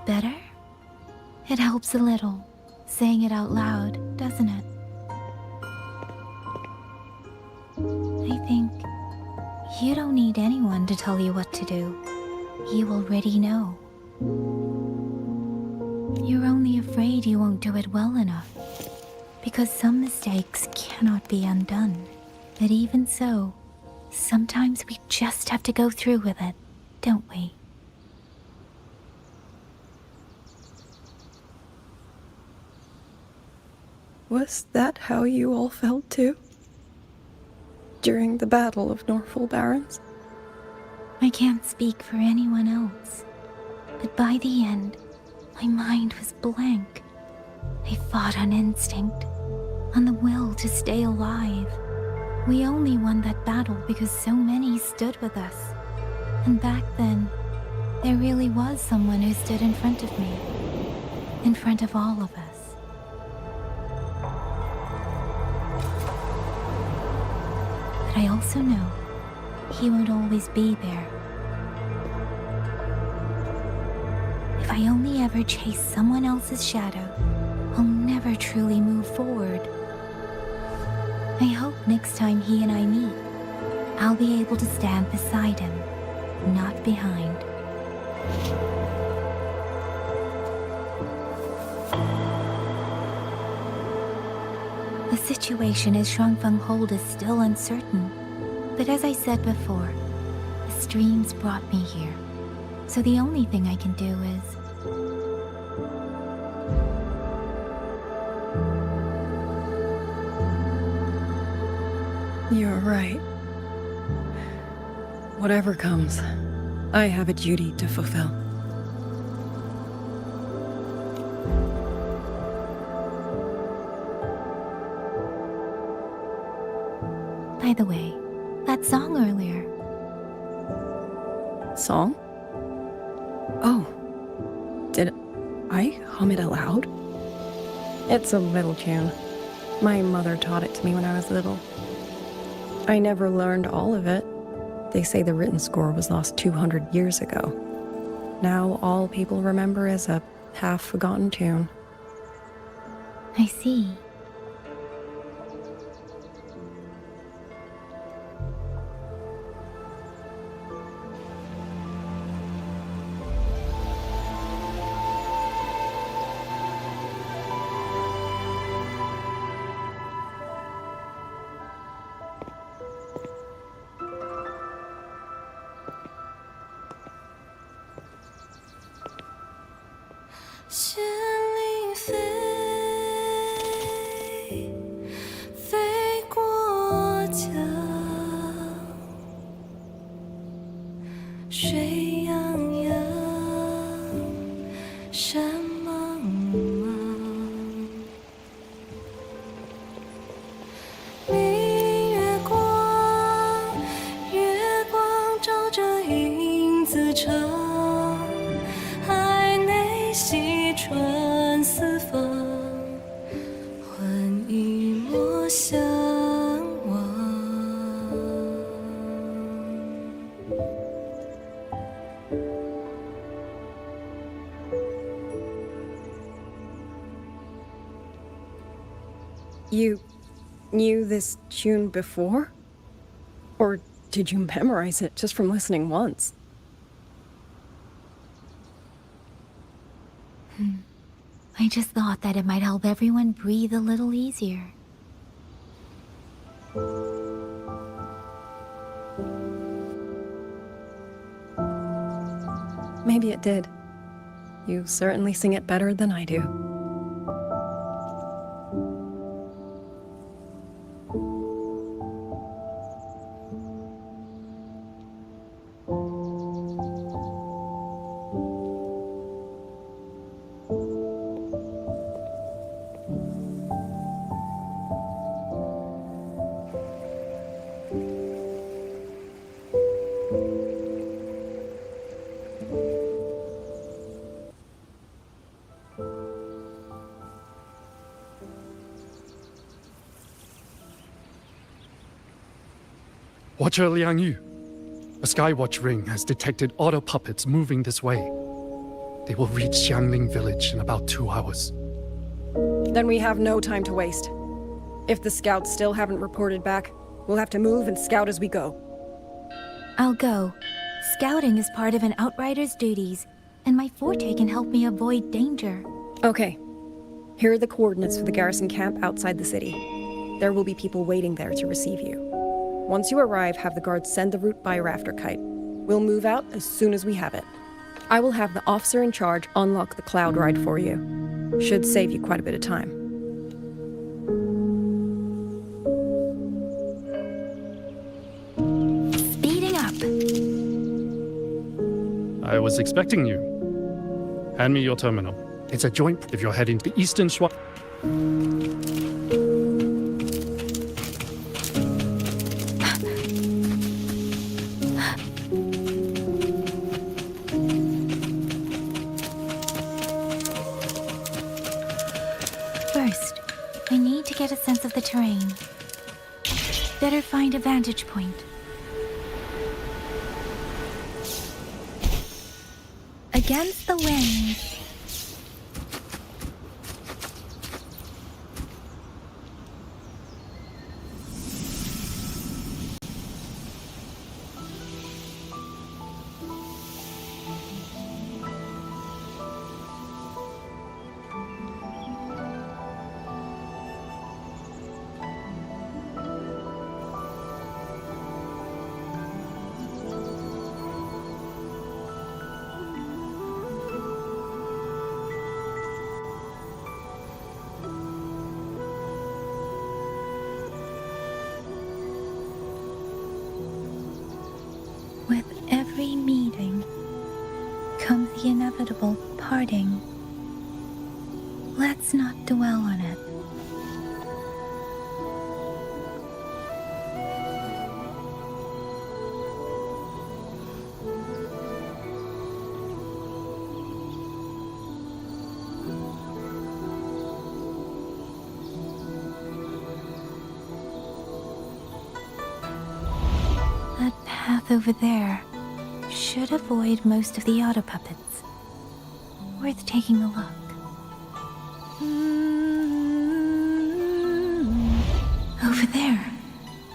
Better? It helps a little, saying it out loud, doesn't it? I think you don't need anyone to tell you what to do. You already know. You're only afraid you won't do it well enough, because some mistakes cannot be undone. But even so, sometimes we just have to go through with it, don't we? Was that how you all felt too? During the Battle of Norful Barrens? I can't speak for anyone else. But by the end, my mind was blank. I fought on instinct, on the will to stay alive. We only won that battle because so many stood with us. And back then, there really was someone who stood in front of me. In front of all of us. But I also know he won't always be there. If I only ever chase someone else's shadow, I'll never truly move forward. I hope next time he and I meet, I'll be able to stand beside him, not behind. The situation as Shuangfeng Hold is still uncertain, but as I said before, the streams brought me here, so the only thing I can do is... You're right. Whatever comes, I have a duty to fulfill. By the way, that song earlier. Song? Oh. Did I hum it aloud? It's a little tune. My mother taught it to me when I was little. I never learned all of it. They say the written score was lost 200 years ago. Now all people remember is a half-forgotten tune. I see. You knew this tune before? Or did you memorize it just from listening once? I just thought that it might help everyone breathe a little easier. Maybe it did. You certainly sing it better than I do. Watcher Liang Yu, a Skywatch ring has detected auto puppets moving this way. They will reach Xiangling village in about 2 hours. Then we have no time to waste. If the scouts still haven't reported back, we'll have to move and scout as we go. I'll go. Scouting is part of an outrider's duties, and my forte can help me avoid danger. Okay. Here are the coordinates for the garrison camp outside the city. There will be people waiting there to receive you. Once you arrive, have the guards send the route by rafter kite. We'll move out as soon as we have it. I will have the officer in charge unlock the cloud ride for you. Should save you quite a bit of time. Speeding up. I was expecting you. Hand me your terminal. It's a joint if you're heading to Eastern Swan. First, I need to get a sense of the terrain. Better find a vantage point. Against the wind. With every meeting comes the inevitable parting. Let's not dwell on it. That path over there should avoid most of the auto puppets. Worth taking a look. Over there,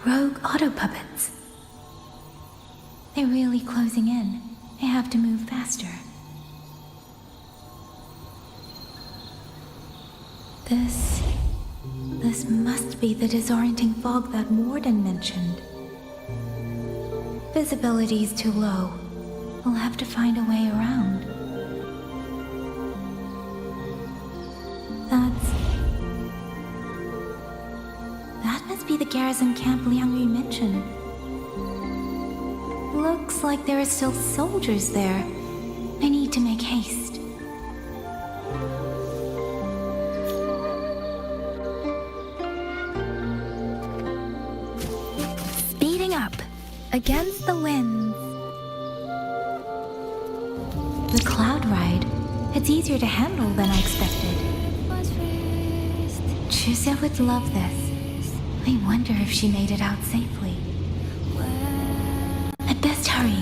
rogue auto puppets. They're really closing in. I have to move faster. This must be the disorienting fog that Morden mentioned. Visibility's too low. We'll have to find a way around. That must be the garrison camp Liang Yu mentioned. Looks like there are still soldiers there. I need to make haste. Speeding up. Against the winds. The cloud ride. It's easier to handle than I expected. Chuzia would love this. I wonder if she made it out safely. I'd best hurry.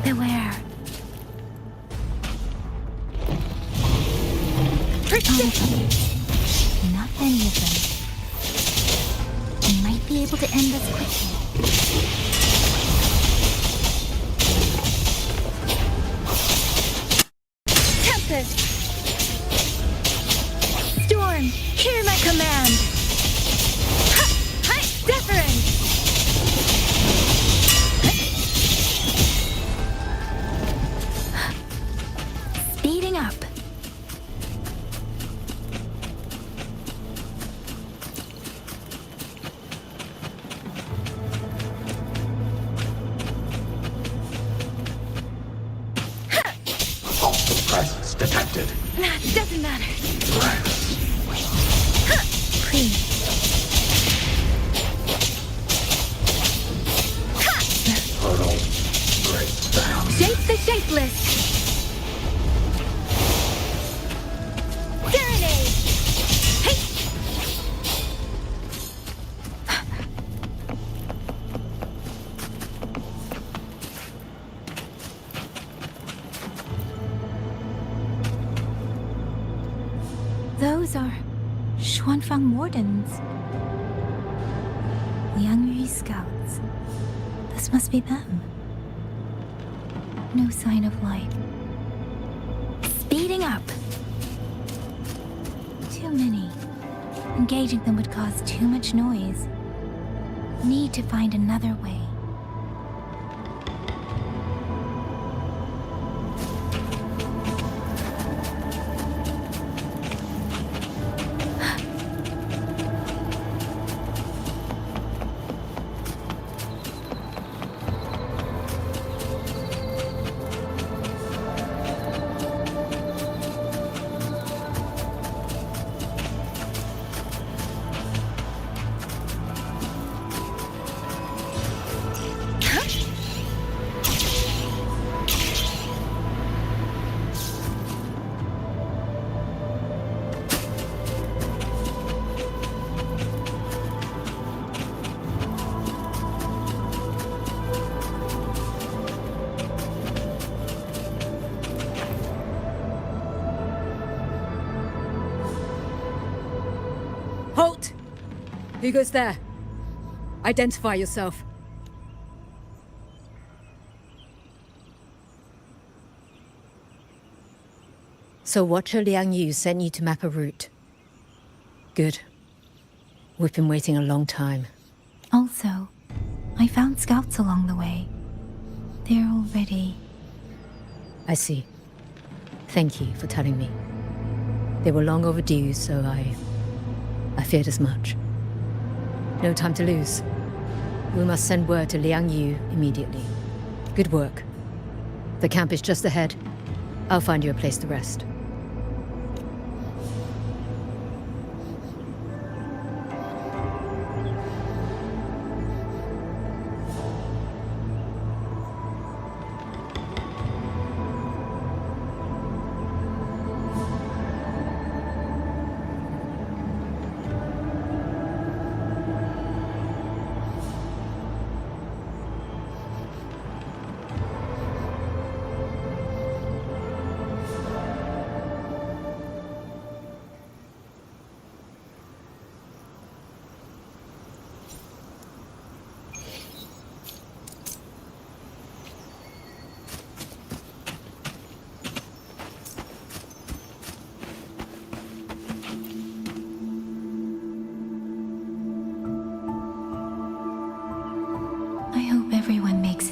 Beware. Not many of them. We might be able to end this quickly. Tempest! Storm, hear my command! Deference! Speeding up. Presence detected. Doesn't matter. Please. Hurdle. Break down. Shape the shapeless. Serenade. Hey. Those are Xuanfang Mordens. Liang Yu's scouts. This must be them. No sign of life. Speeding up. Too many. Engaging them would cause too much noise. Need to find another way. Halt! Who goes there? Identify yourself. So Watcher Liang Yu sent you to map a route. Good. We've been waiting a long time. Also, I found scouts along the way. They're all ready. I see. Thank you for telling me. They were long overdue, so I feared as much. No time to lose. We must send word to Liang Yu immediately. Good work. The camp is just ahead. I'll find you a place to rest.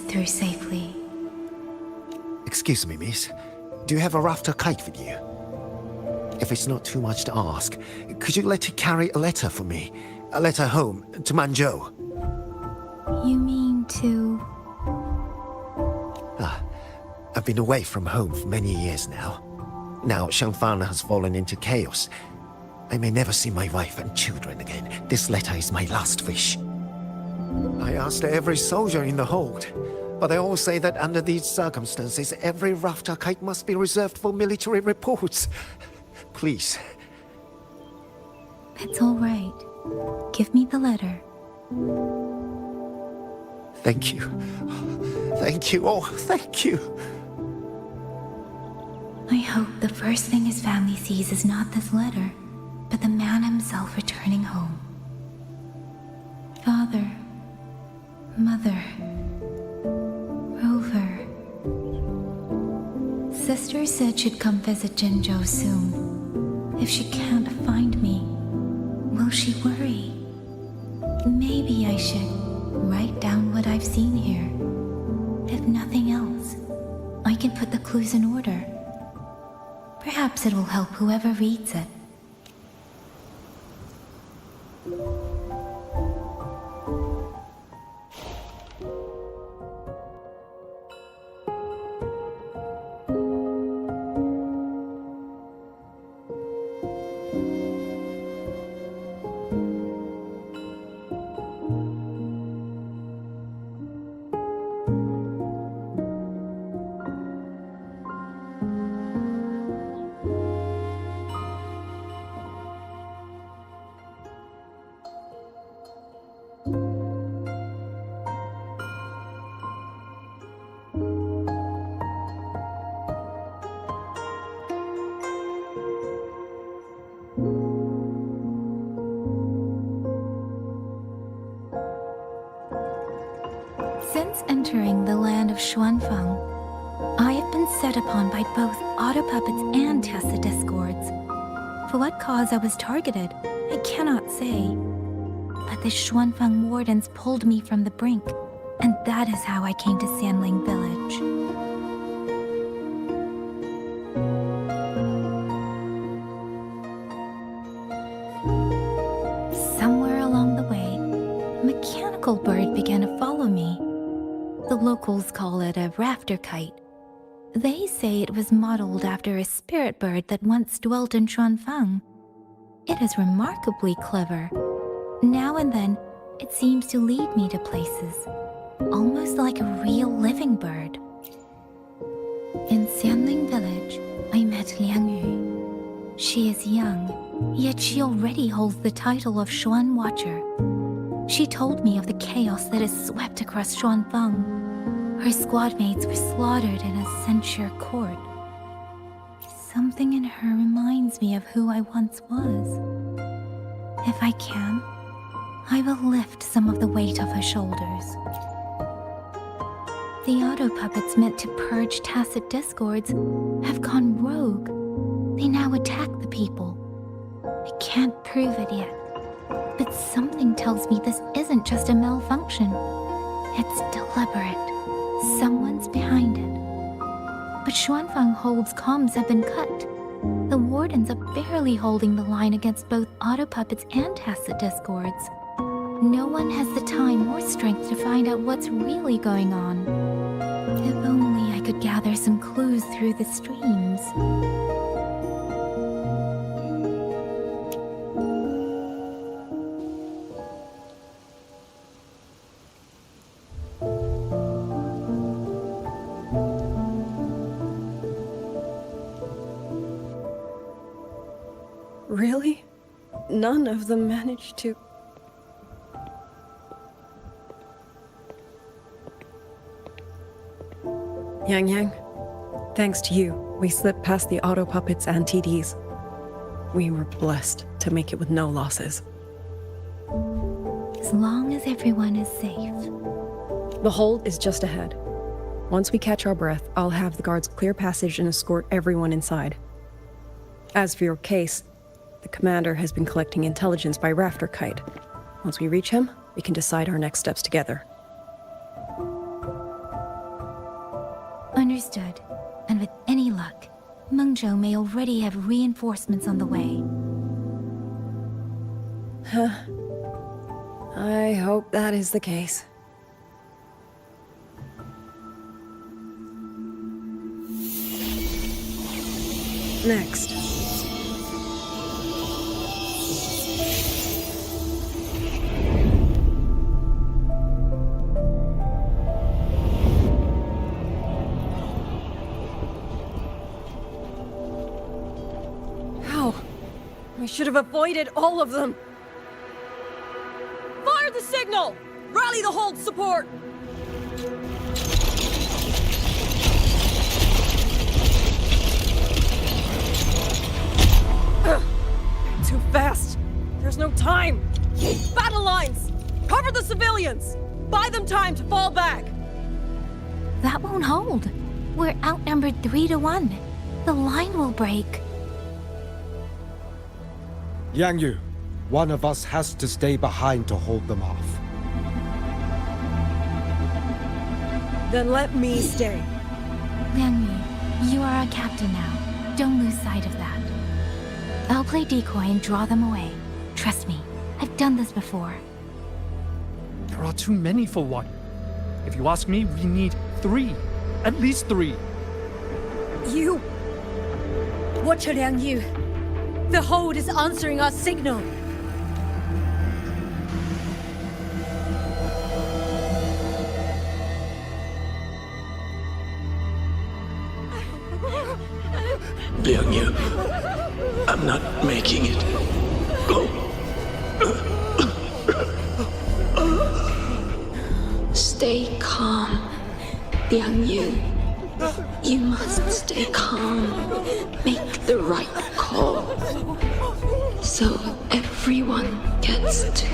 Through safely. Excuse me, miss. Do you have a rafter kite with you? If it's not too much to ask, could you let it carry a letter for me? A letter home, to Mengzhou. You mean to... I've been away from home for many years now. Now Shangfang has fallen into chaos. I may never see my wife and children again. This letter is my last wish. I asked every soldier in the hold, but they all say that under these circumstances, every rafter kite must be reserved for military reports. Please. It's all right. Give me the letter. Thank you. Thank you. Oh, thank you. I hope the first thing his family sees is not this letter, but the man himself returning home. Father, Mother, Rover. Sister said she'd come visit Jinzhou soon. If she can't find me, will she worry? Maybe I should write down what I've seen here. If nothing else, I can put the clues in order. Perhaps it will help whoever reads it. Since entering the land of Xuanfang, set upon by both autopuppets and Tessa discords. For what cause I was targeted, I cannot say. But the Xuanfeng wardens pulled me from the brink, and that is how I came to Sanling Village. Somewhere along the way, a mechanical bird began to follow me. The locals call it a rafter kite. They say it was modeled after a spirit bird that once dwelt in Xuanfeng. It is remarkably clever. Now and then, it seems to lead me to places, almost like a real living bird. In Sanling Village, I met Liang Yu. She is young, yet she already holds the title of Xuan Watcher. She told me of the chaos that has swept across Xuanfeng. Her squad mates were slaughtered in a censure court. Something in her reminds me of who I once was. If I can, I will lift some of the weight of her shoulders. The auto-puppets meant to purge tacit discords have gone rogue. They now attack the people. I can't prove it yet, but something tells me this isn't just a malfunction. It's deliberate. Someone's behind it. But Xuanfeng Hold's comms have been cut. The wardens are barely holding the line against both auto-puppets and tacit discords. No one has the time or strength to find out what's really going on. If only I could gather some clues through the streams. Really? None of them managed to... Yang, thanks to you, we slipped past the auto-puppets and TDs. We were blessed to make it with no losses. As long as everyone is safe. The hold is just ahead. Once we catch our breath, I'll have the guards clear passage and escort everyone inside. As for your case, the commander has been collecting intelligence by Rafter Kite. Once we reach him, we can decide our next steps together. Understood. And with any luck, Mengzhou may already have reinforcements on the way. I hope that is the case. Next. We should have avoided all of them. Fire the signal! Rally the hold support! Too fast. There's no time. Battle lines! Cover the civilians! Buy them time to fall back! That won't hold. We're outnumbered 3 to 1. The line will break. Yang Yu, one of us has to stay behind to hold them off. Then let me stay. Liang Yu, you are our captain now. Don't lose sight of that. I'll play decoy and draw them away. Trust me, I've done this before. There are too many for one. If you ask me, we need 3. At least 3. You! Watcher Liang Yu. The hold is answering our signal. Liang Yu, I'm not making it. Go. Stay calm, Liang Yu. You must stay calm. Make the right call. So everyone gets to...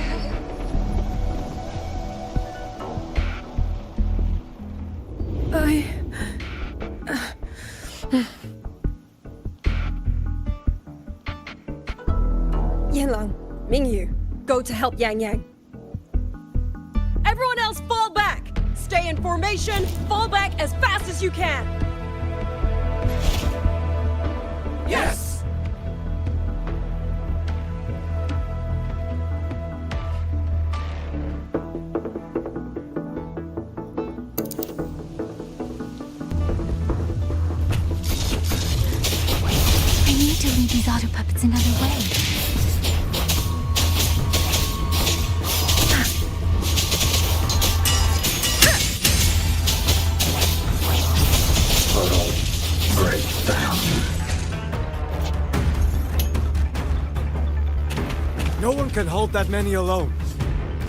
Yanlang, Mingyu, go to help Yang Yang. Everyone else fall back! Stay in formation, fall back as fast as you can! Yes! I need to lead these auto puppets another way. Total breakdown. No one can hold that many alone.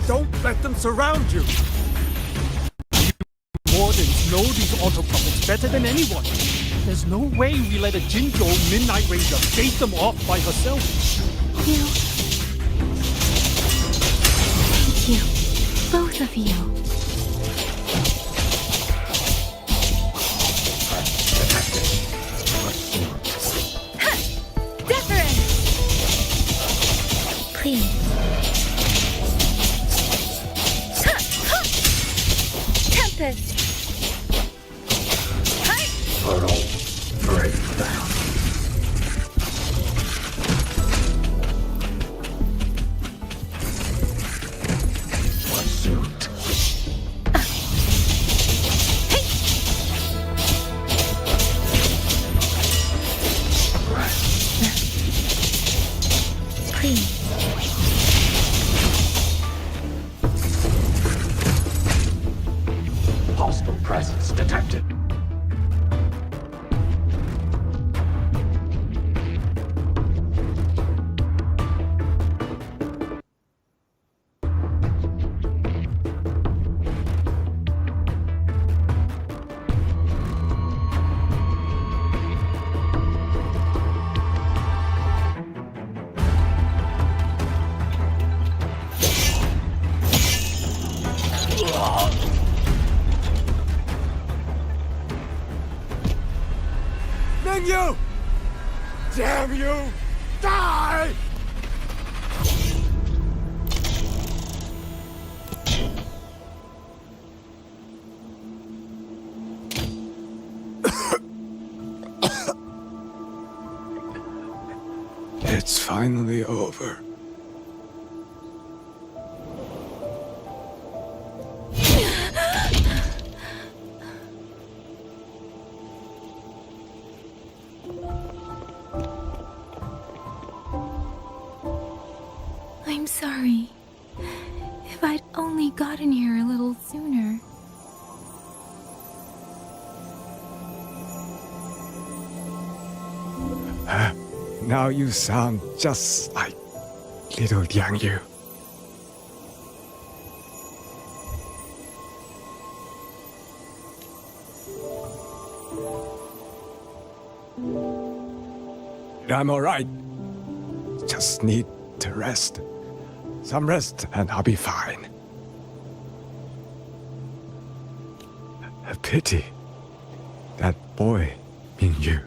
Don't let them surround you. You Wardens know these auto puppets better than anyone. There's no way we let a Jinzhou Midnight Ranger bait them off by herself. You. Thank you. Both of you. Deference! Please. Tempest! Total breakdown. Pursuit. Please. Hostile presence detected. Mengyu! Damn you! Die! It's finally over. I'm sorry. If I'd only gotten here a little sooner. Now you sound just like little Yang Yu. I'm alright. Just need to rest. Some rest and I'll be fine. A pity. That boy, Mingyu.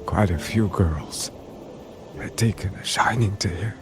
Quite a few girls had taken a shining to him.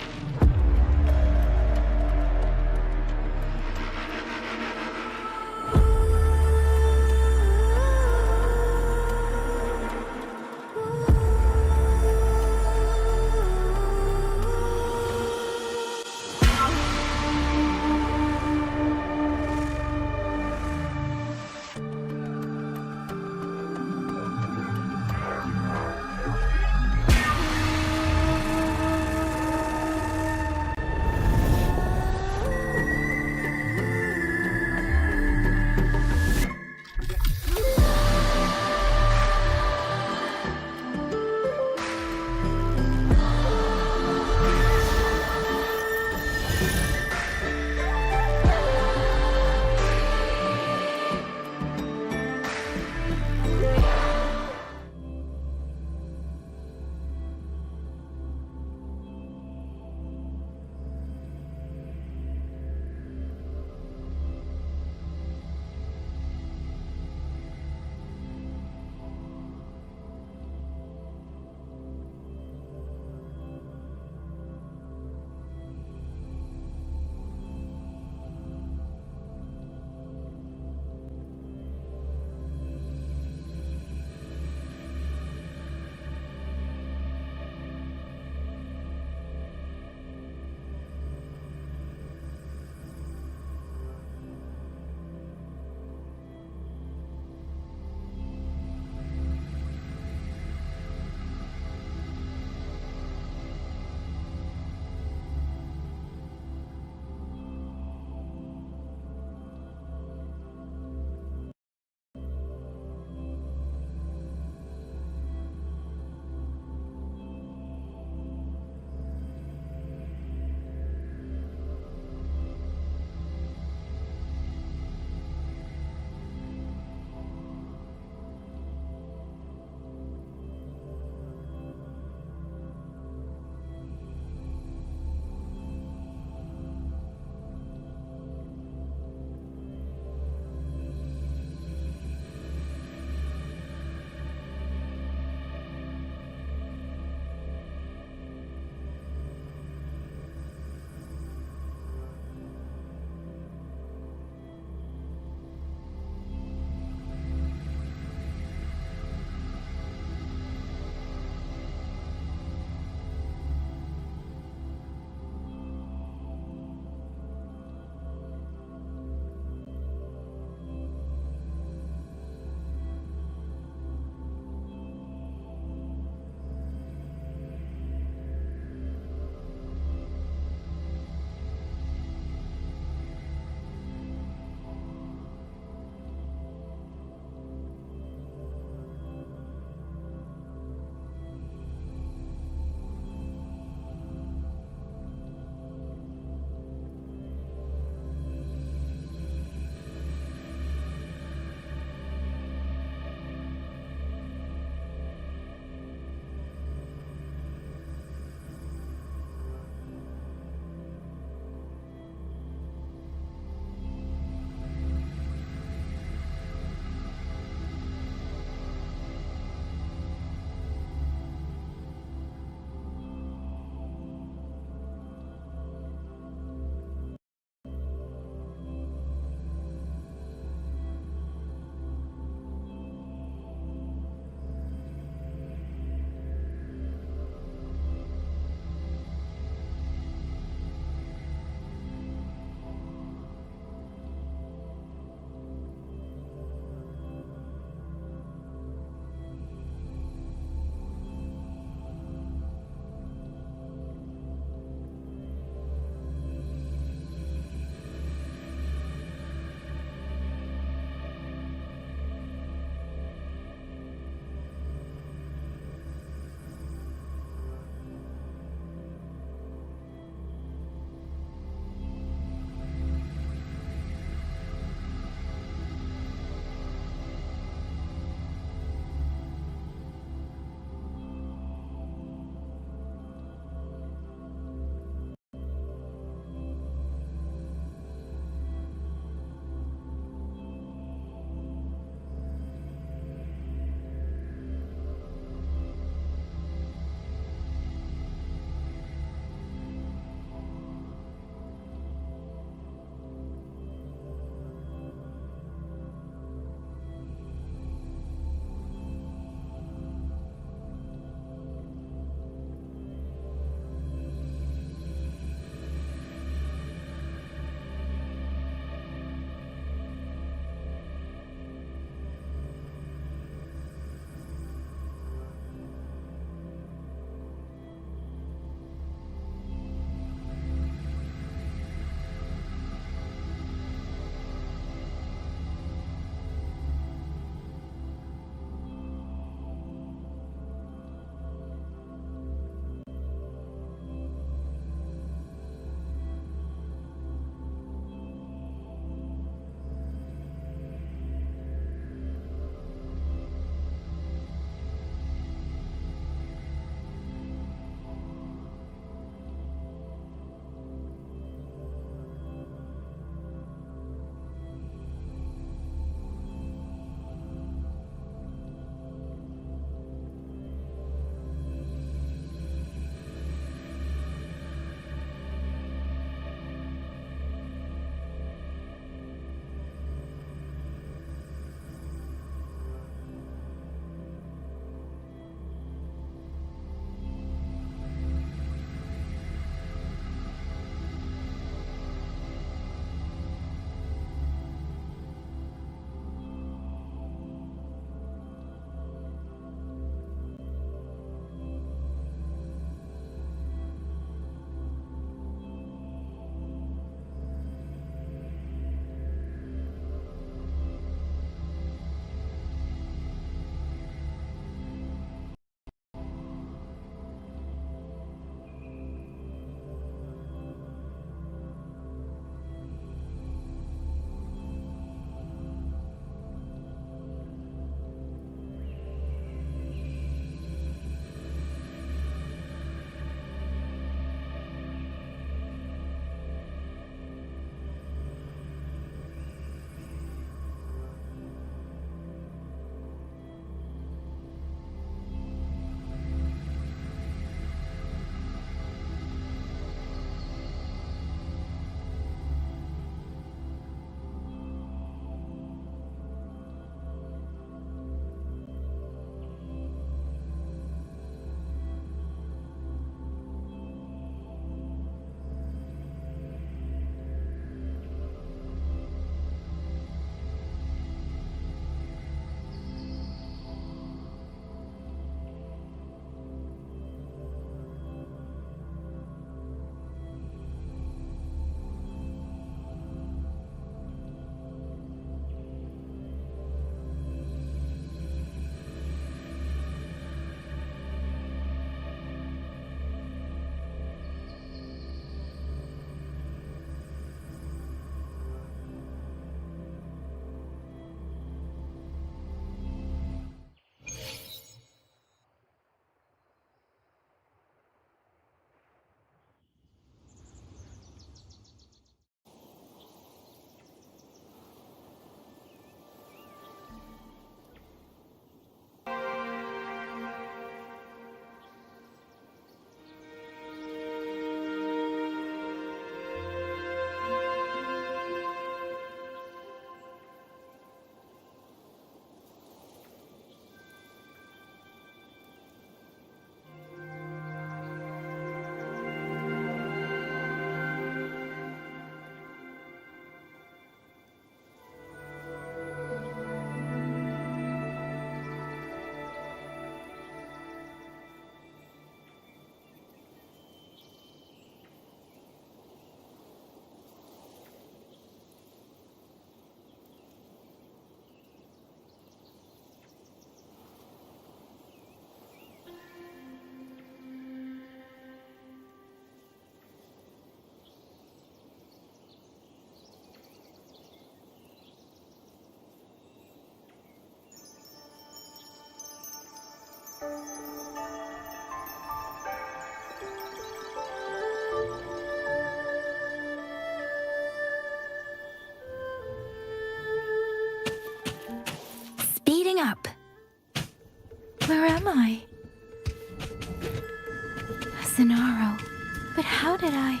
But how did I...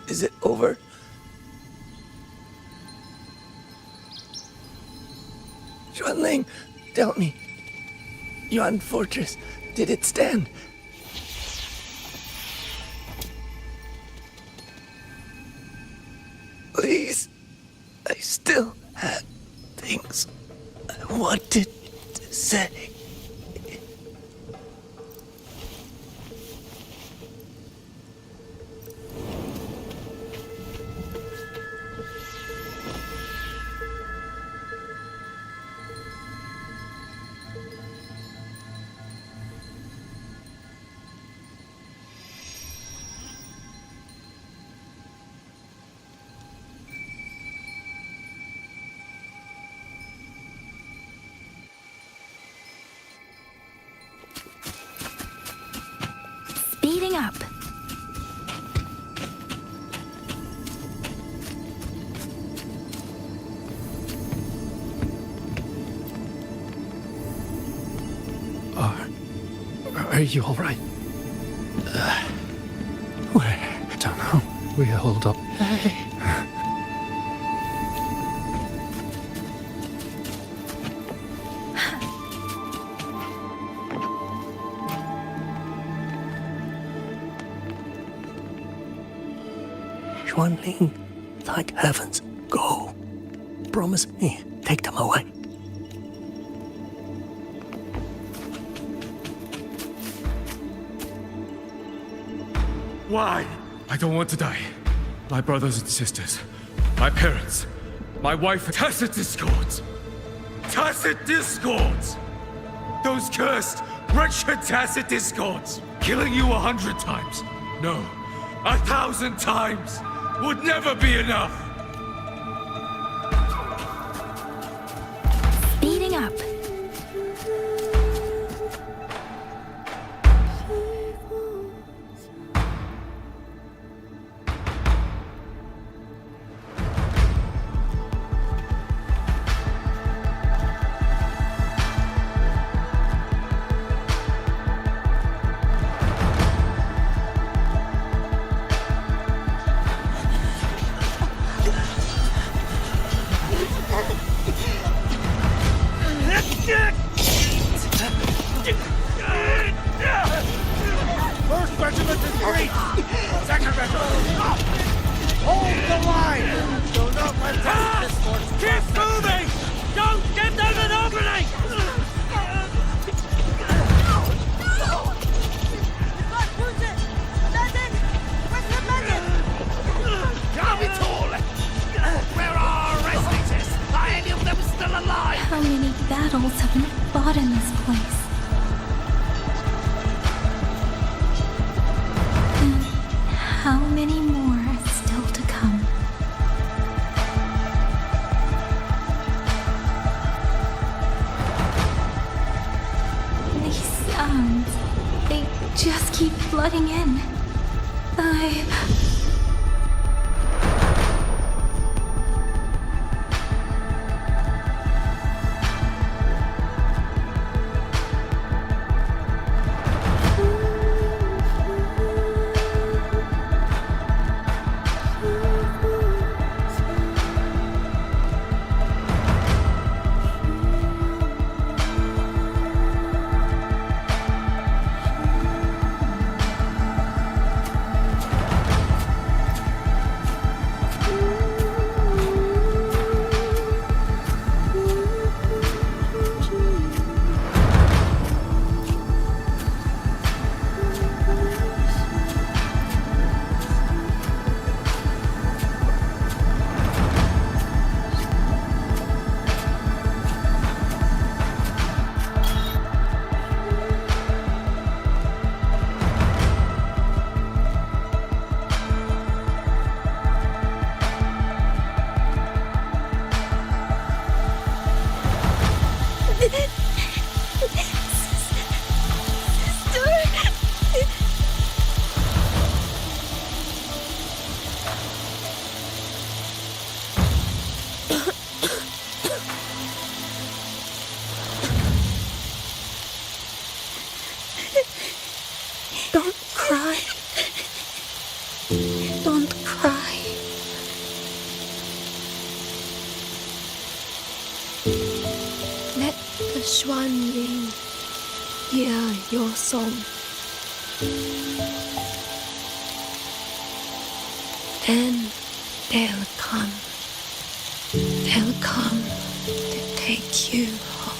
Is it over? Xuanling, tell me. Yuan Fortress, did it stand? Please, I still had things I wanted to say. Speeding up. Are you all right? I don't know. We hold up. Hey. Xuanling, thank heavens, go. Promise me, take them away. Why? I don't want to die. My brothers and sisters, my parents, my wife, Tacit Discords. Tacit Discords! Those cursed, wretched Tacit Discords! Killing you 100 times. No, 1,000 times would never be enough! Speeding up. First regiment is reached! Second regiment! Hold the line! Do not let Tacit Discords keep moving! Don't give them an opening! Can't be tall! Where are our residents? Are any of them still alive? How many battles have we fought in this place? And how many more are still to come? These sounds, they just keep flooding in. Don't cry. Don't cry. Let the swan ring hear your song. Then they'll come. They'll come to take you home.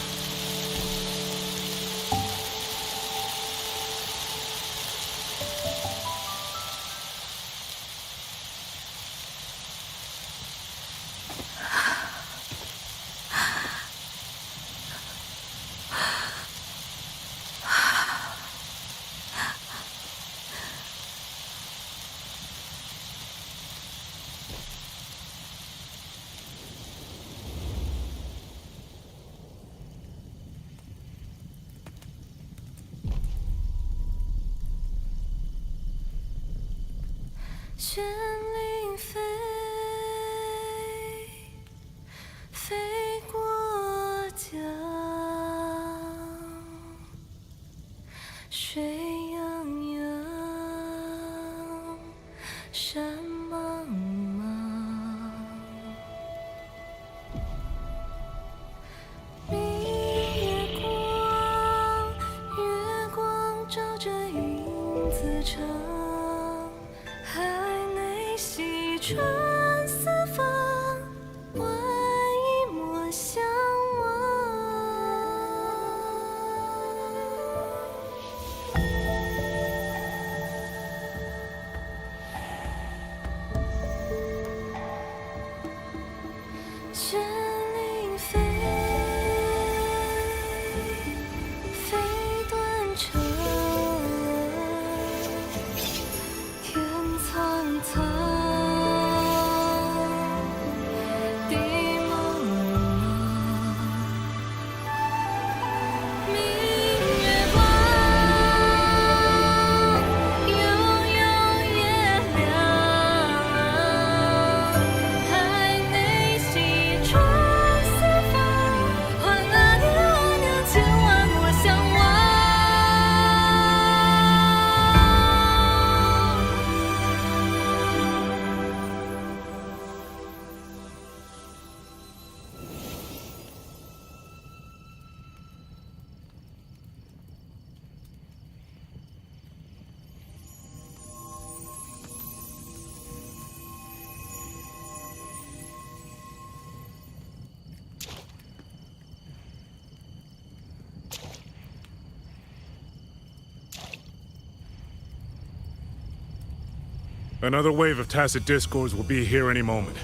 Another wave of tacit discords will be here any moment.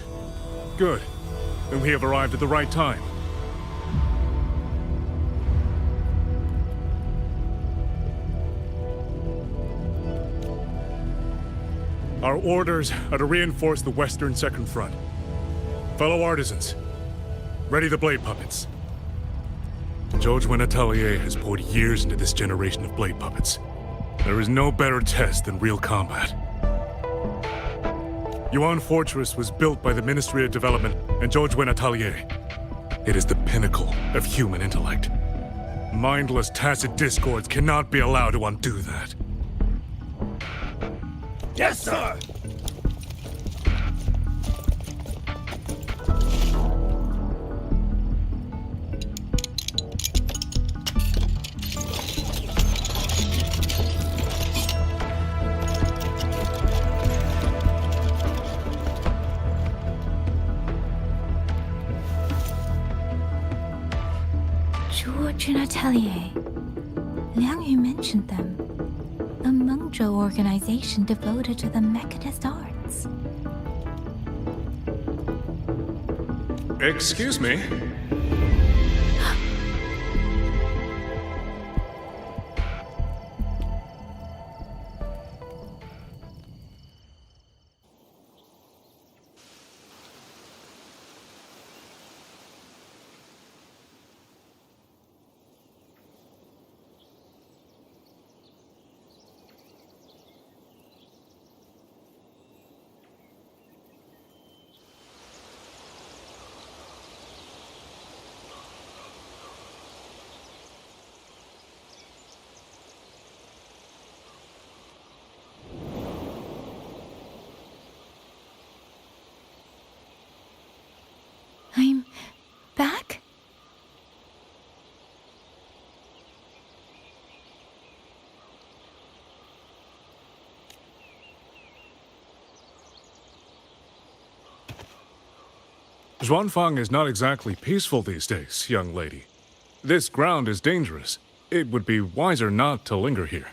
Good. Then we have arrived at the right time. Our orders are to reinforce the western second front. Fellow artisans, ready the blade puppets. Zhou Atelier has poured years into this generation of blade puppets. There is no better test than real combat. Yuan Fortress was built by the Ministry of Development and Zhou Atelier. It is the pinnacle of human intellect. Mindless tacit discords cannot be allowed to undo that. Yes, sir! George and Atelier. Liang Yu mentioned them. A Mengzhou organization devoted to the mechanist arts. Excuse me? Xuanfang is not exactly peaceful these days, young lady. This ground is dangerous. It would be wiser not to linger here.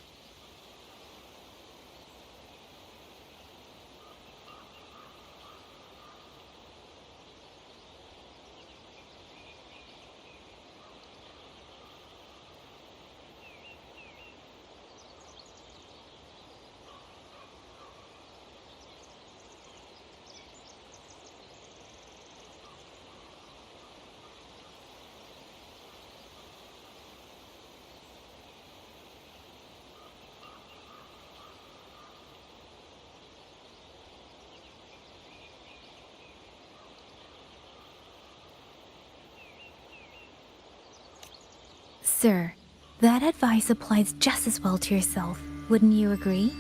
Sir, that advice applies just as well to yourself. Wouldn't you agree?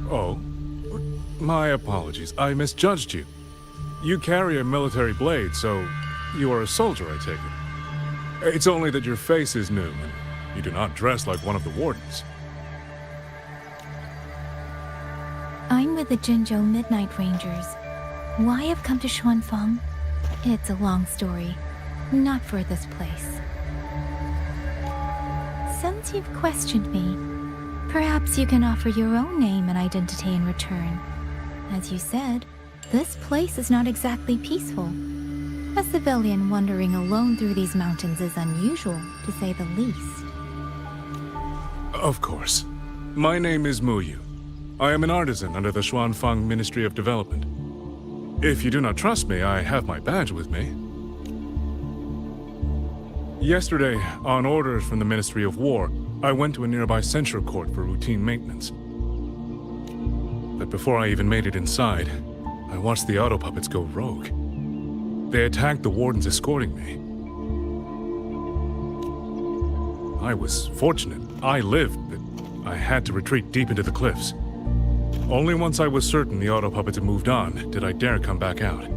Oh, my apologies. I misjudged you. You carry a military blade, so you are a soldier, I take it. It's only that your face is new, and you do not dress like one of the wardens. I'm with the Jinzhou Midnight Rangers. Why I've come to Xuanfang? It's a long story. Not for this place. Since you've questioned me, perhaps you can offer your own name and identity in return. As you said, this place is not exactly peaceful. A civilian wandering alone through these mountains is unusual, to say the least. Of course. My name is Muyu. I am an artisan under the Xuanfang Ministry of Development. If you do not trust me, I have my badge with me. Yesterday, on orders from the Ministry of War, I went to a nearby censure court for routine maintenance. But before I even made it inside, I watched the auto puppets go rogue. They attacked the wardens escorting me. I was fortunate. I lived, but I had to retreat deep into the cliffs. Only once I was certain the auto puppets had moved on did I dare come back out.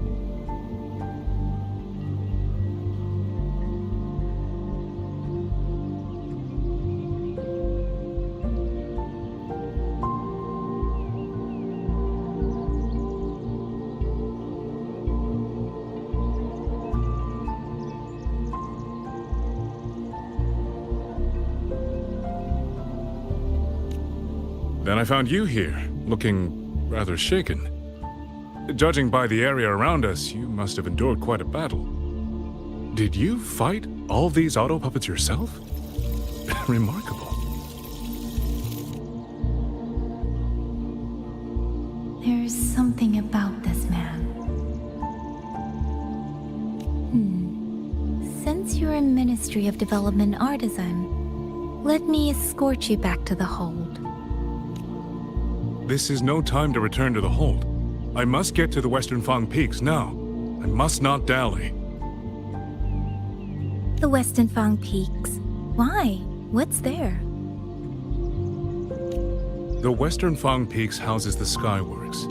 Then I found you here, looking rather shaken. Judging by the area around us, you must have endured quite a battle. Did you fight all these auto puppets yourself? Remarkable. There's something about this man. Since you're a Ministry of Development artisan, let me escort you back to the hold. This is no time to return to the hold. I must get to the Western Fang Peaks now. I must not dally. The Western Fang Peaks? Why? What's there? The Western Fang Peaks houses the Skyworks,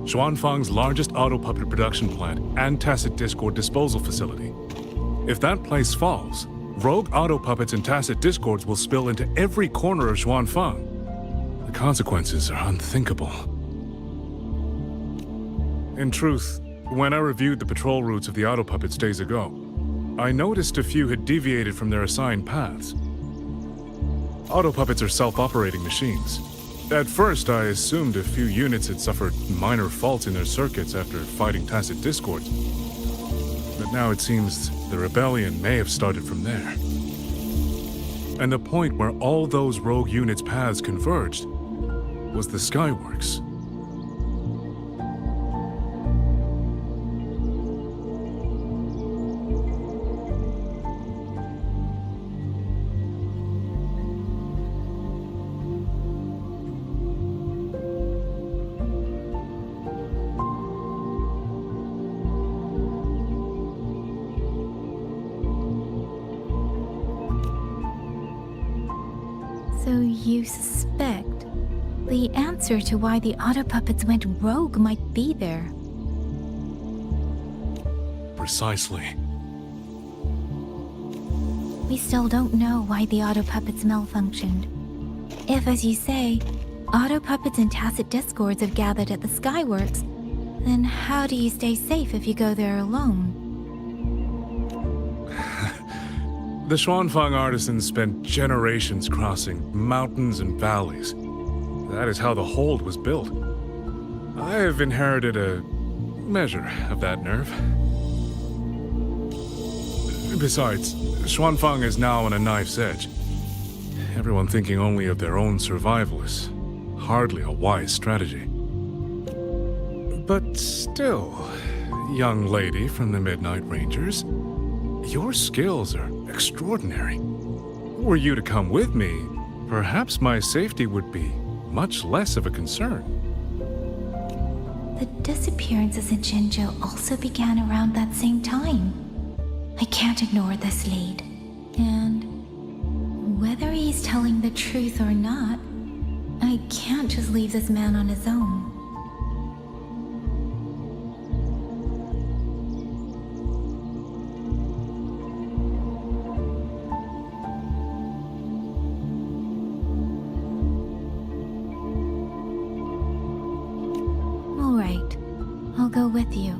Xuanfang's largest auto puppet production plant and tacit discord disposal facility. If that place falls, rogue auto puppets and tacit discords will spill into every corner of Xuanfang. The consequences are unthinkable. In truth, when I reviewed the patrol routes of the auto puppets days ago, I noticed a few had deviated from their assigned paths. Auto puppets are self-operating machines. At first, I assumed a few units had suffered minor faults in their circuits after fighting tacit discords. But now it seems the rebellion may have started from there. And the point where all those rogue units' paths converged was the Skyworks. So you suspect the answer to why the auto puppets went rogue might be there? Precisely. We still don't know why the auto puppets malfunctioned. If, as you say, Auto puppets and tacit discords have gathered at the Skyworks, then how do you stay safe if you go there alone? The Xuanfang artisans spent generations crossing mountains and valleys. That is how the hold was built. I have inherited a measure of that nerve. Besides, Xuanfang is now on a knife's edge. Everyone thinking only of their own survival is hardly a wise strategy. But still, young lady from the Midnight Rangers, your skills are extraordinary. Were you to come with me, perhaps my safety would be much less of a concern. The disappearances in Jinzhou also began around that same time. I can't ignore this lead. And whether he's telling the truth or not, I can't just leave this man on his own. All right, I'll go with you.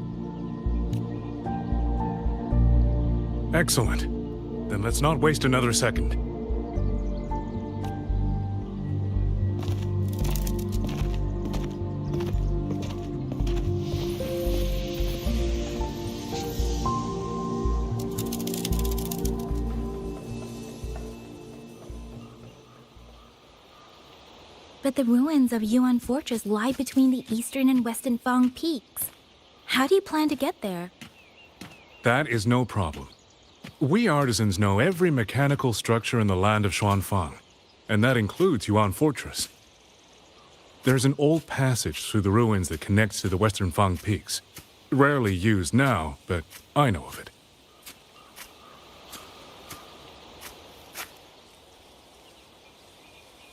Excellent. Then let's not waste another second. But the ruins of Yuan Fortress lie between the eastern and western Fang peaks. How do you plan to get there? That is no problem. We artisans know every mechanical structure in the land of Xuanfang, and that includes Yuan Fortress. There's an old passage through the ruins that connects to the western Fang peaks. Rarely used now, but I know of it.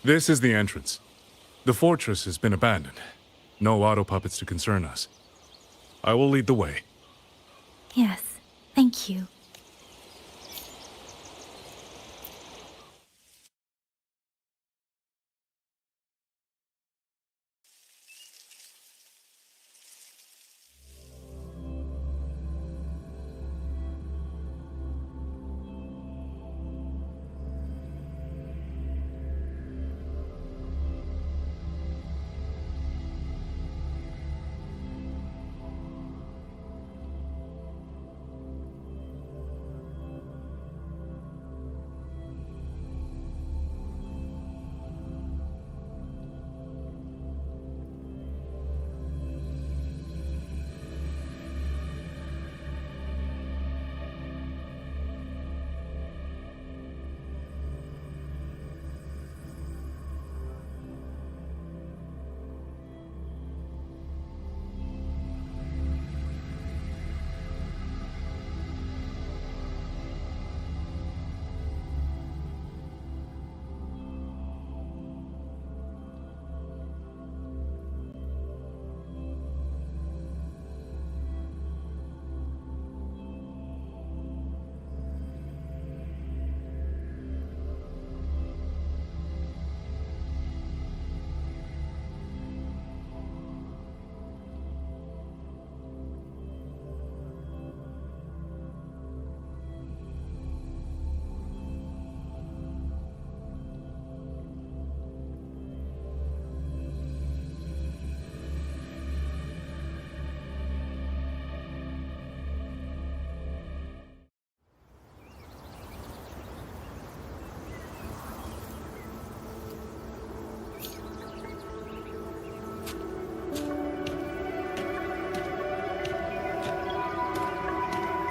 This is the entrance. The fortress has been abandoned. No auto puppets to concern us. I will lead the way. Yes, thank you.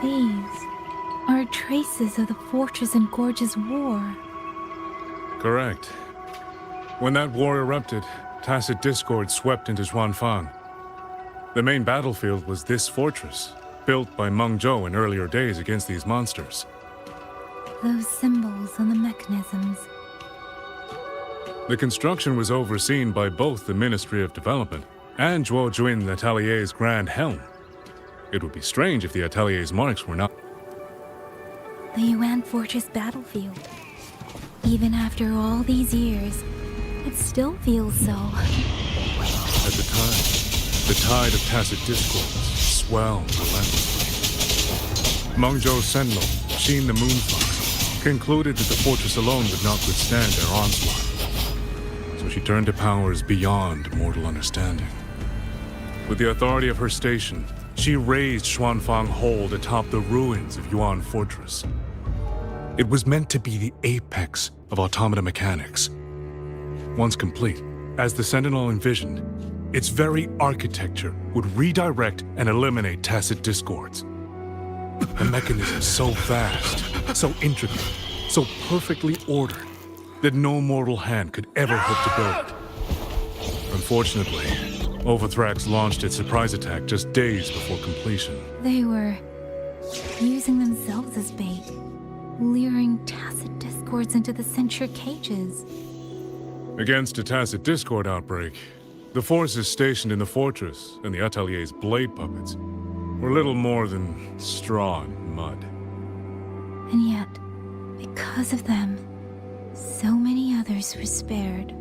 These are traces of the Fortress and Gorge's war. Correct. When that war erupted, tacit discord swept into Xuanfang. The main battlefield was this fortress, built by Mengzhou in earlier days against these monsters. Those symbols on the mechanisms. The construction was overseen by both the Ministry of Development and Zhuo Jun Atelier's Grand Helm. It would be strange if the Atelier's marks were not. The Yuan Fortress battlefield. Even after all these years, It still feels so. At the time, the tide of tacit discords swelled relentlessly. Mengzhou Sentinel, Sheen the Moonfox, concluded that the fortress alone would not withstand their onslaught. So she turned to powers beyond mortal understanding. With the authority of her station, she raised Xuanfang Hold atop the ruins of Yuan Fortress. It was meant to be the apex of automata mechanics. Once complete, as the Sentinel envisioned, its very architecture would redirect and eliminate tacit discords. A mechanism so vast, so intricate, so perfectly ordered, that no mortal hand could ever hope to build. Unfortunately, Overthrax launched its surprise attack just days before completion. They were using themselves as bait, luring tacit discords into the censure cages. Against a tacit discord outbreak, the forces stationed in the fortress and the Atelier's blade puppets were little more than straw and mud. And yet, because of them, so many others were spared.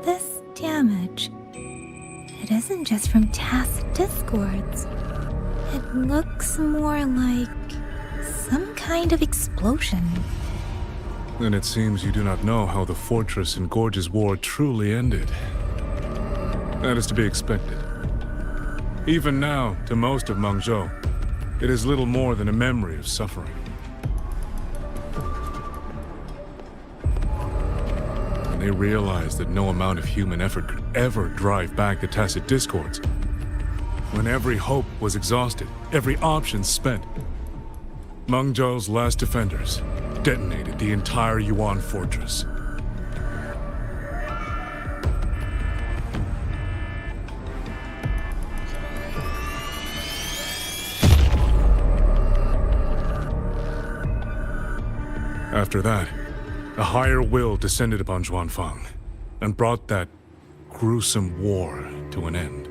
This damage, it isn't just from tacit discords. It looks more like some kind of explosion. Then it seems you do not know how the Fortress and Gorge's war truly ended. That is to be expected. Even now, to most of Mengzhou, it is little more than a memory of suffering. And they realized that no amount of human effort could ever drive back the tacit discords. When every hope was exhausted, every option spent, Mengzhou's last defenders detonated the entire Yuan fortress. After that, a higher will descended upon Xuanfang and brought that gruesome war to an end.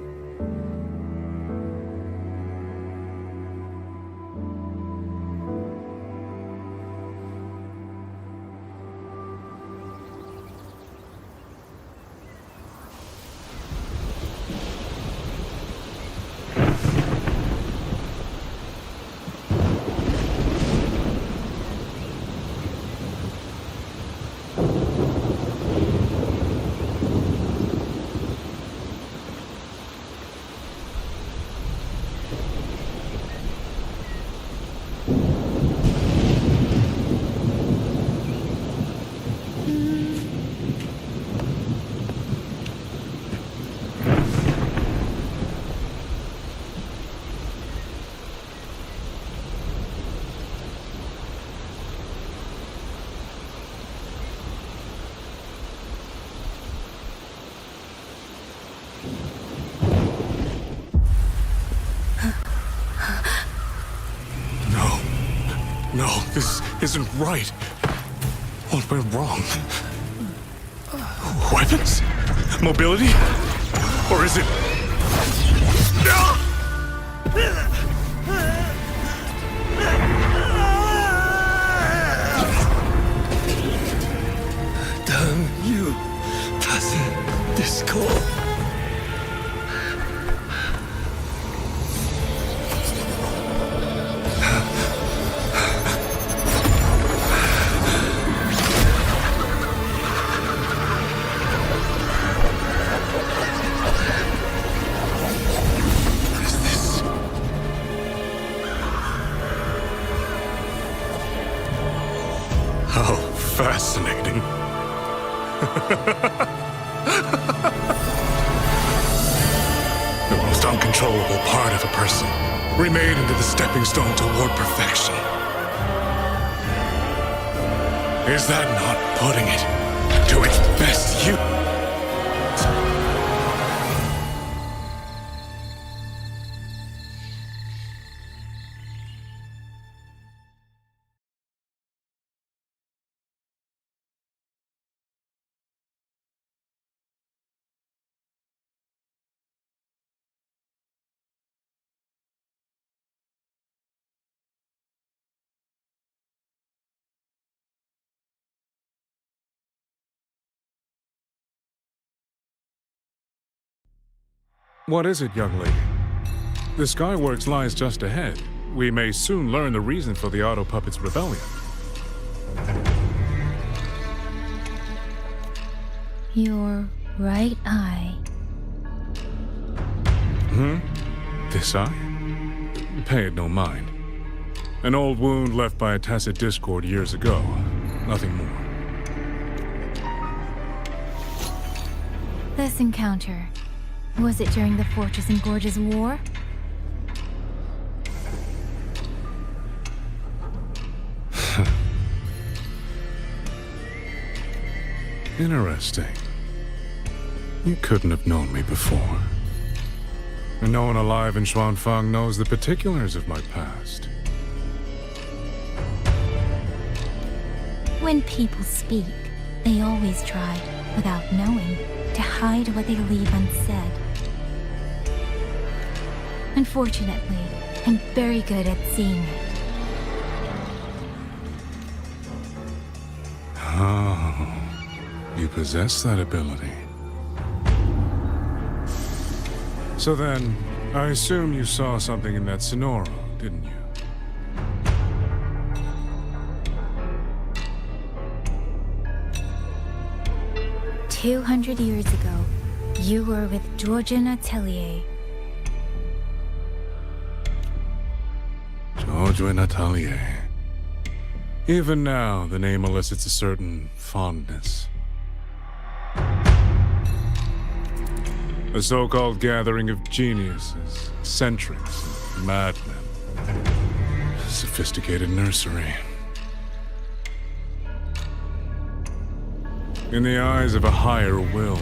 No, this isn't right. What went wrong? Weapons? Mobility? Or is it... Damn you, tacit discord. How fascinating. The most most uncontrollable part of a person, remade into the stepping stone toward perfection. Is that not putting it to its best use? What is it, young lady? The Skyworks lies just ahead. We may soon learn the reason for the Auto Puppets' rebellion. Your right eye. This eye? Pay it no mind. An old wound left by a tacit discord years ago. Nothing more. This encounter, was it during the Fortress and Gorges War? Interesting. You couldn't have known me before. And no one alive in Xuanfang knows the particulars of my past. When people speak, they always try, without knowing, to hide what they leave unsaid. Unfortunately, I'm very good at seeing it. Oh, you possess that ability. So then, I assume you saw something in that Sonoro, didn't you? 200 years ago, you were with Georgian Atelier. Georgian Atelier. Even now, the name elicits a certain fondness. A so-called gathering of geniuses, eccentrics, and madmen. Sophisticated nursery. In the eyes of a higher will,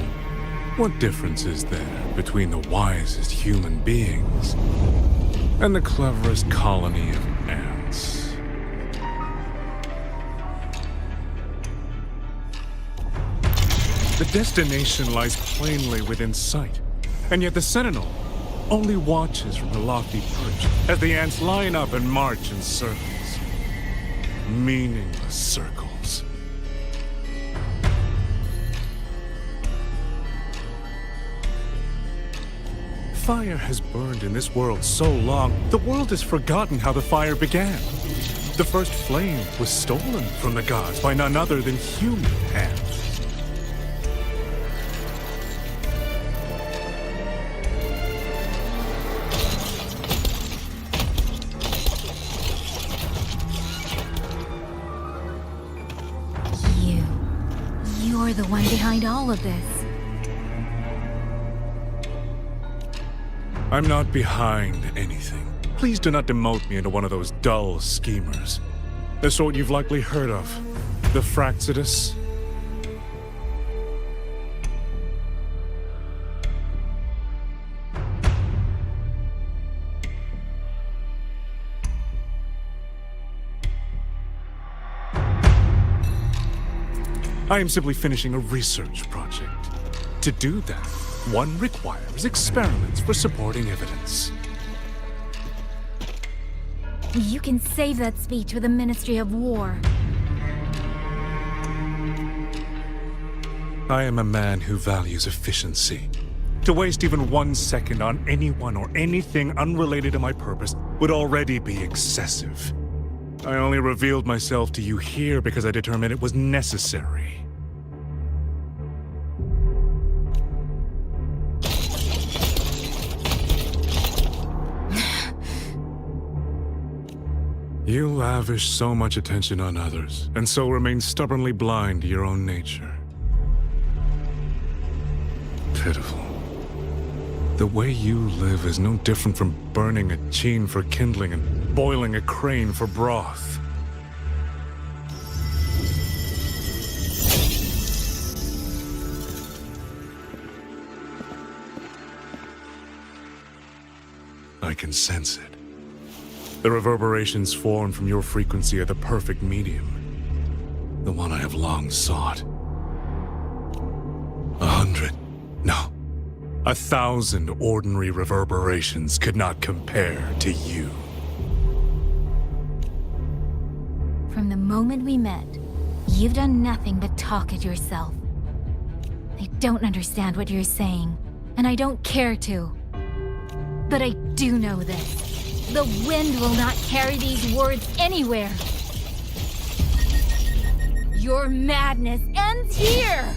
what difference is there between the wisest human beings and the cleverest colony of ants? The destination lies plainly within sight, and yet the Sentinel only watches from her lofty perch as the ants line up and march in circles. Meaningless circles. Fire has burned in this world so long, the world has forgotten how the fire began. The first flame was stolen from the gods by none other than human hands. You're the one behind all of this. I'm not behind anything. Please do not demote me into one of those dull schemers. The sort you've likely heard of. The Fraxidus. I am simply finishing a research project. To do that, one requires experiments for supporting evidence. You can save that speech with the Ministry of War. I am a man who values efficiency. To waste even 1 second on anyone or anything unrelated to my purpose would already be excessive. I only revealed myself to you here because I determined it was necessary. You lavish so much attention on others, and so remain stubbornly blind to your own nature. Pitiful. The way you live is no different from burning a cheen for kindling and boiling a crane for broth. I can sense it. The reverberations formed from your frequency are the perfect medium. The one I have long sought. 100, no, 1,000 ordinary reverberations could not compare to you. From the moment we met, you've done nothing but talk at yourself. I don't understand what you're saying, and I don't care to. But I do know this. The wind will not carry these words anywhere. Your madness ends here!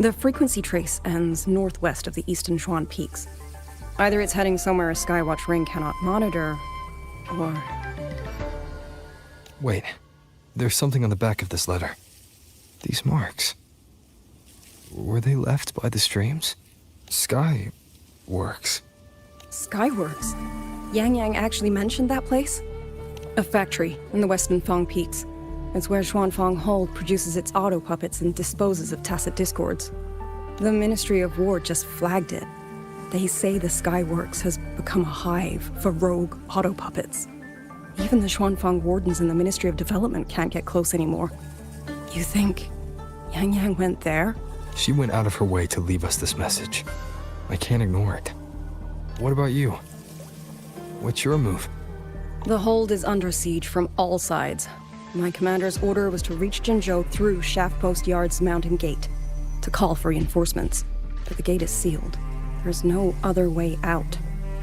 The frequency trace ends northwest of the eastern Xuan Peaks. Either it's heading somewhere a Skywatch ring cannot monitor, or... Wait, there's something on the back of this letter. These marks. Were they left by the streams? Skyworks. Skyworks? Yang Yang actually mentioned that place? A factory in the western Fang Peaks. It's where Xuanfang Hold produces its auto puppets and disposes of tacit discords. The Ministry of War just flagged it. They say the Skyworks has become a hive for rogue auto puppets. Even the Xuanfang wardens in the Ministry of Development can't get close anymore. You think Yang Yang went there? She went out of her way to leave us this message. I can't ignore it. What about you? What's your move? The hold is under siege from all sides. My commander's order was to reach Jinzhou through Shaft Post Yard's mountain gate, to call for reinforcements. But the gate is sealed. There's no other way out.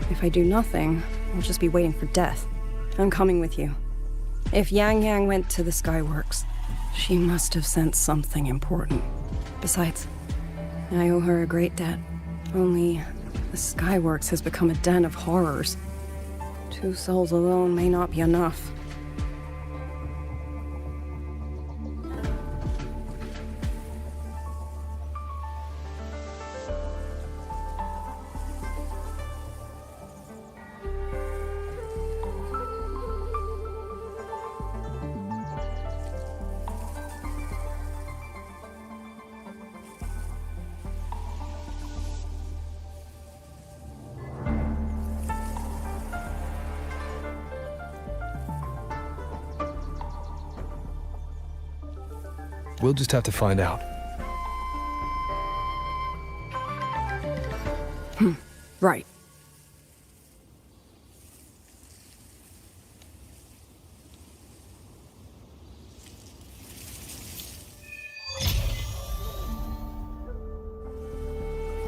If I do nothing, I'll just be waiting for death. I'm coming with you. If Yang Yang went to the Skyworks, she must have sensed something important. Besides, I owe her a great debt. Only the Skyworks has become a den of horrors. 2 souls alone may not be enough. We'll just have to find out. Right.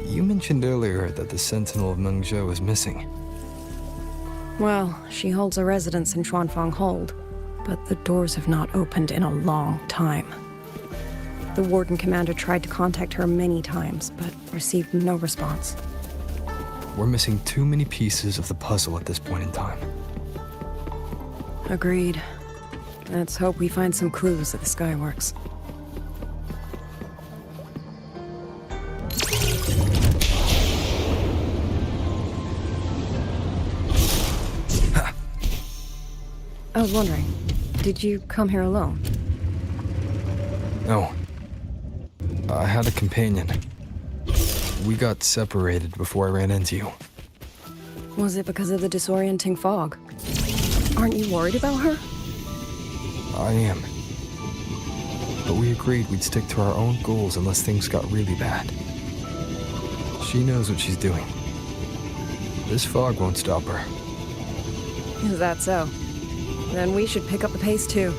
You mentioned earlier that the Sentinel of Mengzhou is missing. Well, she holds a residence in Xuanfang Hold, but the doors have not opened in a long time. The Warden Commander tried to contact her many times, but received no response. We're missing too many pieces of the puzzle at this point in time. Agreed. Let's hope we find some clues at the Skyworks. I was wondering, did you come here alone? No. I had a companion. We got separated before I ran into you. Was it because of the disorienting fog? Aren't you worried about her? I am. But we agreed we'd stick to our own goals unless things got really bad. She knows what she's doing. This fog won't stop her. Is that so? Then we should pick up the pace too.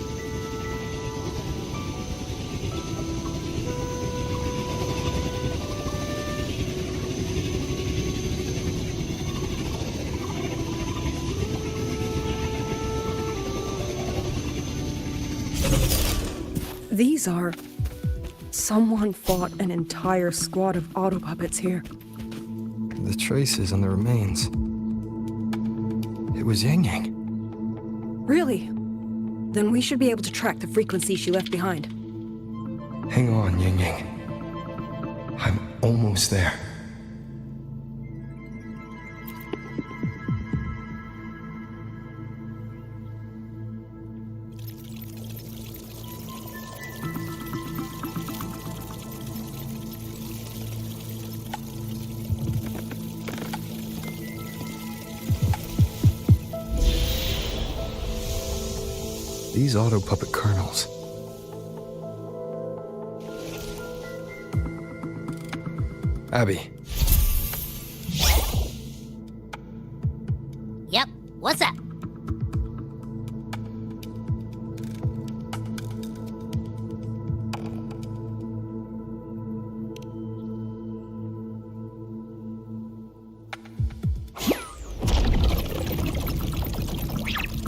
These are... Someone fought an entire squad of auto puppets here. The traces on the remains. It was Yang Yang. Really? Then we should be able to track the frequency she left behind. Hang on, Yang Yang. I'm almost there. These auto puppet kernels. Abby. Yep, what's up?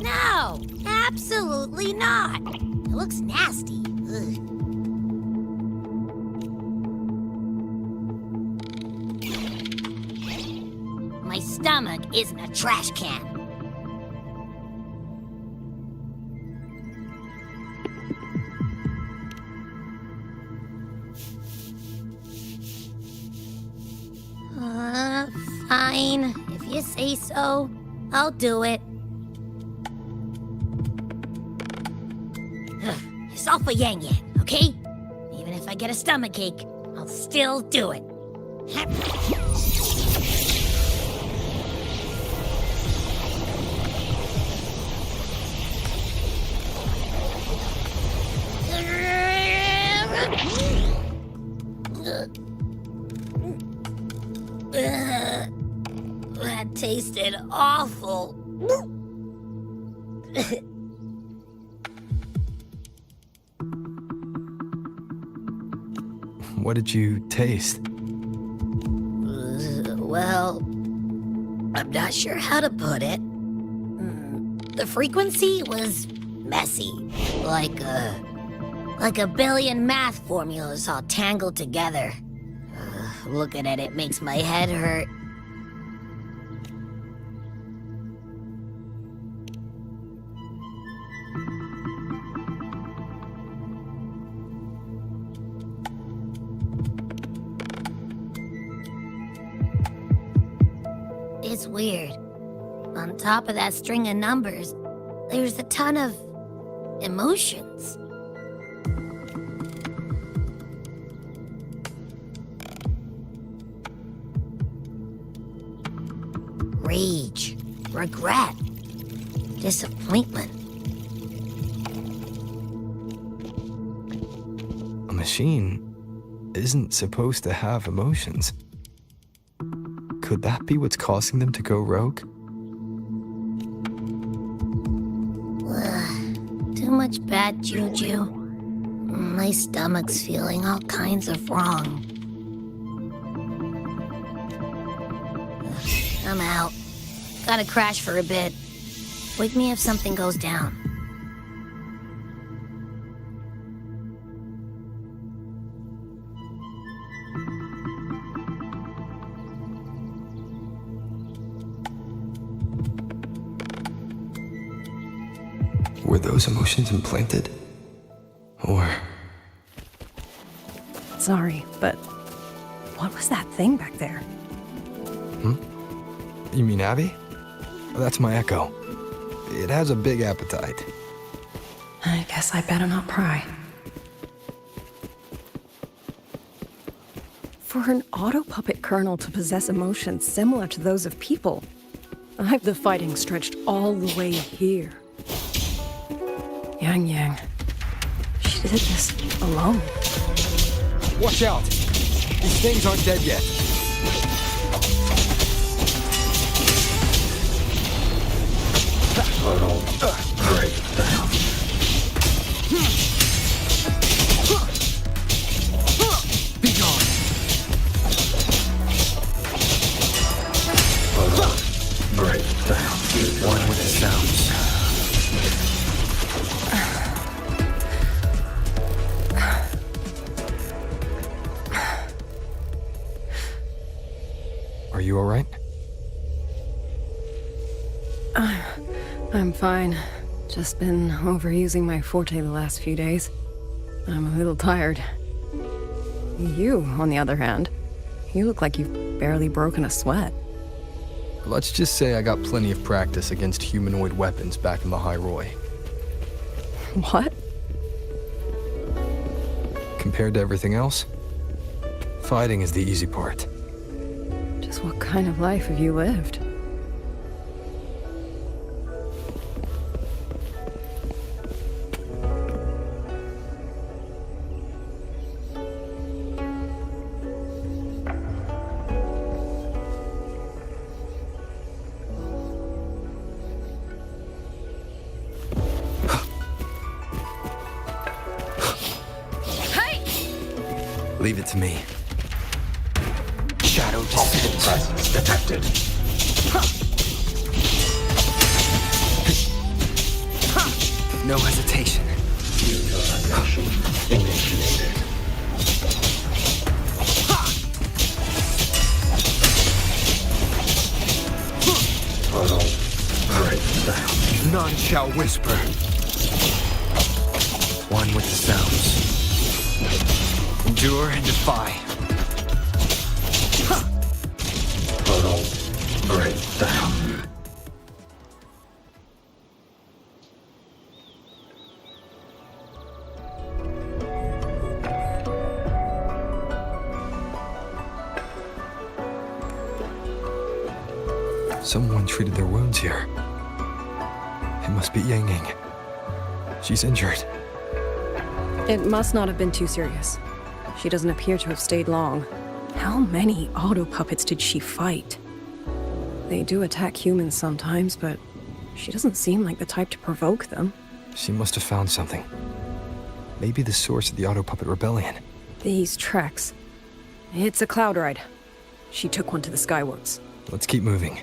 No, absolutely not. It looks nasty. Ugh. stomach isn't a trash can. Fine. If you say so, I'll do it. It's all for Yang Yang, okay? Even if I get a stomachache, I'll still do it. That tasted awful. What did you taste? Well, I'm not sure how to put it. The frequency was messy, like a billion math formulas all tangled together. Looking at it makes my head hurt. It's weird. On top of that string of numbers, there's a ton of emotions. Rage, regret, disappointment. A machine isn't supposed to have emotions. Could that be what's causing them to go rogue? Too much bad juju. My stomach's feeling all kinds of wrong. I'm out. Gotta crash for a bit. Wake me if something goes down. Were those emotions implanted? Or... Sorry, but what was that thing back there? You mean Abby? That's my echo. It has a big appetite. I guess I better not pry. For an auto-puppet kernel to possess emotions similar to those of people, I've the fighting stretched all the way here. Yang Yang, she did this alone. Watch out! These things aren't dead yet. Portal breakdown. Be gone. Portal breakdown. One with the sounds. Are you all right? I'm fine. Just been overusing my forte the last few days. I'm a little tired. You, on the other hand, you look like you've barely broken a sweat. Let's just say I got plenty of practice against humanoid weapons back in Lahai-Roi. What? Compared to everything else, fighting is the easy part. Just what kind of life have you lived? Leave it to me. Shadow descends. Presence detected. No hesitation. Neutralization initiated. None shall whisper. One with the sounds. Endure and defy. Total breakdown. Someone treated their wounds here. It must be Yang Yang. She's injured. It must not have been too serious. She doesn't appear to have stayed long. How many auto puppets did she fight? They do attack humans sometimes, but she doesn't seem like the type to provoke them. She must have found something. Maybe the source of the auto puppet rebellion. These tracks. It's a cloud ride. She took one to the Skyworks. Let's keep moving.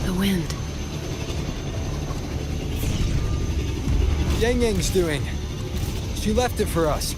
The wind. Yang Yang's doing. She left it for us.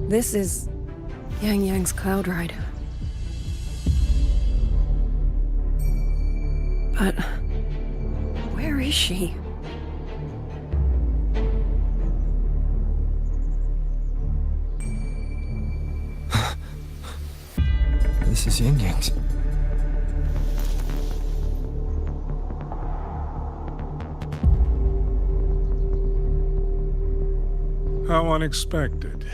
This is Yang Yang's cloud ride. But where is she? This is Yang Yang's. How unexpected.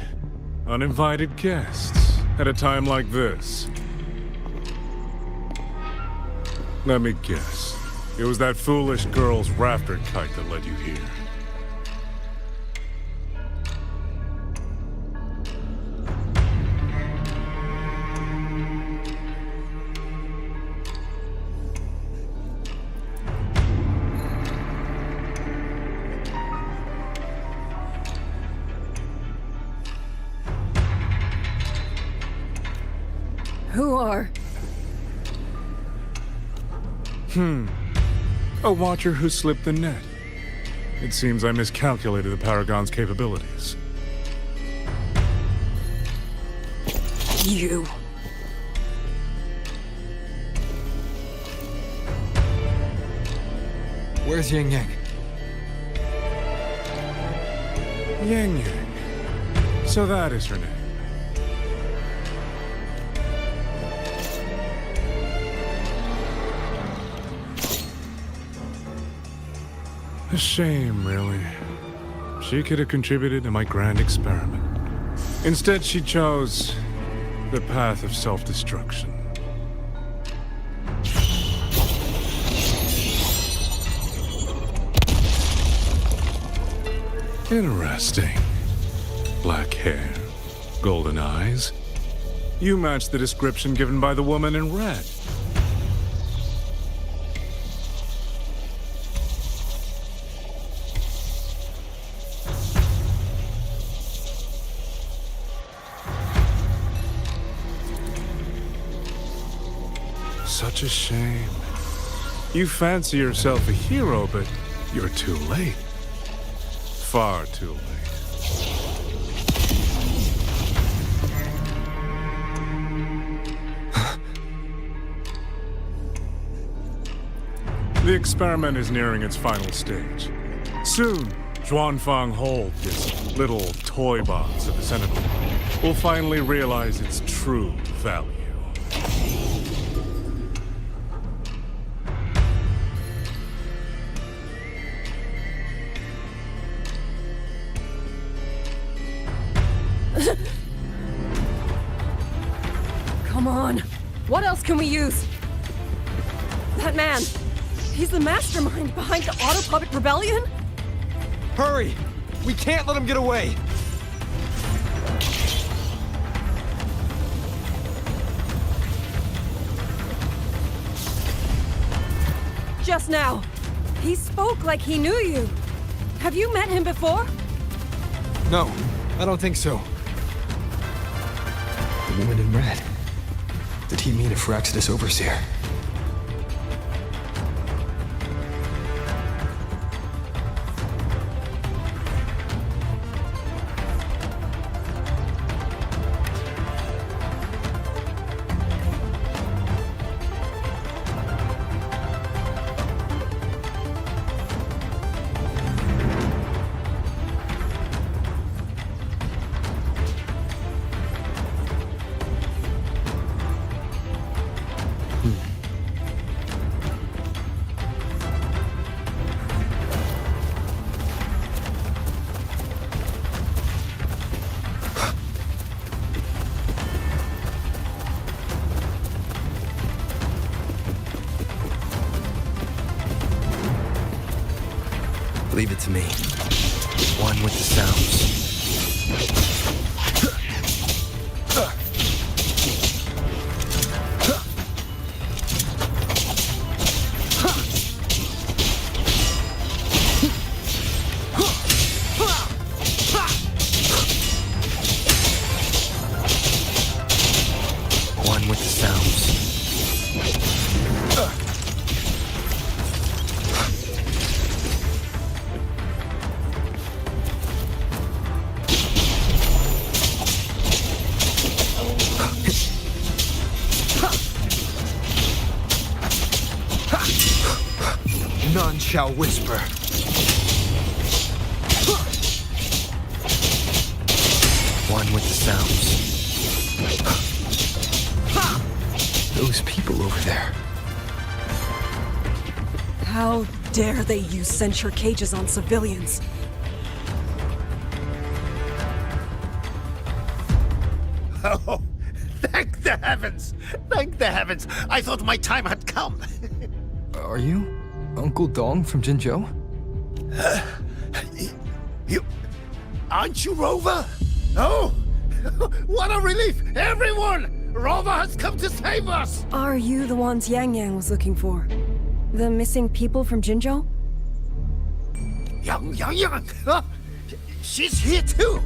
Uninvited guests at a time like this. Let me guess. It was that foolish girl's rafter kite that led you here. Who are? A watcher who slipped the net. It seems I miscalculated the Paragon's capabilities. You. Where's Yang Yang? Yang Yang. So that is her name. A shame, really. She could have contributed to my grand experiment. Instead, she chose the path of self-destruction. Interesting. Black hair, golden eyes. You match the description given by the woman in red. Such a shame. You fancy yourself a hero, but you're too late. Far too late. The experiment is nearing its final stage. Soon, Zhuanfang Hold, this little toy box at the center of it, will finally realize its true value. Come on. What else can we use? That man. He's the mastermind behind the Auto Puppet Rebellion? Hurry! We can't let him get away! Just now. He spoke like he knew you. Have you met him before? No, I don't think so. The woman in red. Did he mean a Firaxidus overseer? Leave it to me. One with the sounds. One with the sounds. None shall whisper. One with the sounds. Those people over there. How dare they use censure cages on civilians? Oh, thank the heavens! Thank the heavens! I thought my time had come. Are you Uncle Dong from Jinzhou? You... Aren't you Rover? Oh! What a relief! Everyone! Rover has come to save us! Are you the ones Yang Yang was looking for? The missing people from Jinzhou? Yang! She's here too!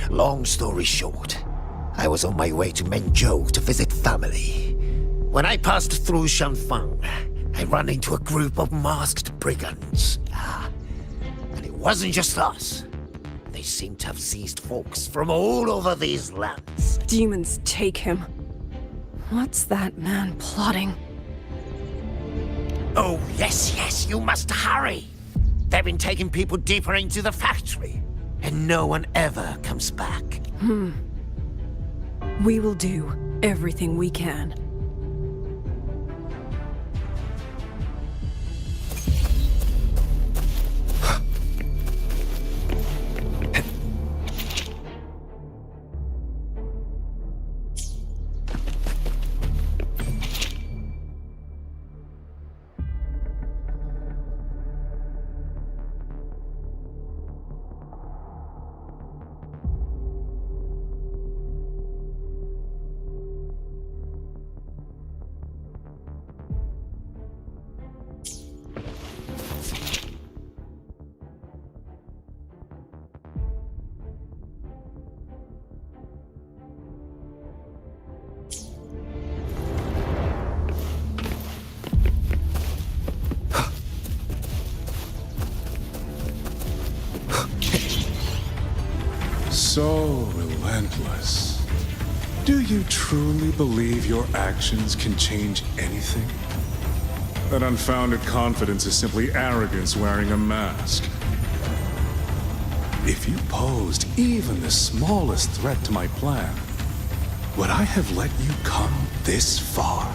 Long story short, I was on my way to Mengzhou to visit family. When I passed through Shanfang, I ran into a group of masked brigands. And it wasn't just us. They seem to have seized folks from all over these lands. Demons take him. What's that man plotting? Oh, yes, you must hurry. They've been taking people deeper into the factory, and no one ever comes back. We will do everything we can. So relentless. Do you truly believe your actions can change anything? That unfounded confidence is simply arrogance wearing a mask. If you posed even the smallest threat to my plan, would I have let you come this far?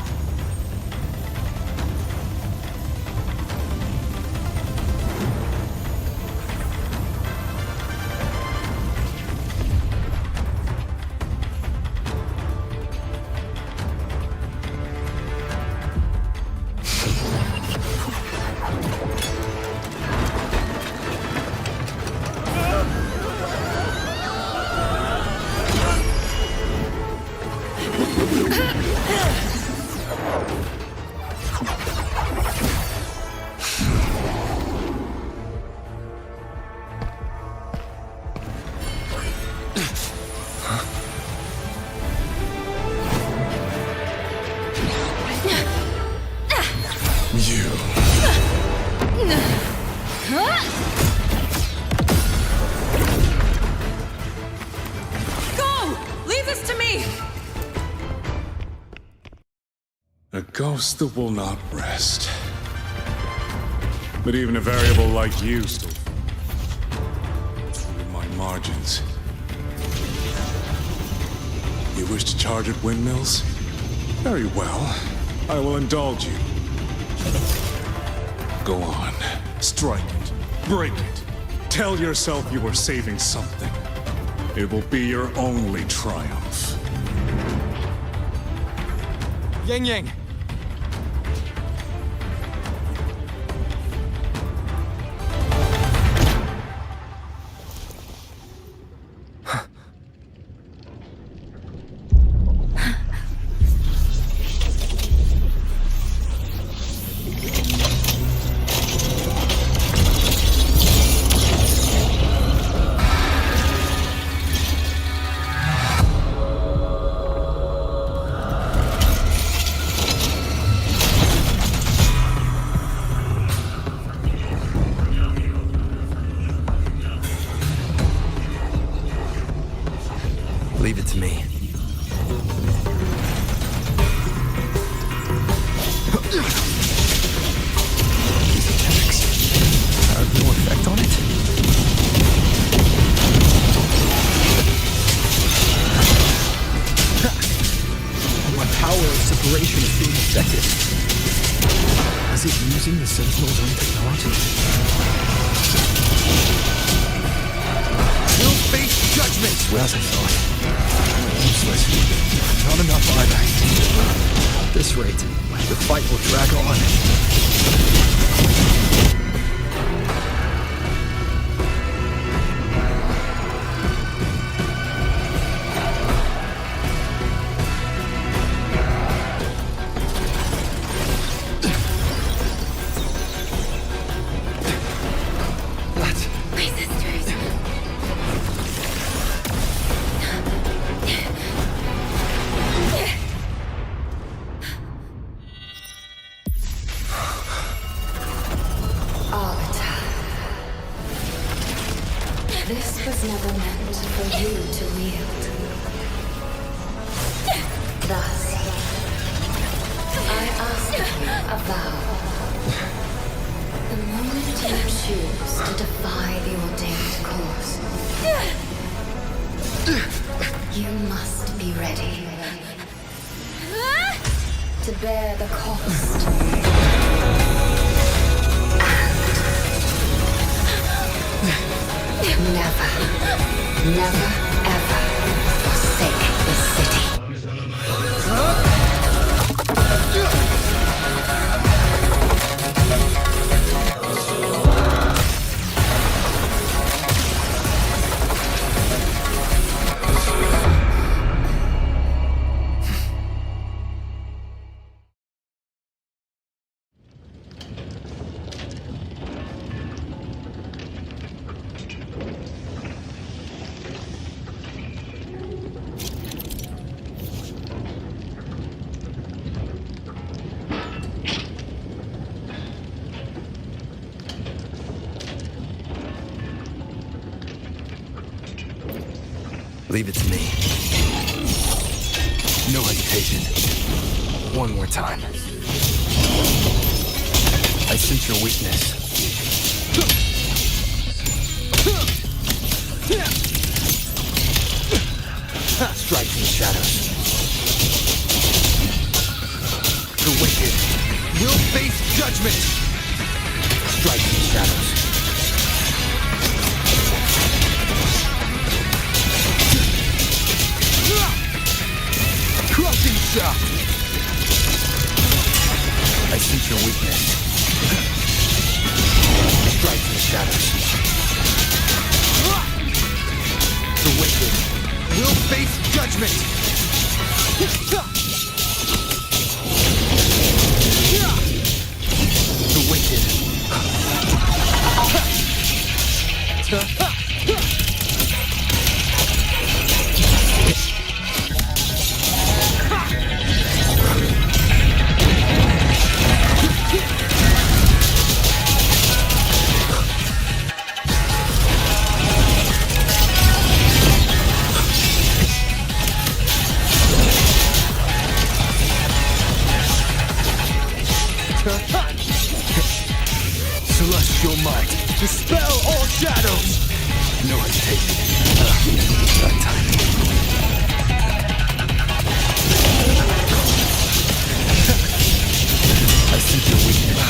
ghost that will not rest. But even a variable like you still through my margins. You wish to charge at windmills? Very well. I will indulge you. Go on. Strike it. Break it. Tell yourself you were saving something. It will be your only triumph. Yang Yang! Leave it to me. These attacks have no effect on it? My power of separation is being affected. Is it using the Sentinel's own technology? We'll face judgment! Well, as I thought. Useless. Not enough either. At this rate, the fight will drag on. This was never meant for you to wield. Thus, I ask you a vow. The moment you choose to defy the ordained course, you must be ready to bear the cost. Never, never, ever forsake this city. Leave it to me. No hesitation. One more time. I sense your weakness. Strike from the shadows. The wicked will face judgment. Strike from the shadows. Crushing shot! I sense your weakness. Strike from the shadows. The wicked will face judgment! The wicked. No hesitation. That time. I sense your weakness.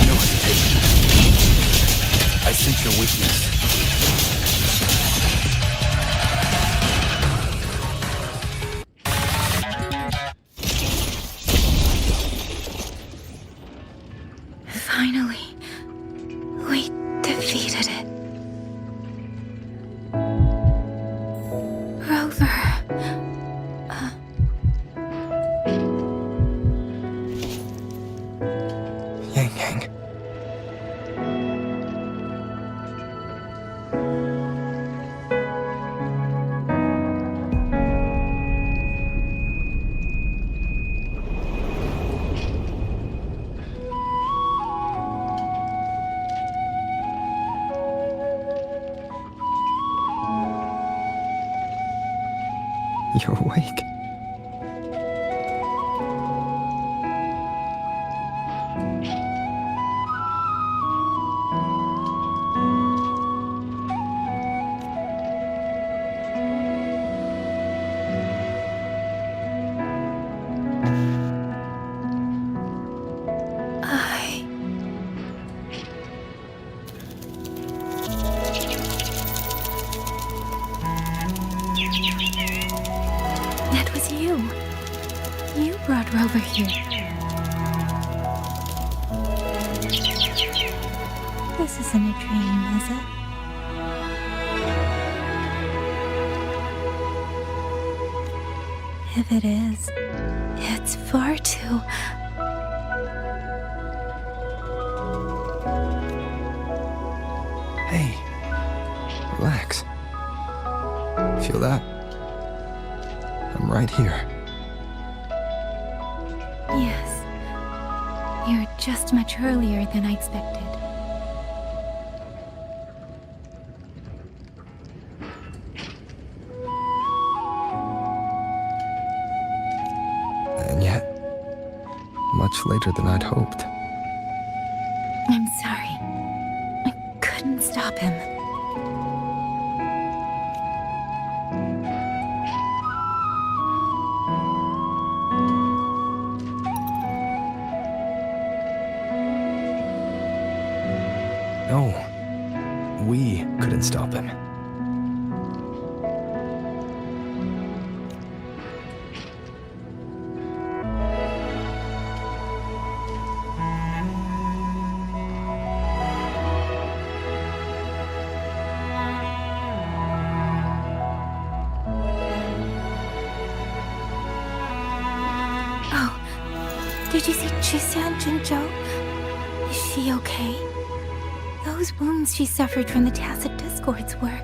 No hesitation. I sense your weakness. Finally, we defeated it. Rover. Yang Yang. You're awake. That was you. You brought Rover here. This isn't a dream, is it? If it is, it's far too... Hey, relax. Feel that? I'm right here. Yes. You're just much earlier than I expected. And yet, much later than I'd hoped. I'm sorry. I couldn't stop him. No, we couldn't stop him. Oh, did you see Chixia and Jinzhou? Is she okay? Those wounds she suffered from the tacit discords were...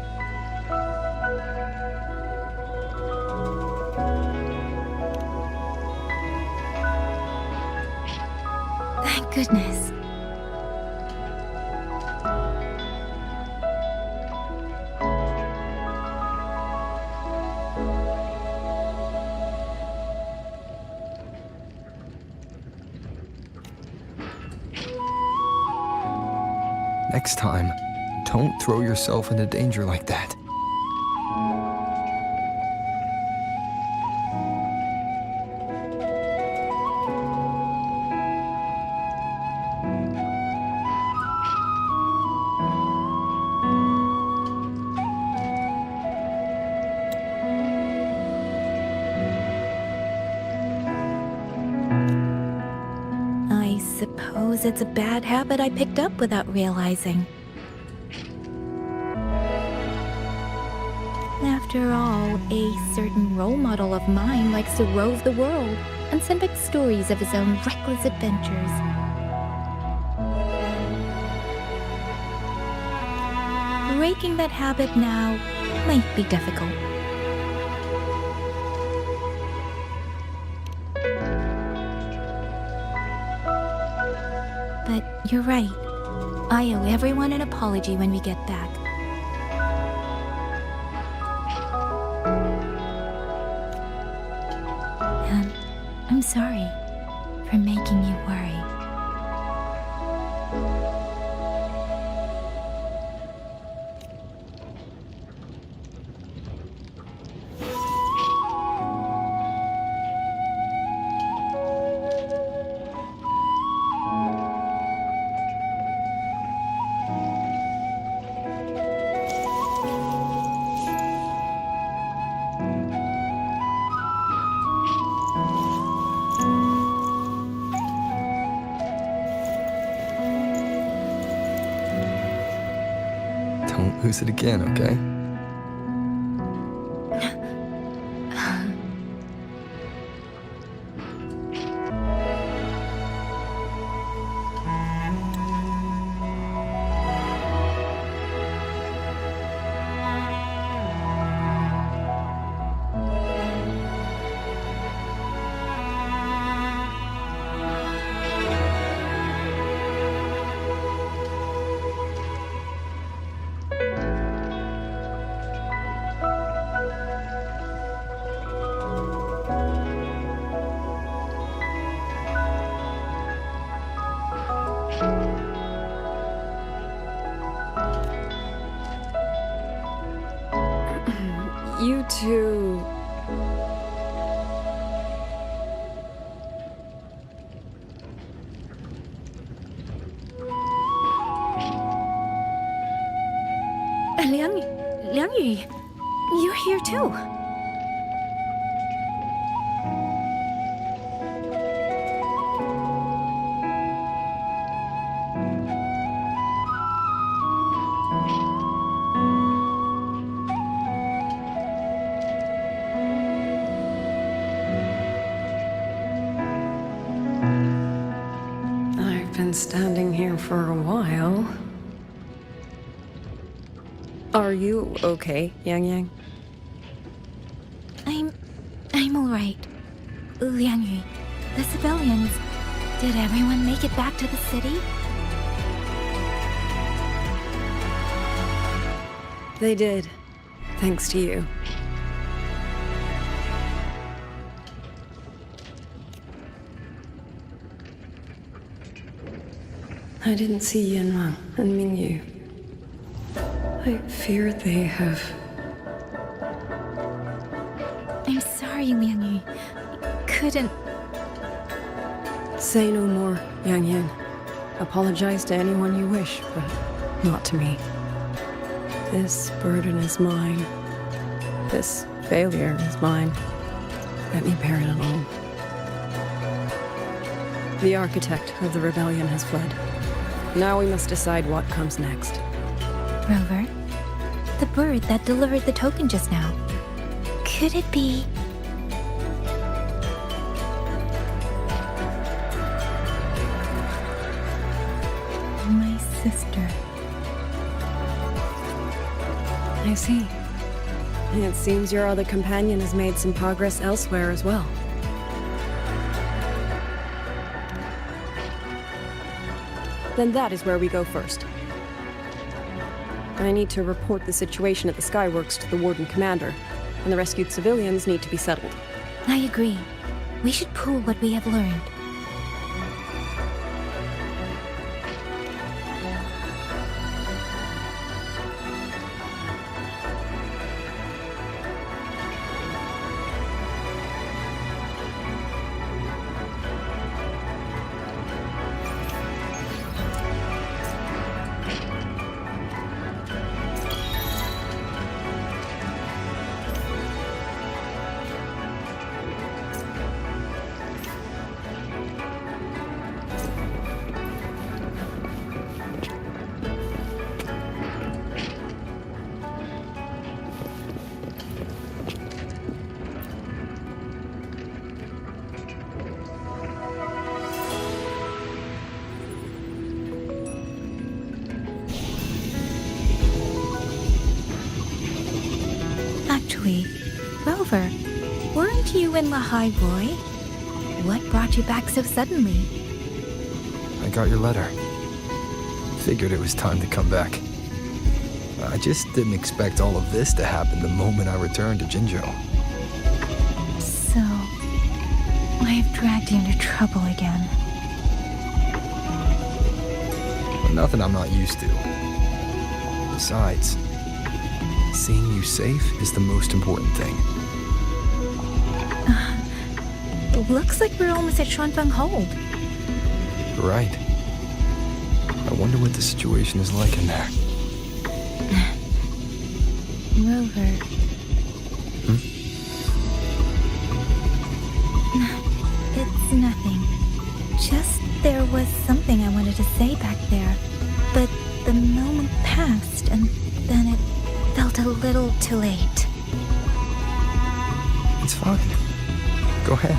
Thank goodness. Next time, don't throw yourself into danger like that. I suppose it's a bad habit I picked up without realizing. After all, a certain role model of mine likes to rove the world and send back stories of his own reckless adventures. Breaking that habit now might be difficult. But you're right. I owe everyone an apology when we get back. And I'm sorry for making you worry. I Don't lose it again, okay? You two... Liang Yu, you're here too. I've been standing here for a while. Are you okay, Yang Yang? I'm all right. Liang Yu, the civilians, did everyone make it back to the city? They did. Thanks to you. I didn't see Yanran and Mingyu. I fear they have... I'm sorry, Liang Yu. Couldn't... Say no more, Yang Yang. Apologize to anyone you wish, but not to me. This burden is mine. This failure is mine. Let me bear it alone. The architect of the rebellion has fled. Now we must decide what comes next. Rover, the bird that delivered the token just now. Could it be... my sister? I see. It seems your other companion has made some progress elsewhere as well. Then that is where we go first. I need to report the situation at the Skyworks to the Warden Commander, and the rescued civilians need to be settled. I agree. We should pool what we have learned. Actually, Rover, weren't you in Lahai-Roi? What brought you back so suddenly? I got your letter. Figured it was time to come back. I just didn't expect all of this to happen the moment I returned to Jinzhou. So, I have dragged you into trouble again. Nothing I'm not used to. Besides, seeing you safe is the most important thing. Looks like we're almost at Xuanfeng Hold. Right. I wonder what the situation is like in there. Rover. It's nothing. Just there was something I wanted to say back there. But the moment passed, and little too late. It's fine. Go ahead.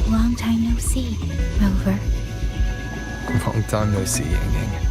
Long time no see, Rover. Long time no see, Yang Yang.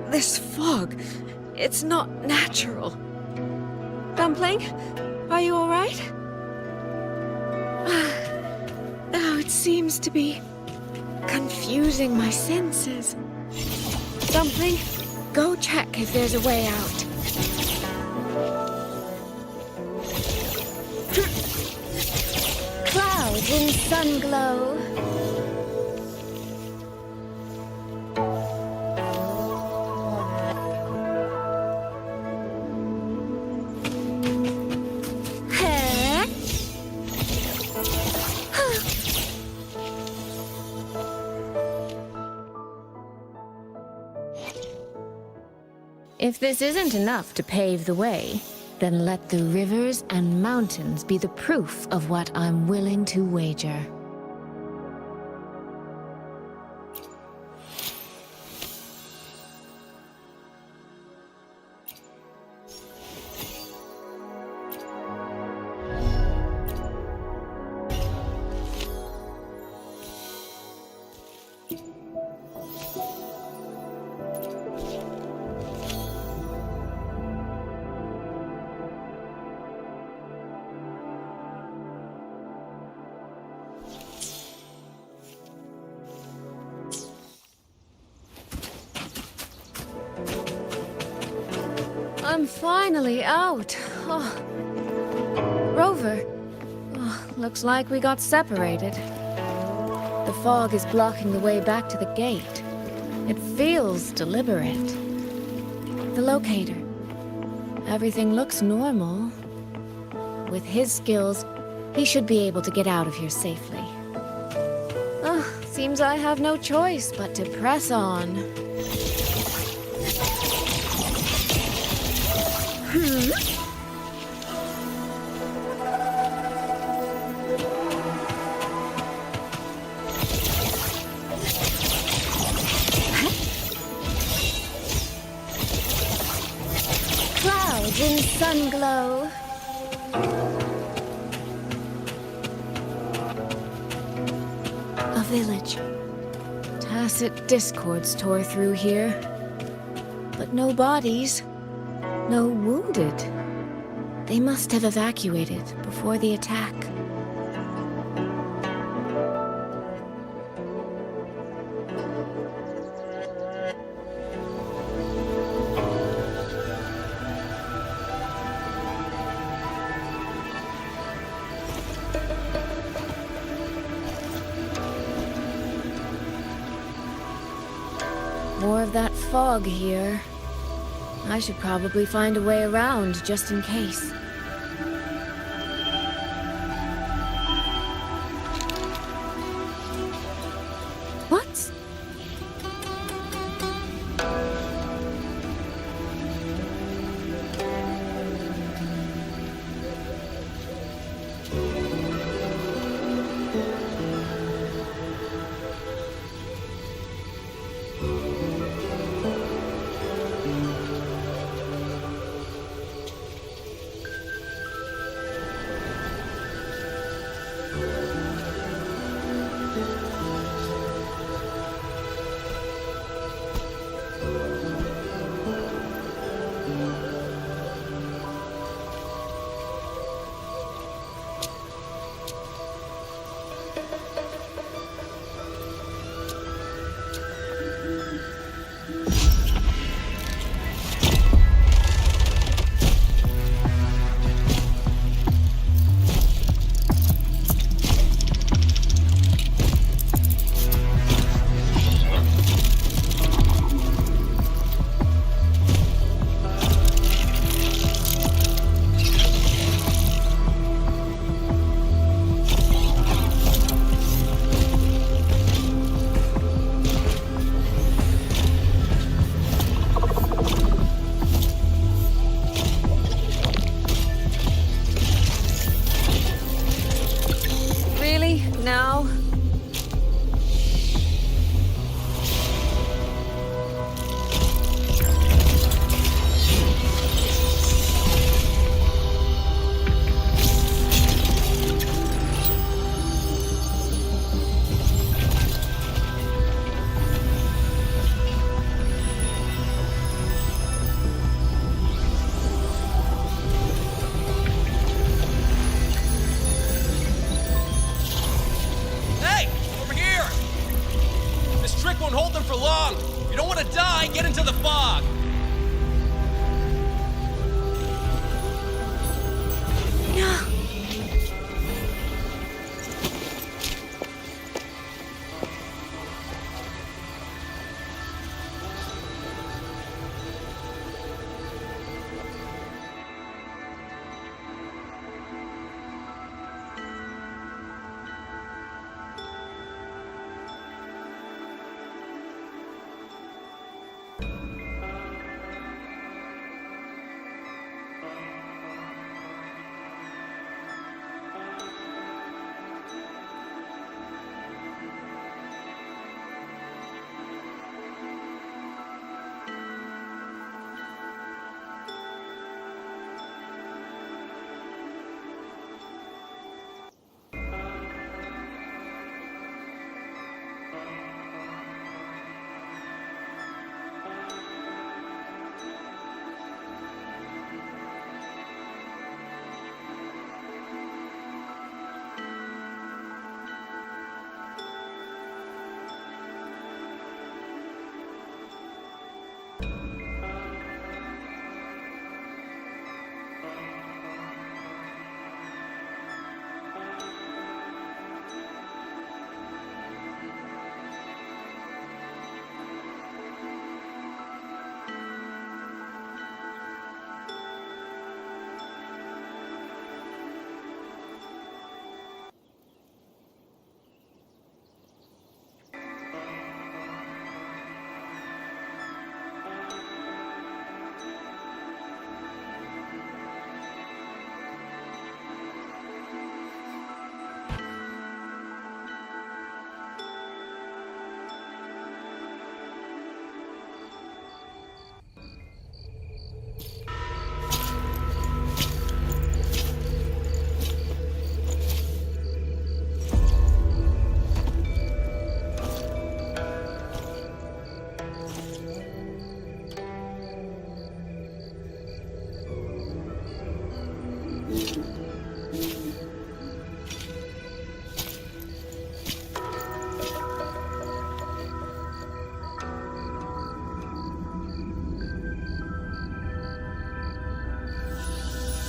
This fog, it's not natural. Dumpling, are you all right? Oh, it seems to be confusing my senses. Dumpling, go check if there's a way out. Clouds in sun glow. If this isn't enough to pave the way, then let the rivers and mountains be the proof of what I'm willing to wager. I'm finally out. Oh. Rover. Oh, looks like we got separated. The fog is blocking the way back to the gate. It feels deliberate. The locator. Everything looks normal. With his skills, he should be able to get out of here safely. Seems I have no choice but to press on. Clouds in sun glow. A village. Tacit discords tore through here. But no bodies. No wounded. They must have evacuated before the attack. More of that fog here. I should probably find a way around just in case. What? Now? Won't hold them for long. You don't want to die, get into the fog. No.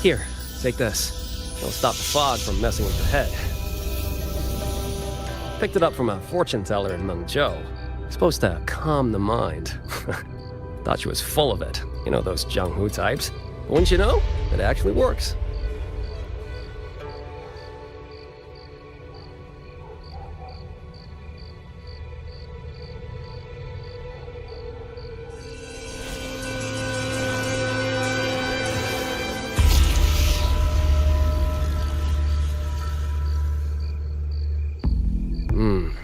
Here, take this. It'll stop the fog from messing with your head. Picked it up from a fortune teller in Mengzhou. Supposed to calm the mind. Thought she was full of it. You know those Jianghu types. But wouldn't you know? It actually works.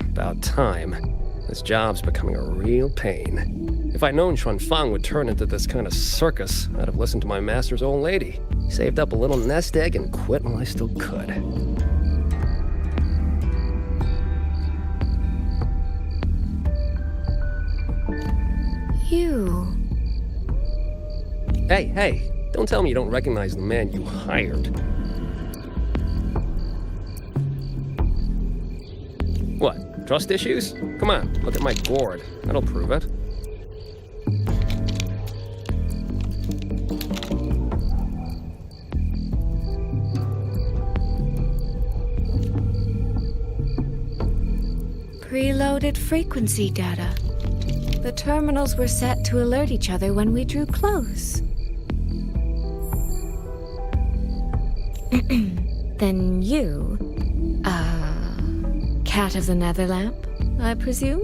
About time. This job's becoming a real pain. If I'd known Xuanfang would turn into this kind of circus, I'd have listened to my master's old lady. Saved up a little nest egg and quit while I still could. You... Hey, don't tell me you don't recognize the man you hired. What? Trust issues? Come on, look at my gourd. That'll prove it. Preloaded frequency data. The terminals were set to alert each other when we drew close. Then you... Cat of the Netherlamp, I presume?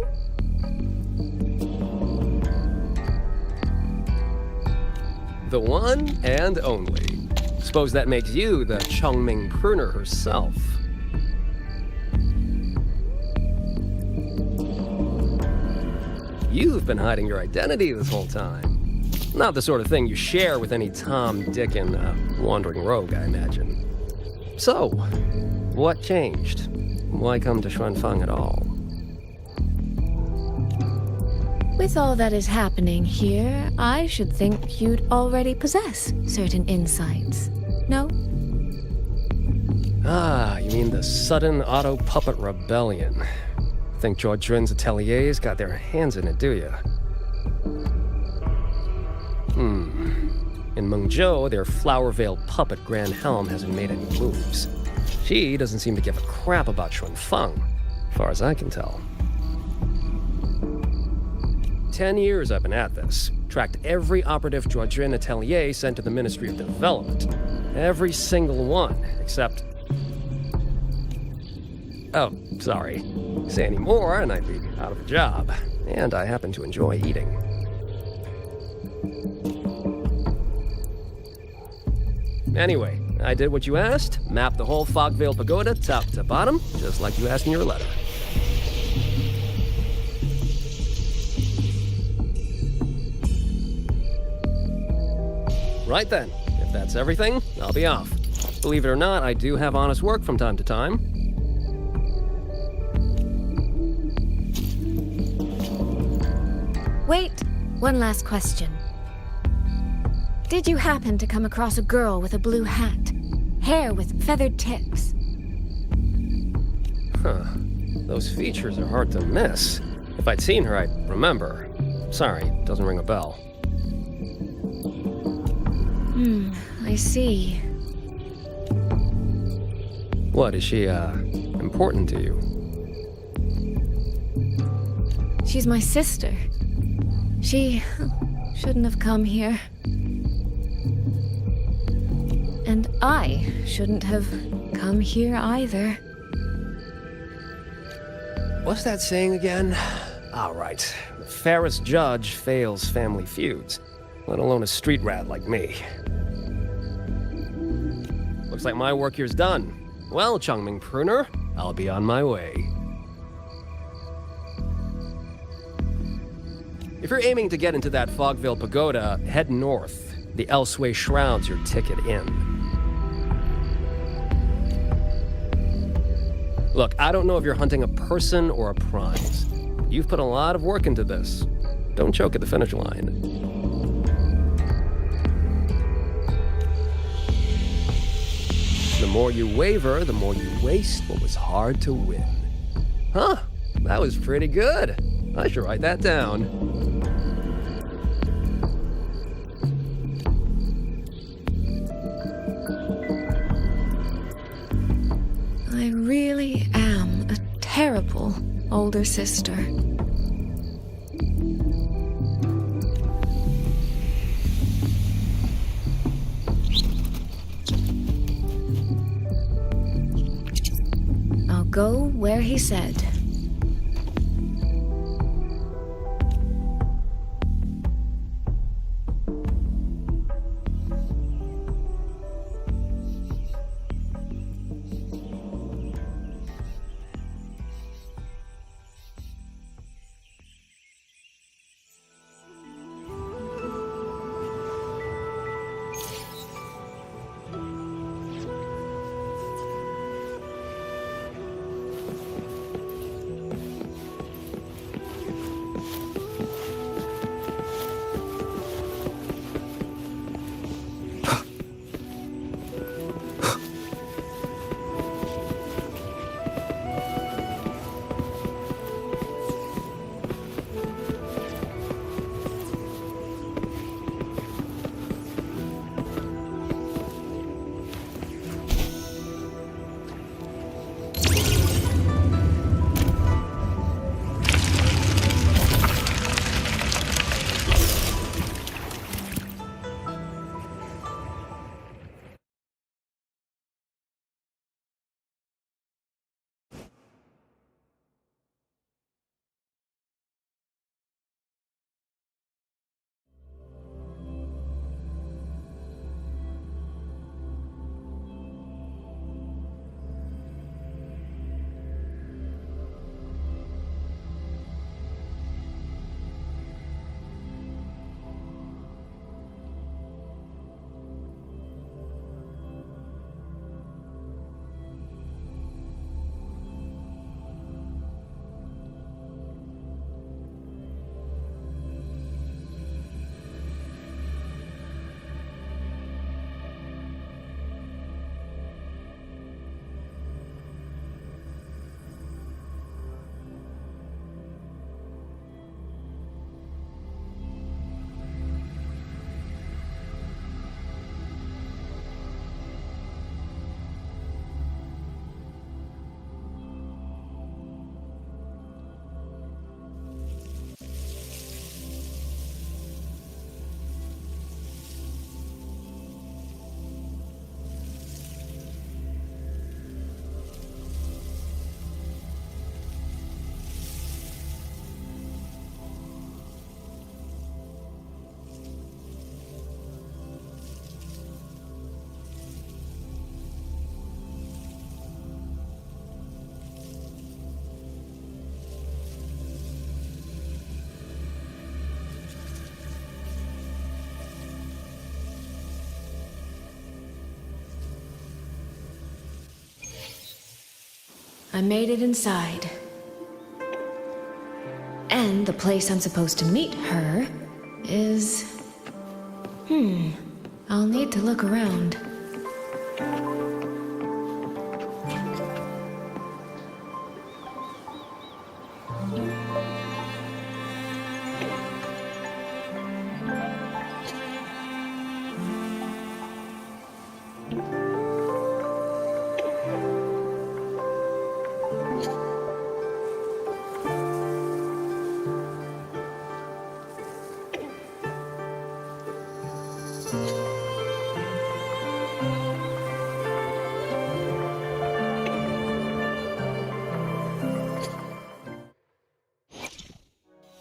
The one and only. Suppose that makes you the Chongming pruner herself. You've been hiding your identity this whole time. Not the sort of thing you share with any Tom, Dick, and wandering rogue, I imagine. So, what changed? Why come to Xuanfang at all? With all that is happening here, I should think you'd already possess certain insights. No? Ah, you mean the sudden auto-puppet rebellion. Think George Drin's ateliers got their hands in it, do you? In Mengzhou, their flower-veiled puppet Grand Helm hasn't made any moves. She doesn't seem to give a crap about Xuanfang, as far as I can tell. 10 years I've been at this. Tracked every operative Drin atelier sent to the Ministry of Development. Every single one, except... Oh, sorry. Say any more and I'd be out of a job. And I happen to enjoy eating. Anyway, I did what you asked, mapped the whole Fogvale Pagoda top to bottom, just like you asked in your letter. Right then, if that's everything, I'll be off. Believe it or not, I do have honest work from time to time. Wait, one last question. Did you happen to come across a girl with a blue hat? Hair with feathered tips? Huh. Those features are hard to miss. If I'd seen her, I'd remember. Sorry, doesn't ring a bell. I see. What, is she, important to you? She's my sister. She shouldn't have come here. And I shouldn't have come here either. What's that saying again? All right. The fairest judge fails family feuds, let alone a street rat like me. Looks like my work here's done. Well, Chongming Pruner, I'll be on my way. If you're aiming to get into that Fogvale Pagoda, head north. The Elseway Shroud's your ticket in. Look, I don't know if you're hunting a person or a prize. You've put a lot of work into this. Don't choke at the finish line. The more you waver, the more you waste what was hard to win. Huh, that was pretty good. I should write that down. really am a terrible older sister. I'll go where he said. I made it inside. And the place I'm supposed to meet her is... I'll need to look around.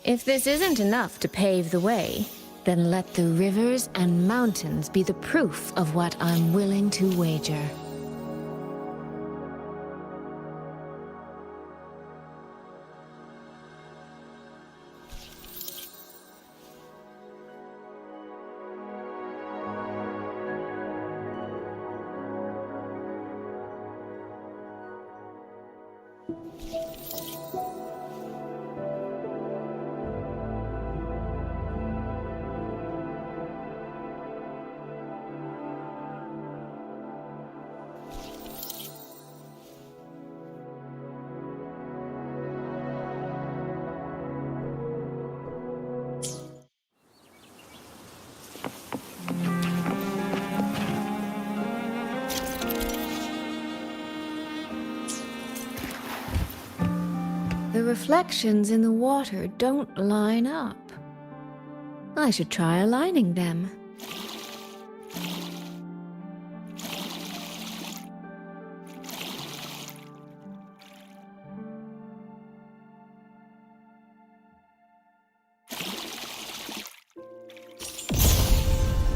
If this isn't enough to pave the way, then let the rivers and mountains be the proof of what I'm willing to wager. reflections in the water don't line up. I should try aligning them.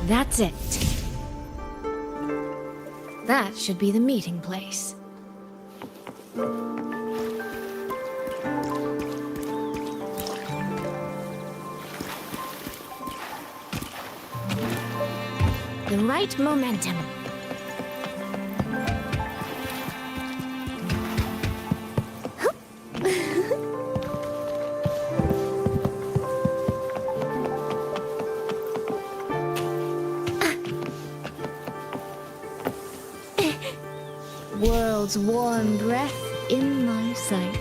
That's it. That should be the meeting place. The right momentum. World's warm breath in my sight.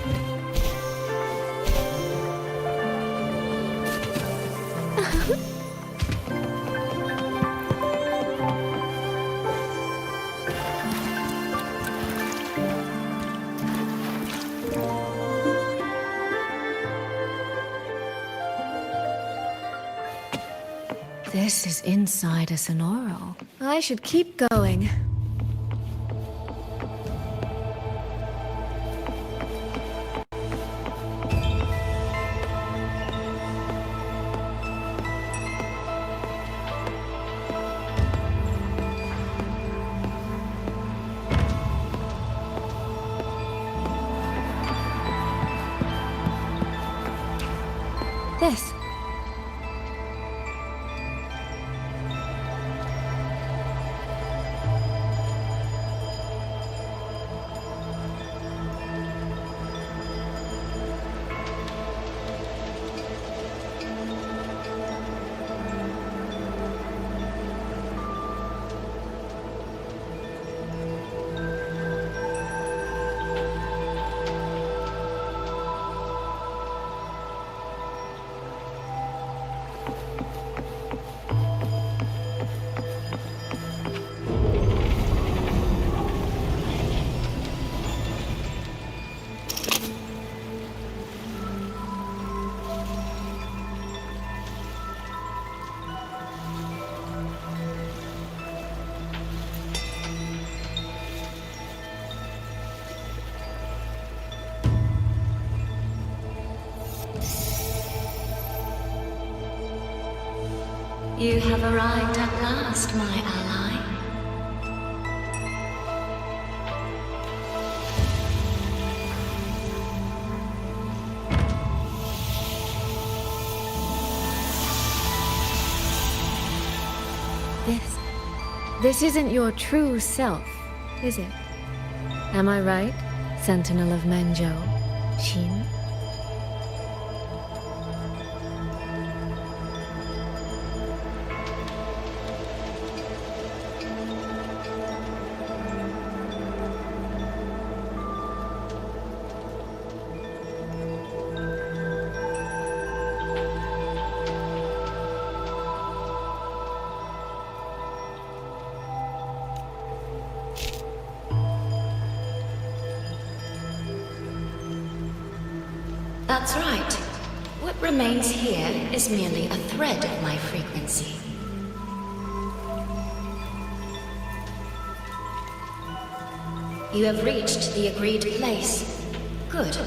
This is inside a Sonoro. I should keep going. This. You have arrived at last, my ally. This isn't your true self, is it? Am I right, Sentinel of Mengzhou, Xin? That's right. What remains here is merely a thread of my frequency. You have reached the agreed place. Good.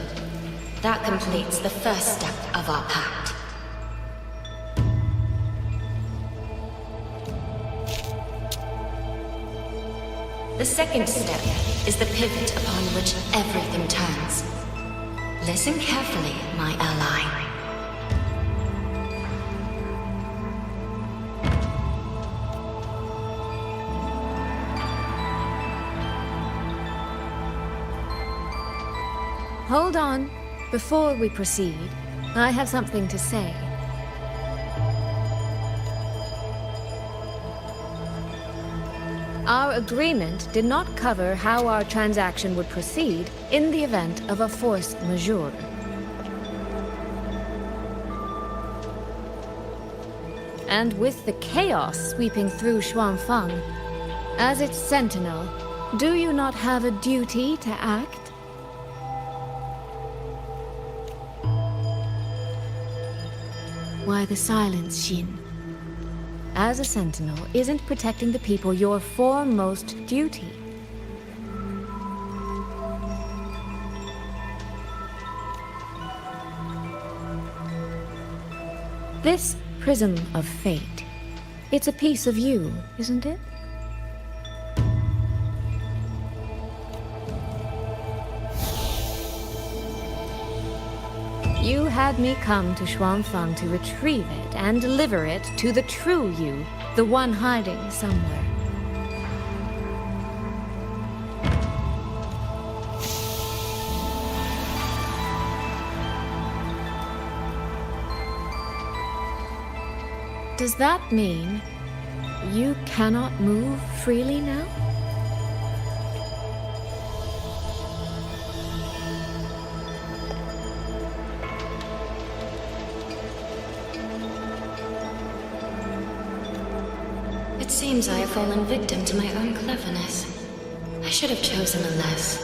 That completes the first step of our pact. The second step is the pivot upon which everything turns. Listen carefully, my ally. Hold on. Before we proceed, I have something to say. Our agreement did not cover how our transaction would proceed in the event of a force majeure. And with the chaos sweeping through Xuanfang, as its sentinel, do you not have a duty to act? Why the silence, Shin? As a sentinel, isn't protecting the people your foremost duty? This prism of fate, it's a piece of you, isn't it? You had me come to Xuanfang to retrieve it and deliver it to the true you, the one hiding somewhere. Does that mean you cannot move freely now? It seems I have fallen victim to my own cleverness. I should have chosen a less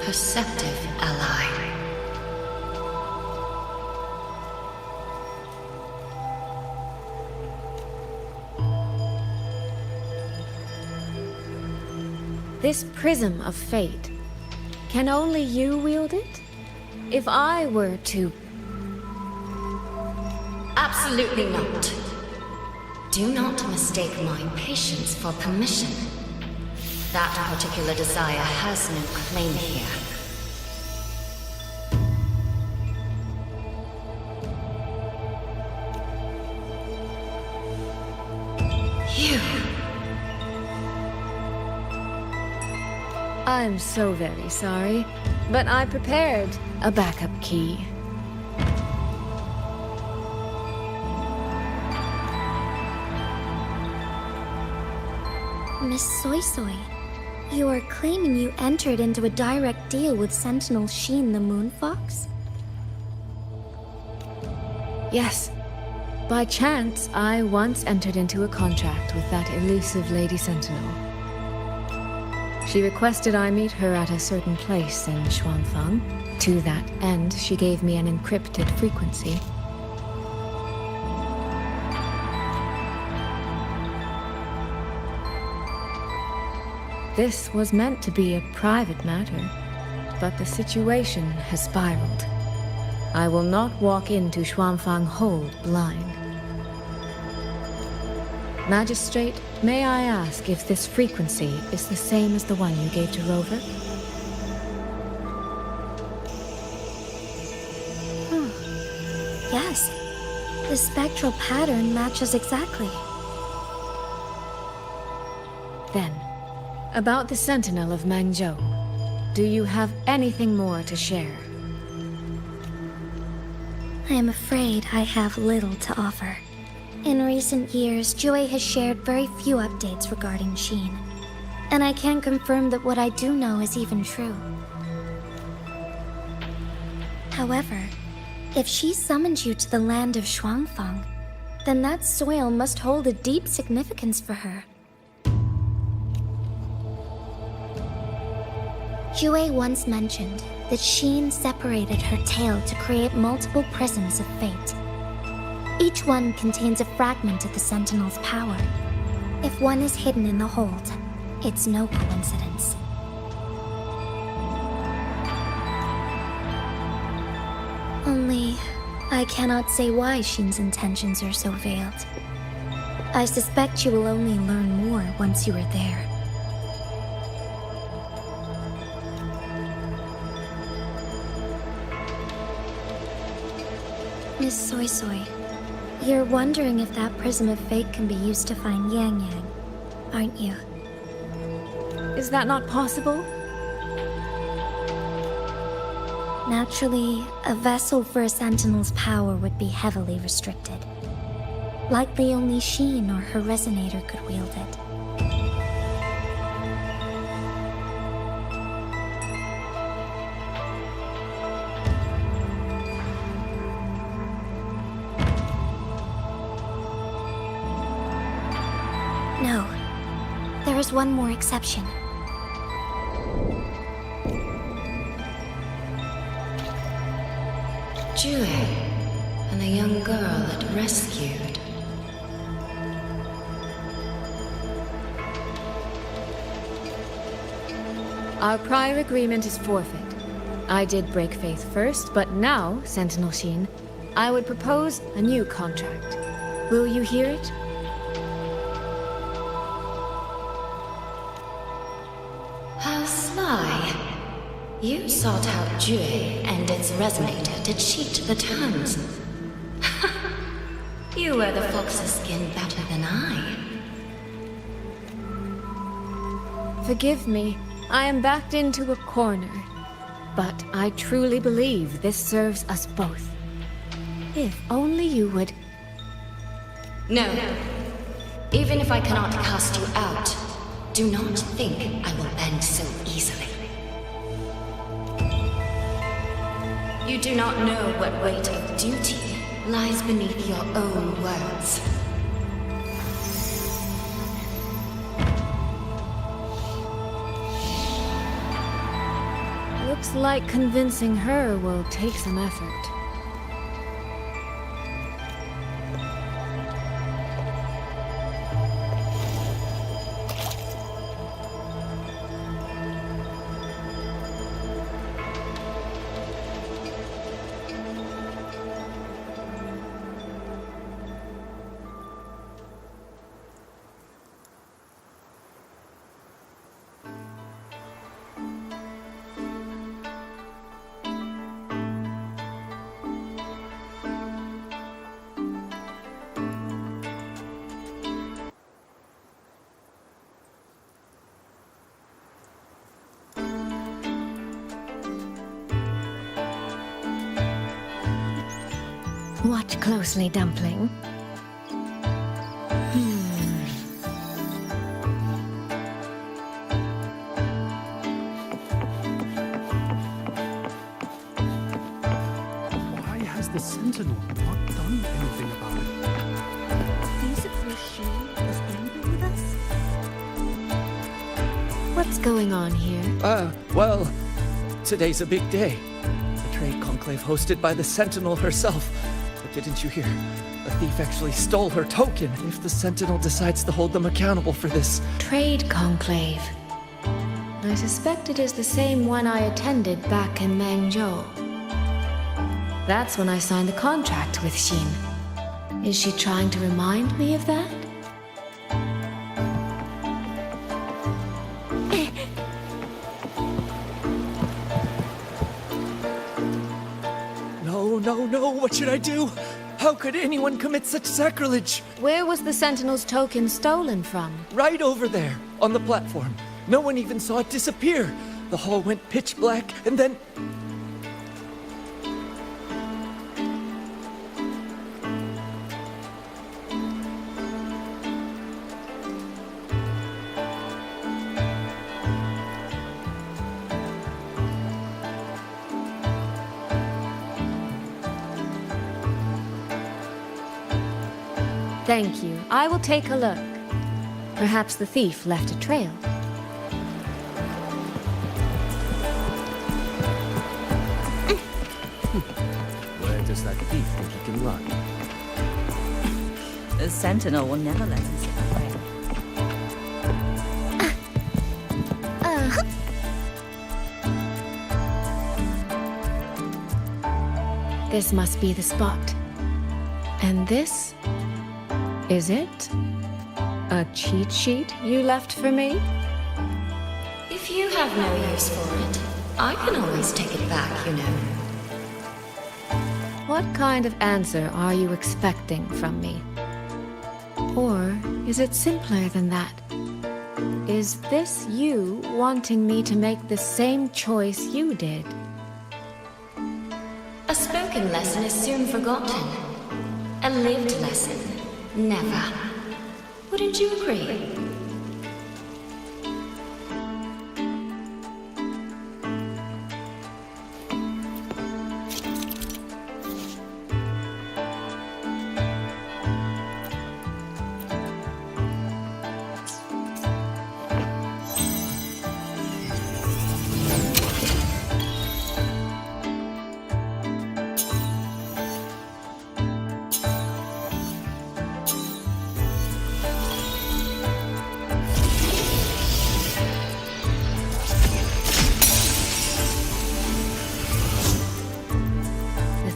perceptive ally. This prism of fate, can only you wield it? If I were to... Absolutely not. Do not mistake my patience for permission. That particular desire has no claim here. You... I'm so very sorry, but I prepared a backup key. Miss Soy Soy, you are claiming you entered into a direct deal with Sentinel Sheen the Moon Fox? Yes. By chance, I once entered into a contract with that elusive Lady Sentinel. She requested I meet her at a certain place in Xuanfang. To that end, she gave me an encrypted frequency. This was meant to be a private matter, but the situation has spiraled. I will not walk into Xuanfang Hold blind. Magistrate, may I ask if this frequency is the same as the one you gave to Rover? Yes. The spectral pattern matches exactly. Then, about the Sentinel of Mengzhou, do you have anything more to share? I am afraid I have little to offer. In recent years, Jue has shared very few updates regarding Sheen, and I can confirm that what I do know is even true. However, if she summoned you to the land of Xuanfang, then that soil must hold a deep significance for her. Jue once mentioned that Sheen separated her tail to create multiple prisms of fate. Each one contains a fragment of the Sentinel's power. If one is hidden in the hold, it's no coincidence. Only, I cannot say why Sheen's intentions are so veiled. I suspect you will only learn more once you are there. Miss Soy Soy, you're wondering if that prism of fate can be used to find Yang Yang, aren't you? Is that not possible? Naturally, a vessel for a Sentinel's power would be heavily restricted. Likely only Sheen or her resonator could wield it. No. There is one more exception. Jue, and the young girl it rescued. Our prior agreement is forfeit. I did break faith first, but now, Sentinel Sheen, I would propose a new contract. Will you hear it? How sly. You sought out Jue and its resonator to cheat the terms. You wear the fox's skin better than I. Forgive me. I am backed into a corner. But I truly believe this serves us both. If only you would... No. Even if I cannot cast you out, do not think I will bend so easily. You do not know what weight of duty lies beneath your own words. Looks like convincing her will take some effort. Watch closely, Dumpling. Why has the Sentinel not done anything about it? Do you suppose she is angry with us? What's going on here? Well, today's a big day. The trade conclave hosted by the Sentinel herself. But didn't you hear? The thief actually stole her token. If the Sentinel decides to hold them accountable for this... Trade conclave. I suspect it is the same one I attended back in Mengzhou. That's when I signed the contract with Xin. Is she trying to remind me of that? No, what should I do? How could anyone commit such sacrilege? Where was the Sentinel's token stolen from? Right over there, on the platform. No one even saw it disappear. The hall went pitch black, and then... Thank you. I will take a look. Perhaps the thief left a trail. Where does that thief think he can run? The Sentinel will never let him slip away. This must be the spot. And this... is it? A cheat sheet you left for me? If you have no use for it, I can always take it back, you know. What kind of answer are you expecting from me? Or is it simpler than that? Is this you wanting me to make the same choice you did? A spoken lesson is soon forgotten. A lived lesson, never. Wouldn't you agree?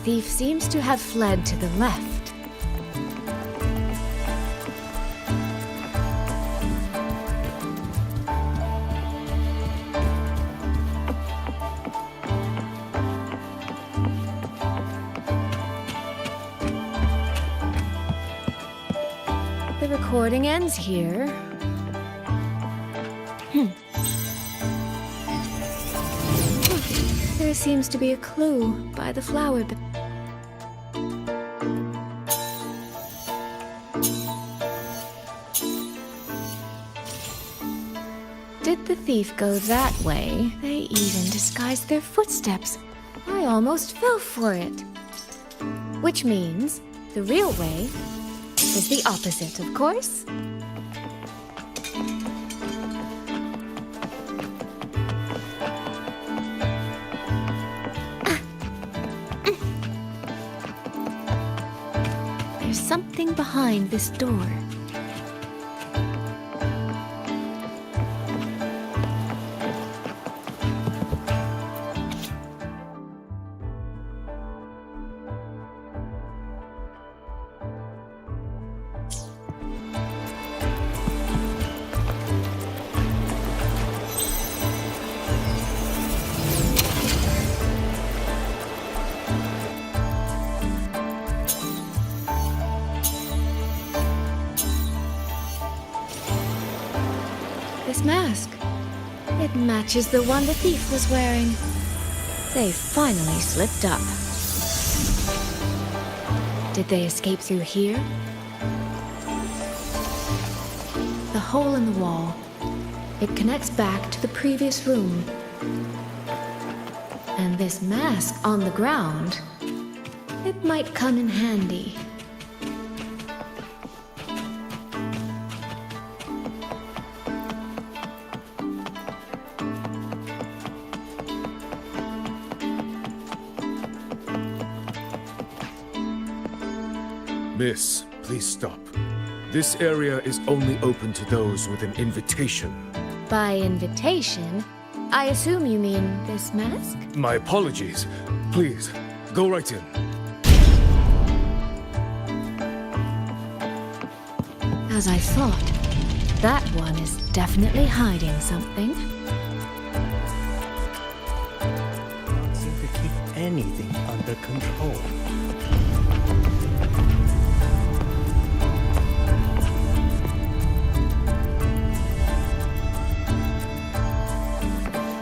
thief seems to have fled to the left. The recording ends here. There seems to be a clue by the flower bed. Did the thief go that way? They even disguised their footsteps. I almost fell for it. Which means the real way is the opposite, of course. There's something behind this door. This mask. It matches the one the thief was wearing. They finally slipped up. Did they escape through here? The hole in the wall. It connects back to the previous room. And this mask on the ground, it might come in handy. Miss, please stop. This area is only open to those with an invitation. By invitation, I assume you mean this mask? My apologies. Please, go right in. As I thought, that one is definitely hiding something. Don't seem to keep anything under control.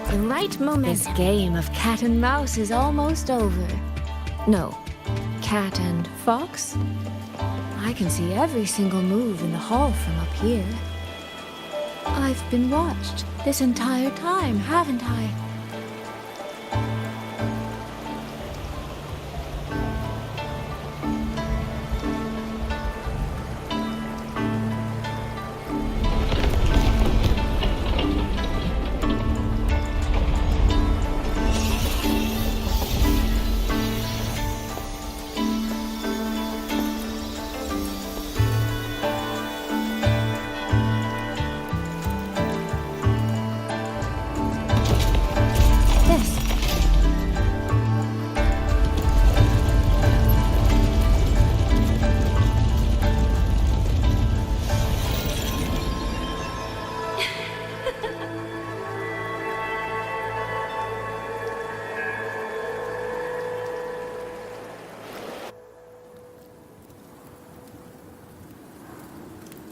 The right moment. This game of cat and mouse is almost over. No, cat and fox? I can see every single move in the hall from up here. I've been watched this entire time, haven't I?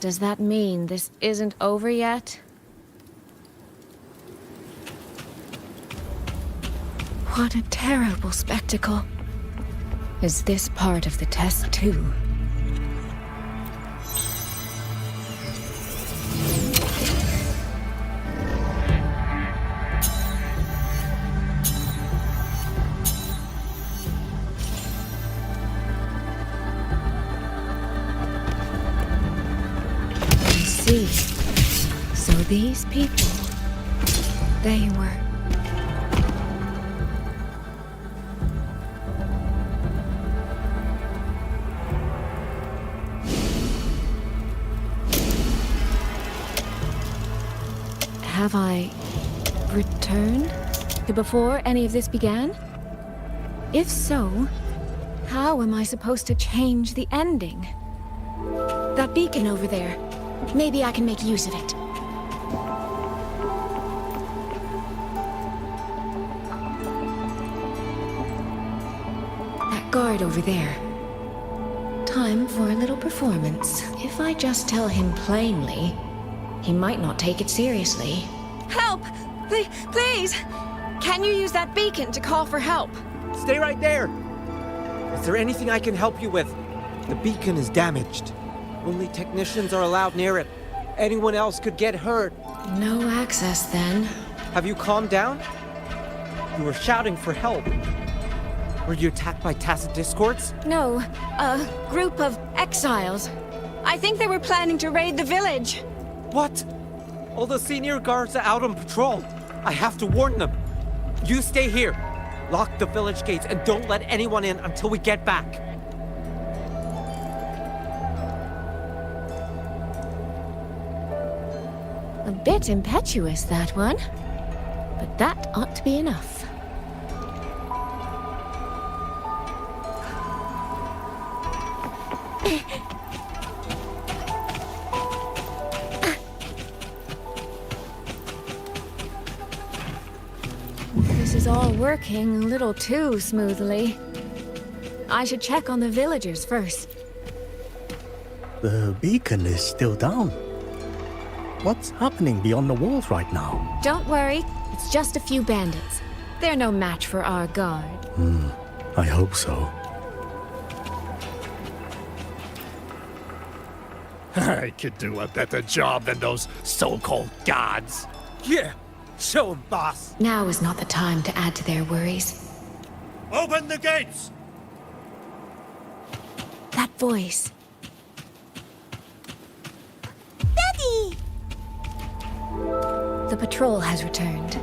Does that mean this isn't over yet? What a terrible spectacle. Is this part of the test too? So these people, they were... Have I returned to before any of this began? If so, How am I supposed to change the ending? That beacon over there. Maybe I can make use of it. That guard over there. Time for a little performance. If I just tell him plainly, he might not take it seriously. Help! Please! Can you use that beacon to call for help? Stay right there! Is there anything I can help you with? The beacon is damaged. Only technicians are allowed near it. Anyone else could get hurt. No access, then. Have you calmed down? You were shouting for help. Were you attacked by tacit discords? No, a group of exiles. I think they were planning to raid the village. What? All the senior guards are out on patrol. I have to warn them. You stay here. Lock the village gates and don't let anyone in until we get back. A bit impetuous, that one. But that ought to be enough. This is all working a little too smoothly. I should check on the villagers first. The beacon is still down. What's happening beyond the walls right now? Don't worry, it's just a few bandits. They're no match for our guard. I hope so. I could do a better job than those so-called gods. Yeah, show 'em, boss. Now is not the time to add to their worries. Open the gates! That voice. Daddy! The patrol has returned.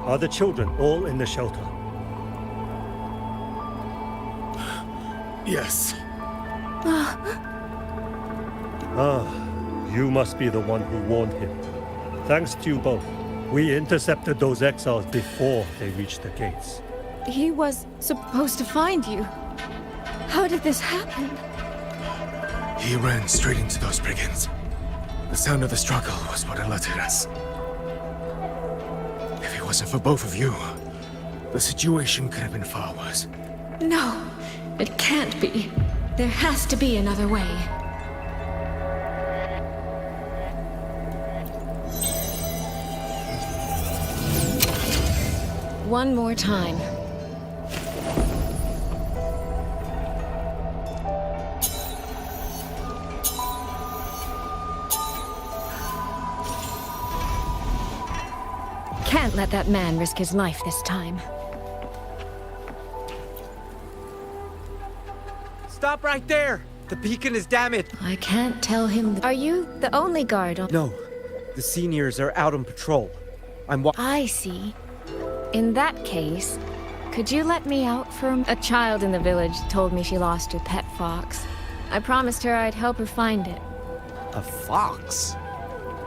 Are the children all in the shelter? Yes. You must be the one who warned him. Thanks to you both. We intercepted those exiles before they reached the gates. He was supposed to find you. How did this happen? He ran straight into those brigands. The sound of the struggle was what alerted us. If it wasn't for both of you, the situation could have been far worse. No, it can't be. There has to be another way. One more time. Can't let that man risk his life this time. Stop right there! The beacon is damaged. I can't tell him. Are you the only guard on? No, the seniors are out on patrol. I see. In that case, could you let me out for a child in the village told me she lost her pet fox. I promised her I'd help her find it. A fox?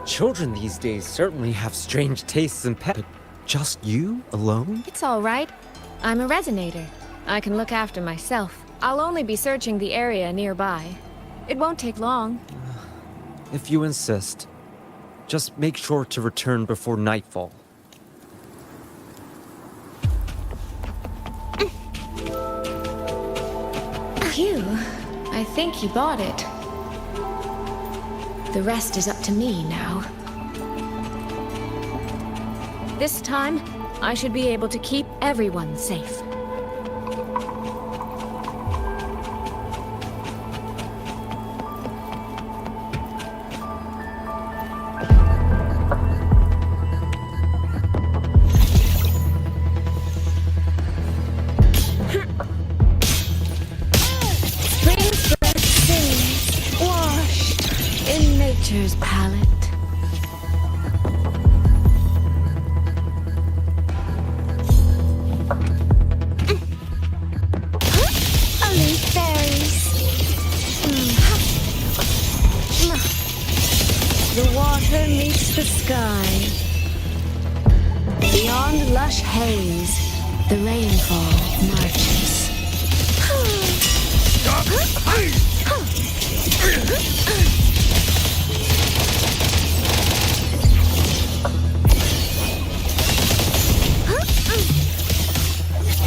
Children these days certainly have strange tastes in pets. But just you alone? It's all right. I'm a resonator. I can look after myself. I'll only be searching the area nearby. It won't take long. If you insist. Just make sure to return before nightfall. Phew. I think he bought it. The rest is up to me now. This time, I should be able to keep everyone safe. Nature's palette. Only fairies. water meets the sky. Beyond lush haze, the rainfall marches.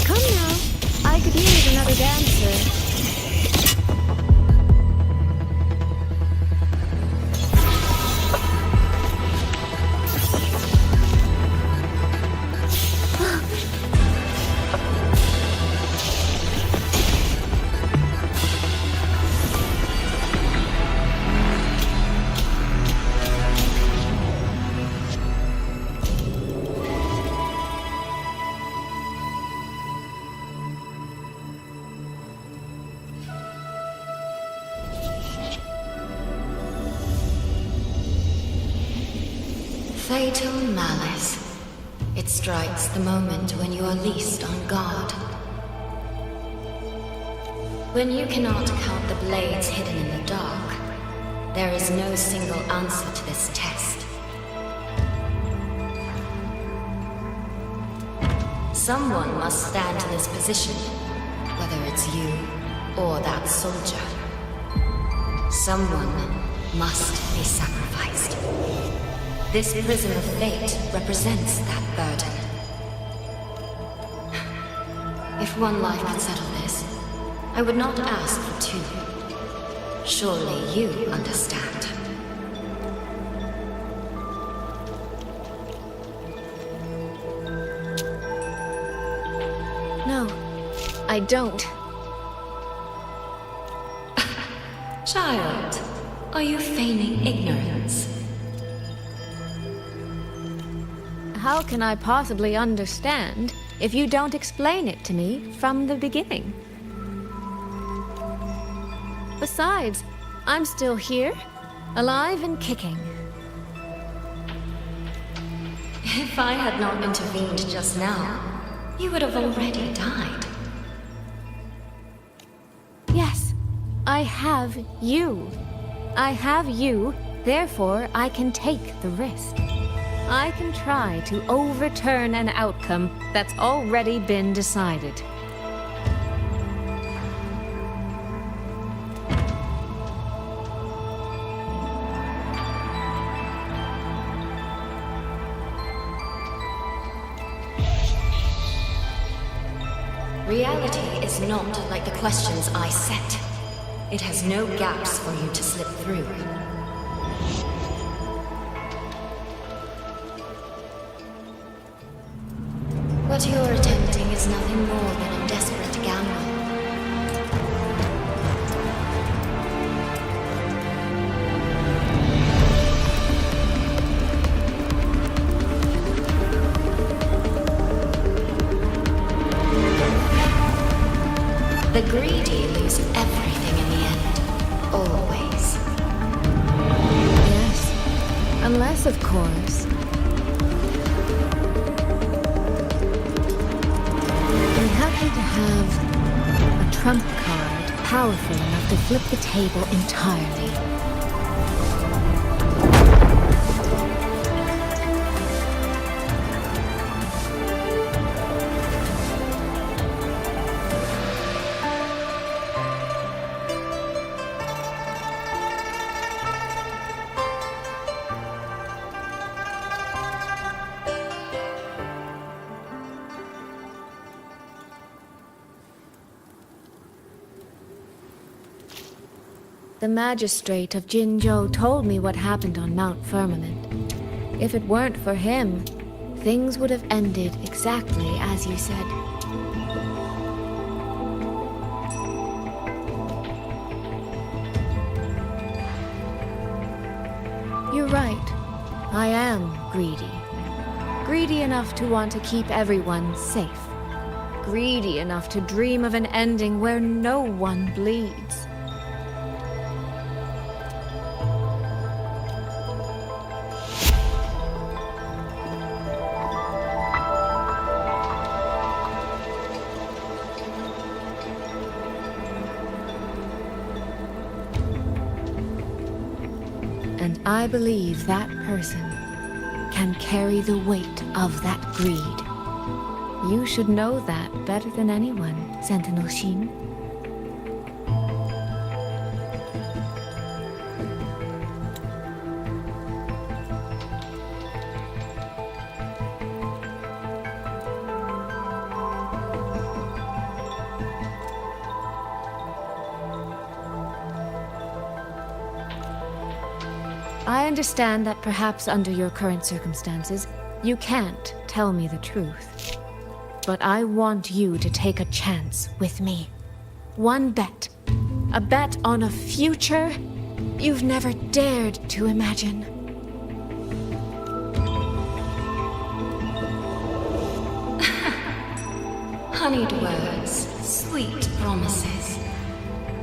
Come now, I could use another dancer. Fatal malice. It strikes the moment when you are least on guard. When you cannot count the blades hidden in the dark, there is no single answer to this test. Someone must stand in this position, whether it's you or that soldier. Someone must be sacrificed. This prism of fate represents that burden. If one life could settle this, I would not ask for two. Surely you understand. No, I don't. Child, are you feigning ignorance? How can I possibly understand if you don't explain it to me from the beginning? Besides, I'm still here, alive and kicking. If I had not intervened just now, you would have already died. Yes, I have you. I have you, therefore I can take the risk. I can try to overturn an outcome that's already been decided. Reality is not like the questions I set. It has no gaps for you to slip through. What you're attempting is nothing more than a desperate gamble. The greedy lose everything in the end. Always. Yes. Unless, of course, we happen to have a trump card powerful enough to flip the table entirely. The magistrate of Jinzhou told me what happened on Mount Firmament. If it weren't for him, things would have ended exactly as you said. You're right. I am greedy. Greedy enough to want to keep everyone safe. Greedy enough to dream of an ending where no one bleeds. And I believe that person can carry the weight of that greed. You should know that better than anyone, Sentinel Xin. I understand that perhaps under your current circumstances, you can't tell me the truth. But I want you to take a chance with me. One bet. A bet on a future you've never dared to imagine. Honeyed words, sweet promises.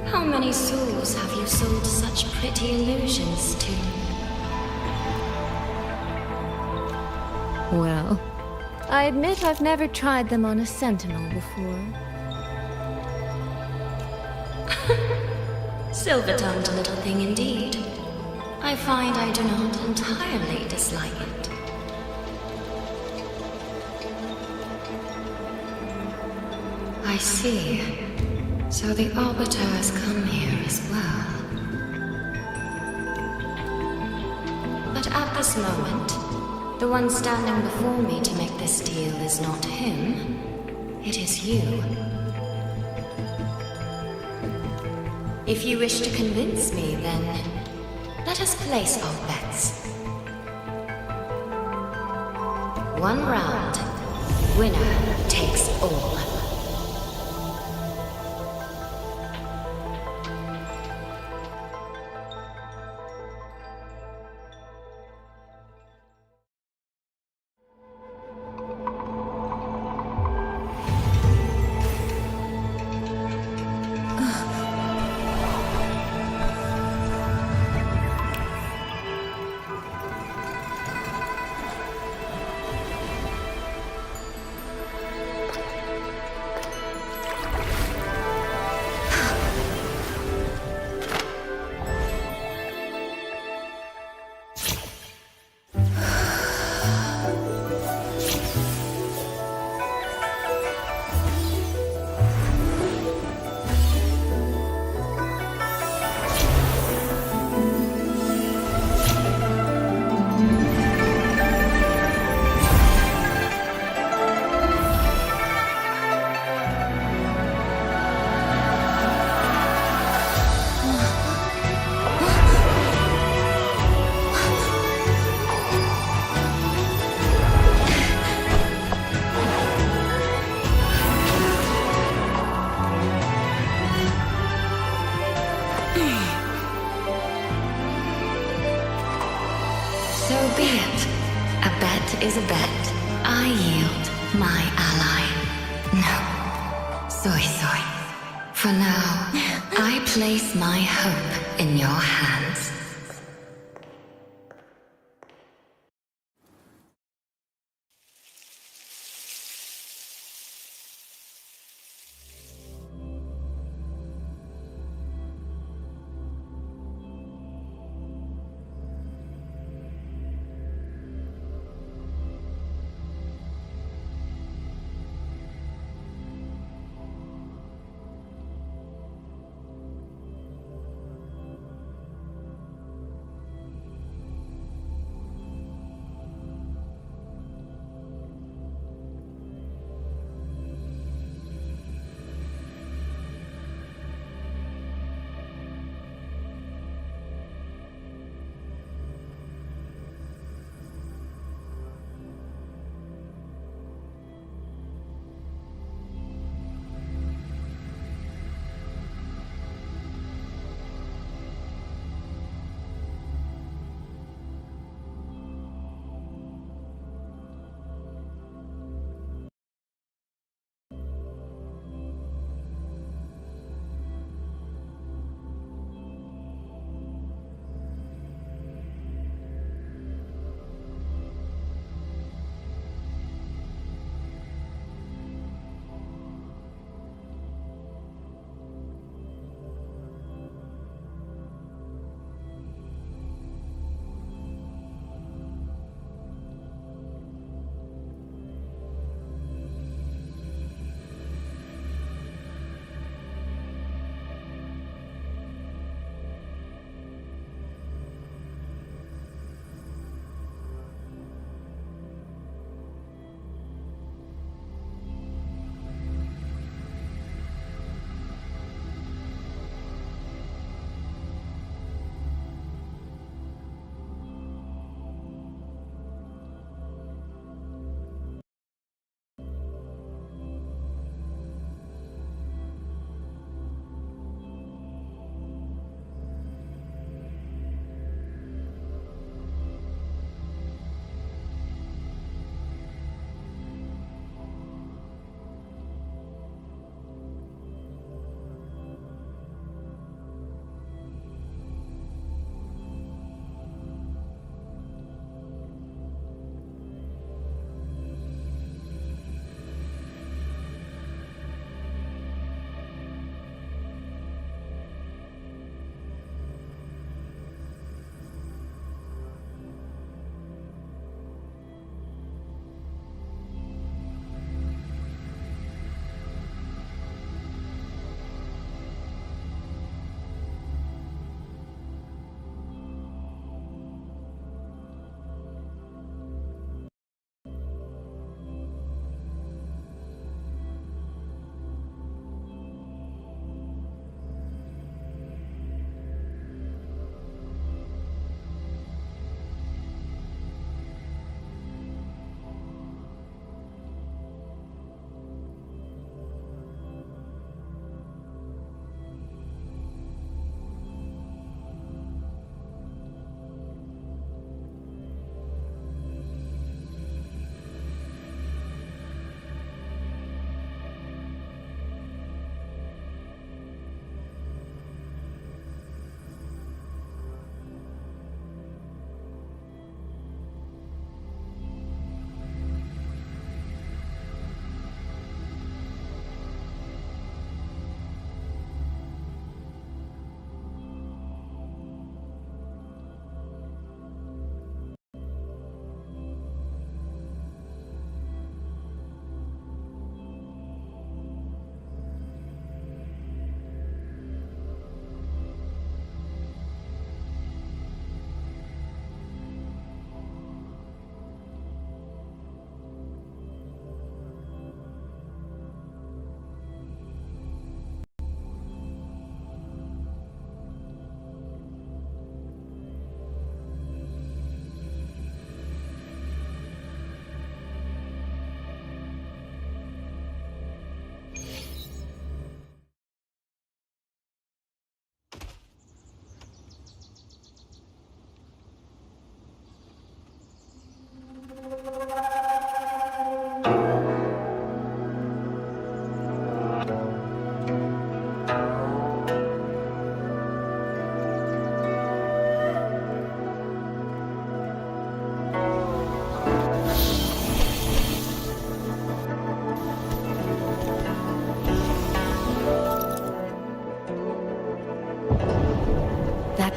How many souls have you sold such pretty illusions to? Well, I admit I've never tried them on a sentinel before. Silver-tongued little thing indeed. I find I do not entirely dislike it. I see. So the Arbiter has come here as well. But at this moment, the one standing before me to make this deal is not him. It is you. If you wish to convince me, then let us place our bets. One round. Winner takes all. Is a bet. I yield my ally. No. Soy. For now, I place my hope in your hands.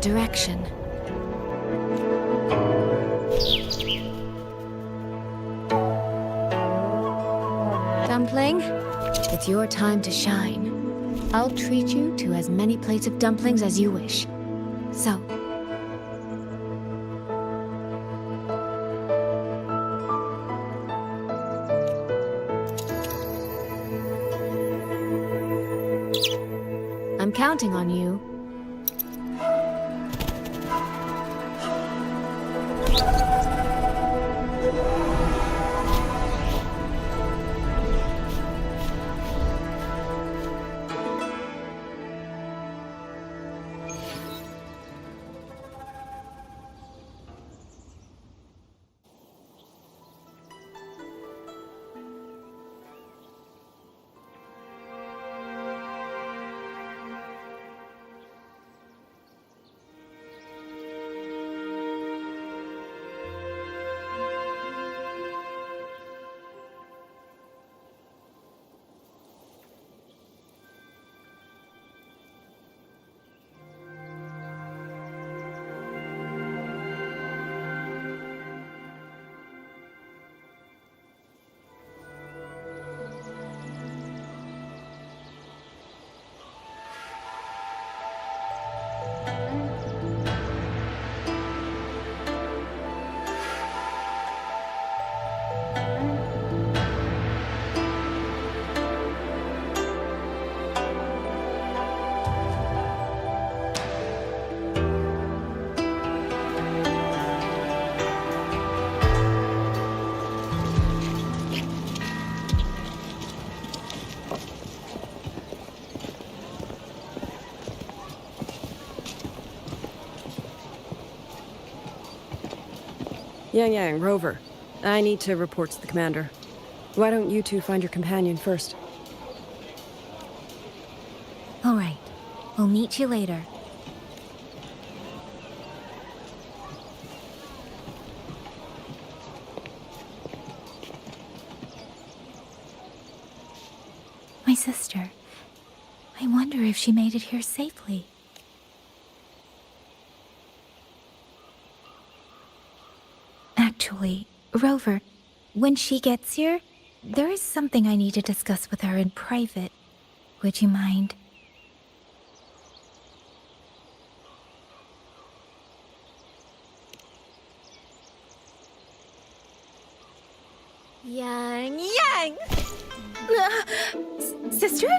resurrection. Dumpling, it's your time to shine. I'll treat you to as many plates of dumplings as you wish. So, I'm counting on you. Yang, Rover. I need to report to the commander. Why don't you two find your companion first? All right. We'll meet you later. My sister. I wonder if she made it here safely. Actually, Rover, when she gets here, there is something I need to discuss with her in private. Would you mind? Yang! Sister?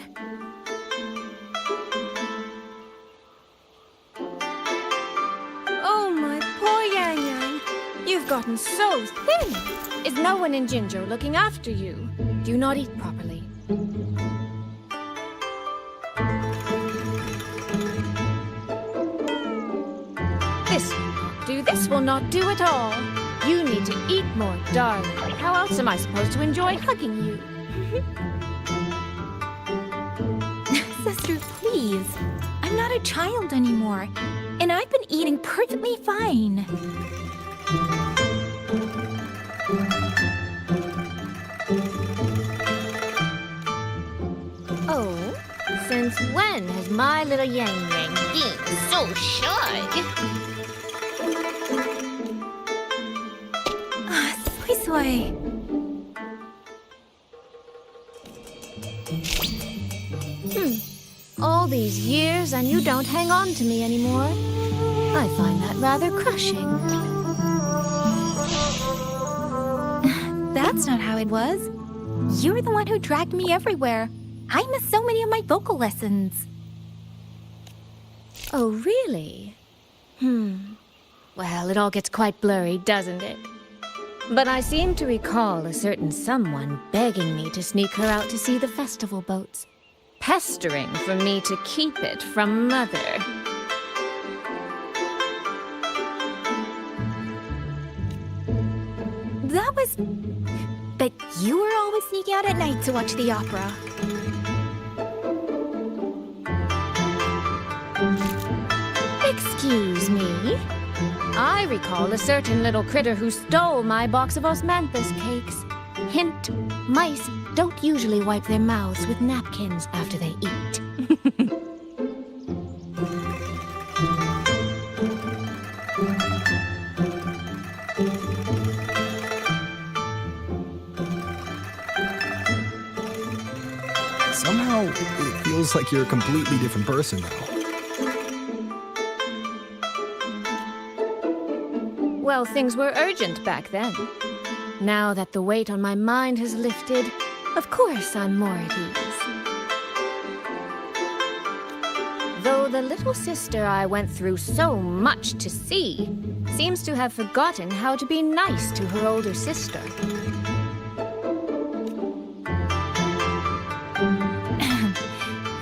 Oh, my poor Yang. You've gotten so thin. Is no one in Jinzhou looking after you? Do you not eat properly? This will not do at all. You need to eat more, darling. How else am I supposed to enjoy hugging you? Sister, please. I'm not a child anymore. And I've been eating perfectly fine. Oh, since when has my little Yang been so shy? Soy. All these years and you don't hang on to me anymore. I find that rather crushing. That's not how it was. You're the one who dragged me everywhere. I missed so many of my vocal lessons. Oh, really? Well, it all gets quite blurry, doesn't it? But I seem to recall a certain someone begging me to sneak her out to see the festival boats. Pestering for me to keep it from Mother. That was... But you were always sneaking out at night to watch the opera. Excuse me? I recall a certain little critter who stole my box of osmanthus cakes. Hint, mice don't usually wipe their mouths with napkins after they eat. Somehow, it feels like you're a completely different person now. Well, things were urgent back then. Now that the weight on my mind has lifted, of course I'm more at ease. Though the little sister I went through so much to see seems to have forgotten how to be nice to her older sister.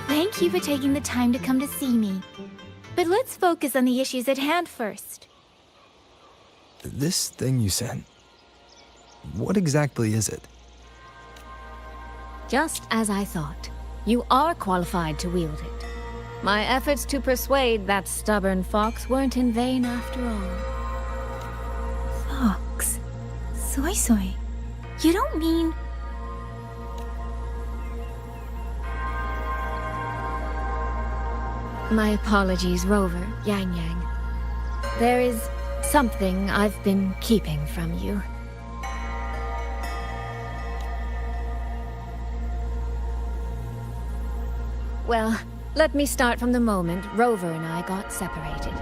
Thank you for taking the time to come to see me. But let's focus on the issues at hand first. This thing you sent, what exactly is it? Just as I thought. You are qualified to wield it. My efforts to persuade that stubborn fox weren't in vain after all. Fox? Soy Soy? You don't mean... My apologies, Rover, Yang Yang. There is something I've been keeping from you. Well, let me start from the moment Rover and I got separated.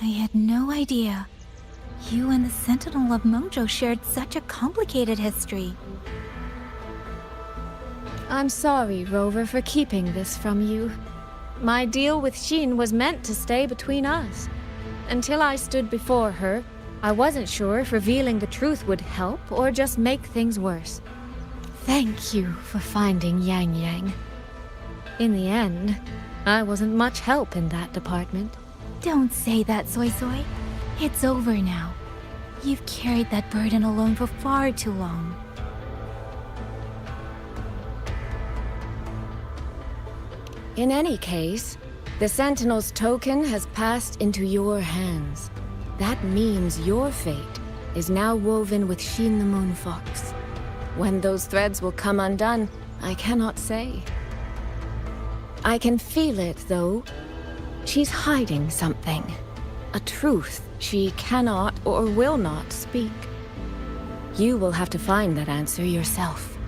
I had no idea. You and the Sentinel of Mengzhou shared such a complicated history. I'm sorry, Rover, for keeping this from you. My deal with Xin was meant to stay between us. Until I stood before her, I wasn't sure if revealing the truth would help or just make things worse. Thank you for finding Yang Yang. In the end, I wasn't much help in that department. Don't say that, Soy Soy. It's over now. You've carried that burden alone for far too long. In any case, the Sentinel's token has passed into your hands. That means your fate is now woven with Xin the Moon Fox. When those threads will come undone, I cannot say. I can feel it, though. She's hiding something. A truth she cannot or will not speak. You will have to find that answer yourself.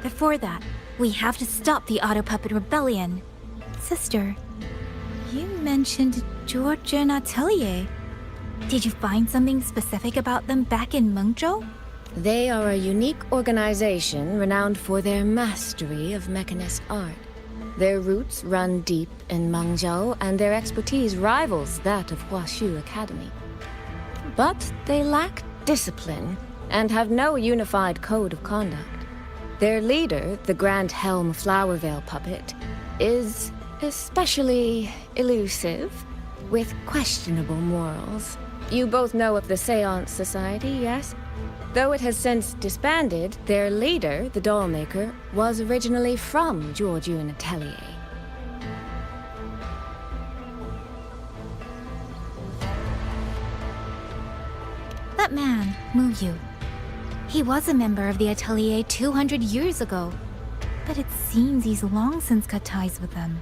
Before that, we have to stop the Auto Puppet Rebellion. Sister, you mentioned Georgian Atelier. Did you find something specific about them back in Mengzhou? They are a unique organization renowned for their mastery of mechanist art. Their roots run deep in Mengzhou, and their expertise rivals that of Huaxu Academy. But they lack discipline and have no unified code of conduct. Their leader, the Grand Helm Flowervale puppet, is especially elusive, with questionable morals. You both know of the Seance Society, yes? Though it has since disbanded, their leader, the dollmaker, was originally from Georgian Atelier. That man, Muyu. He was a member of the Atelier 200 years ago, but it seems he's long since cut ties with them.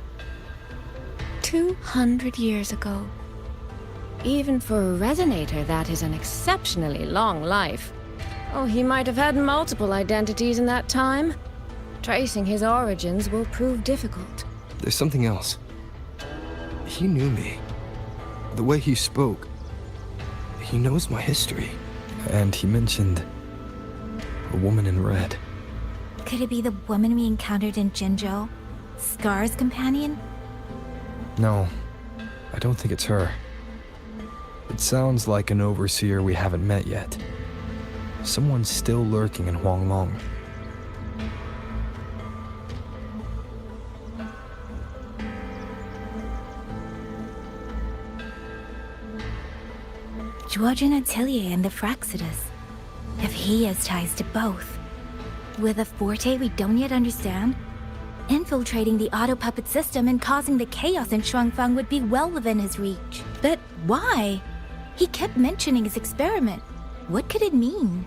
200 years ago. Even for a resonator, that is an exceptionally long life. Oh, he might have had multiple identities in that time. Tracing his origins will prove difficult. There's something else. He knew me. The way he spoke. He knows my history. And he mentioned a woman in red. Could it be the woman we encountered in Jinzhou? Scar's companion? No, I don't think it's her. It sounds like an overseer we haven't met yet. Someone still lurking in Huanglong. Georgian Atelier and the Fraxidus. If he has ties to both. With a forte we don't yet understand, infiltrating the auto puppet system and causing the chaos in Shuangfang would be well within his reach. But why? He kept mentioning his experiment. What could it mean?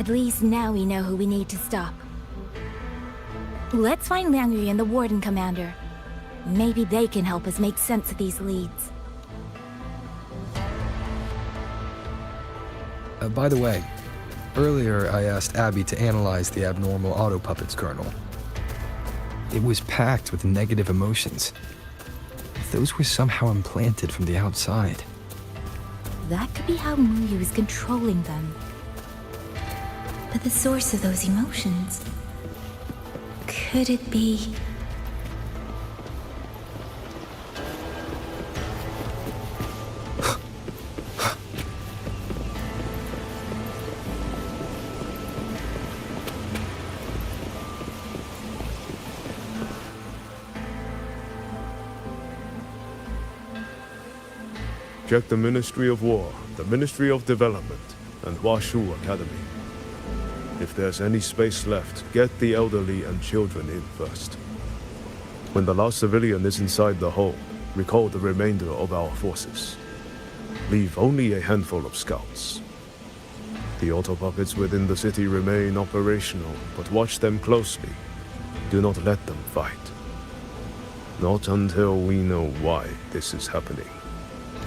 At least now we know who we need to stop. Let's find Liang Yu and the Warden Commander. Maybe they can help us make sense of these leads. By the way, earlier I asked Abby to analyze the abnormal auto puppet's kernel. It was packed with negative emotions. Those were somehow implanted from the outside. That could be how Muyu is controlling them. But the source of those emotions... could it be... Check the Ministry of War, the Ministry of Development, and Washu Academy. If there's any space left, get the elderly and children in first. When the last civilian is inside the hold, recall the remainder of our forces. Leave only a handful of scouts. The auto puppets within the city remain operational, but watch them closely. Do not let them fight. Not until we know why this is happening.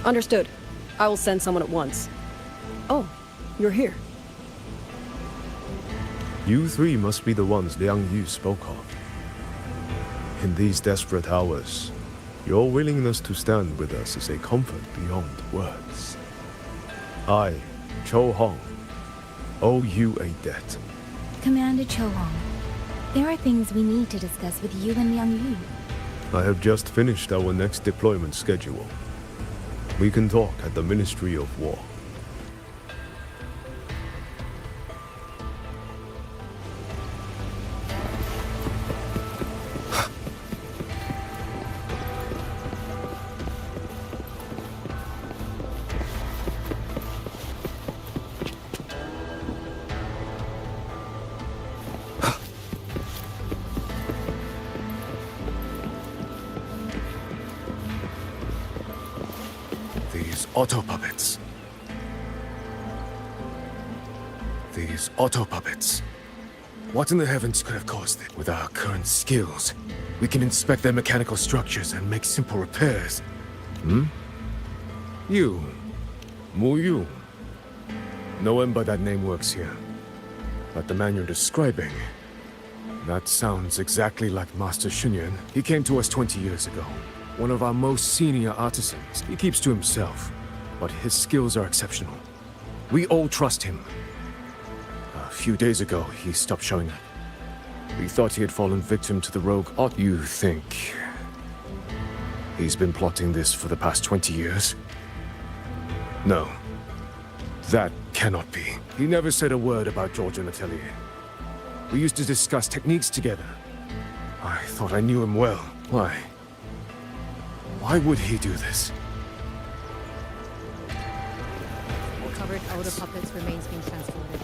Understood. I will send someone at once. Oh, you're here. You three must be the ones Liang Yu spoke of. In these desperate hours, your willingness to stand with us is a comfort beyond words. I, Cho Hong, owe you a debt. Commander Cho Hong, there are things we need to discuss with you and Liang Yu. I have just finished our next deployment schedule. We can talk at the Ministry of War. Auto puppets. These auto puppets. What in the heavens could have caused it? With our current skills, we can inspect their mechanical structures and make simple repairs. You. Muyu. No one by that name works here. But the man you're describing... that sounds exactly like Master Xunyan. He came to us 20 years ago. One of our most senior artisans. He keeps to himself. But his skills are exceptional. We all trust him. A few days ago, he stopped showing up. We thought he had fallen victim to the rogue. You think he's been plotting this for the past 20 years? No. That cannot be. He never said a word about Georgian Atelier. We used to discuss techniques together. I thought I knew him well. Why? Why would he do this? Covered outer puppets remains being transported.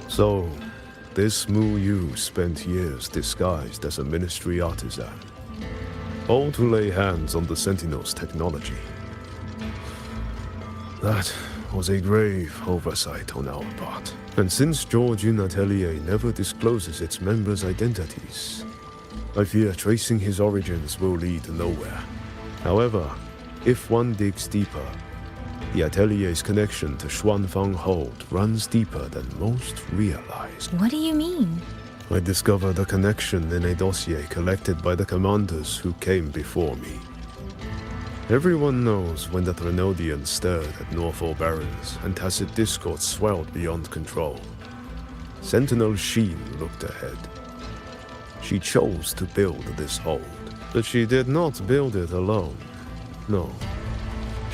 So, this Muyu spent years disguised as a ministry artisan, all to lay hands on the Sentinel's technology. That was a grave oversight on our part. And since Georgian Atelier never discloses its members' identities, I fear tracing his origins will lead nowhere. However, if one digs deeper, the Atelier's connection to Xuanfang Hold runs deeper than most realize. What do you mean? I discovered a connection in a dossier collected by the commanders who came before me. Everyone knows when the Threnodians stirred at Norfolk Barrens and tacit discord swelled beyond control. Sentinel Sheen looked ahead. She chose to build this hold, but she did not build it alone. No.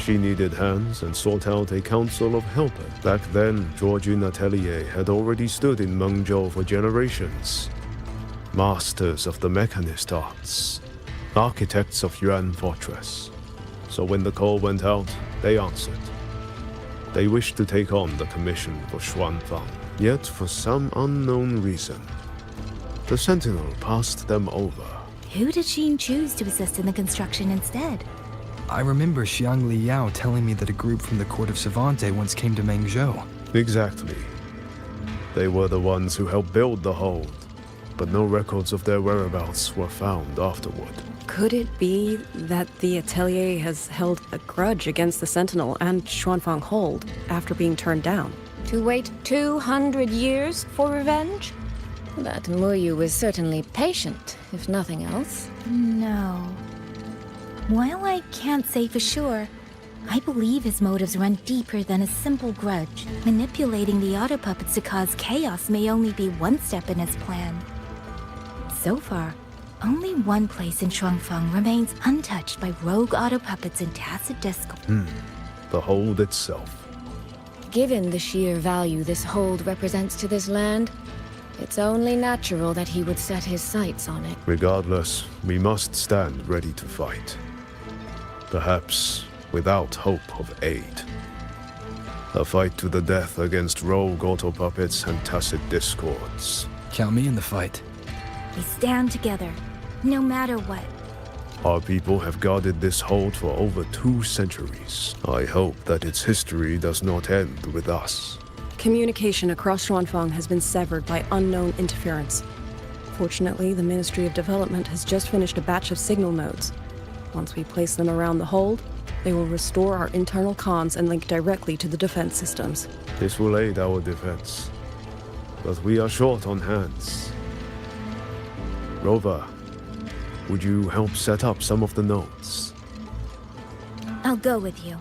She needed hands and sought out a council of helpers. Back then, Georgian Atelier had already stood in Mengzhou for generations. Masters of the mechanist arts, architects of Yuan Fortress. So when the call went out, they answered. They wished to take on the commission for Xuanfang. Yet, for some unknown reason, the Sentinel passed them over. Who did Xin choose to assist in the construction instead? I remember Xiang Liyao telling me that a group from the court of Savante once came to Mengzhou. Exactly. They were the ones who helped build the hold, but no records of their whereabouts were found afterward. Could it be that the Atelier has held a grudge against the Sentinel and Xuanfang Hold after being turned down? To wait 200 years for revenge? That Muyu was certainly patient, if nothing else. No. While I can't say for sure, I believe his motives run deeper than a simple grudge. Manipulating the auto puppets to cause chaos may only be one step in his plan. So far, only one place in Shuangfang remains untouched by rogue auto puppets and tacit discord. The hold itself. Given the sheer value this hold represents to this land, it's only natural that he would set his sights on it. Regardless, we must stand ready to fight. Perhaps without hope of aid. A fight to the death against rogue auto puppets and tacit discords. Count me in the fight. We stand together, no matter what. Our people have guarded this hold for over 2 centuries. I hope that its history does not end with us. Communication across Xuanfang has been severed by unknown interference. Fortunately, the Ministry of Development has just finished a batch of signal nodes. Once we place them around the hold, they will restore our internal comms and link directly to the defense systems. This will aid our defense. But we are short on hands. Rover, would you help set up some of the nodes? I'll go with you.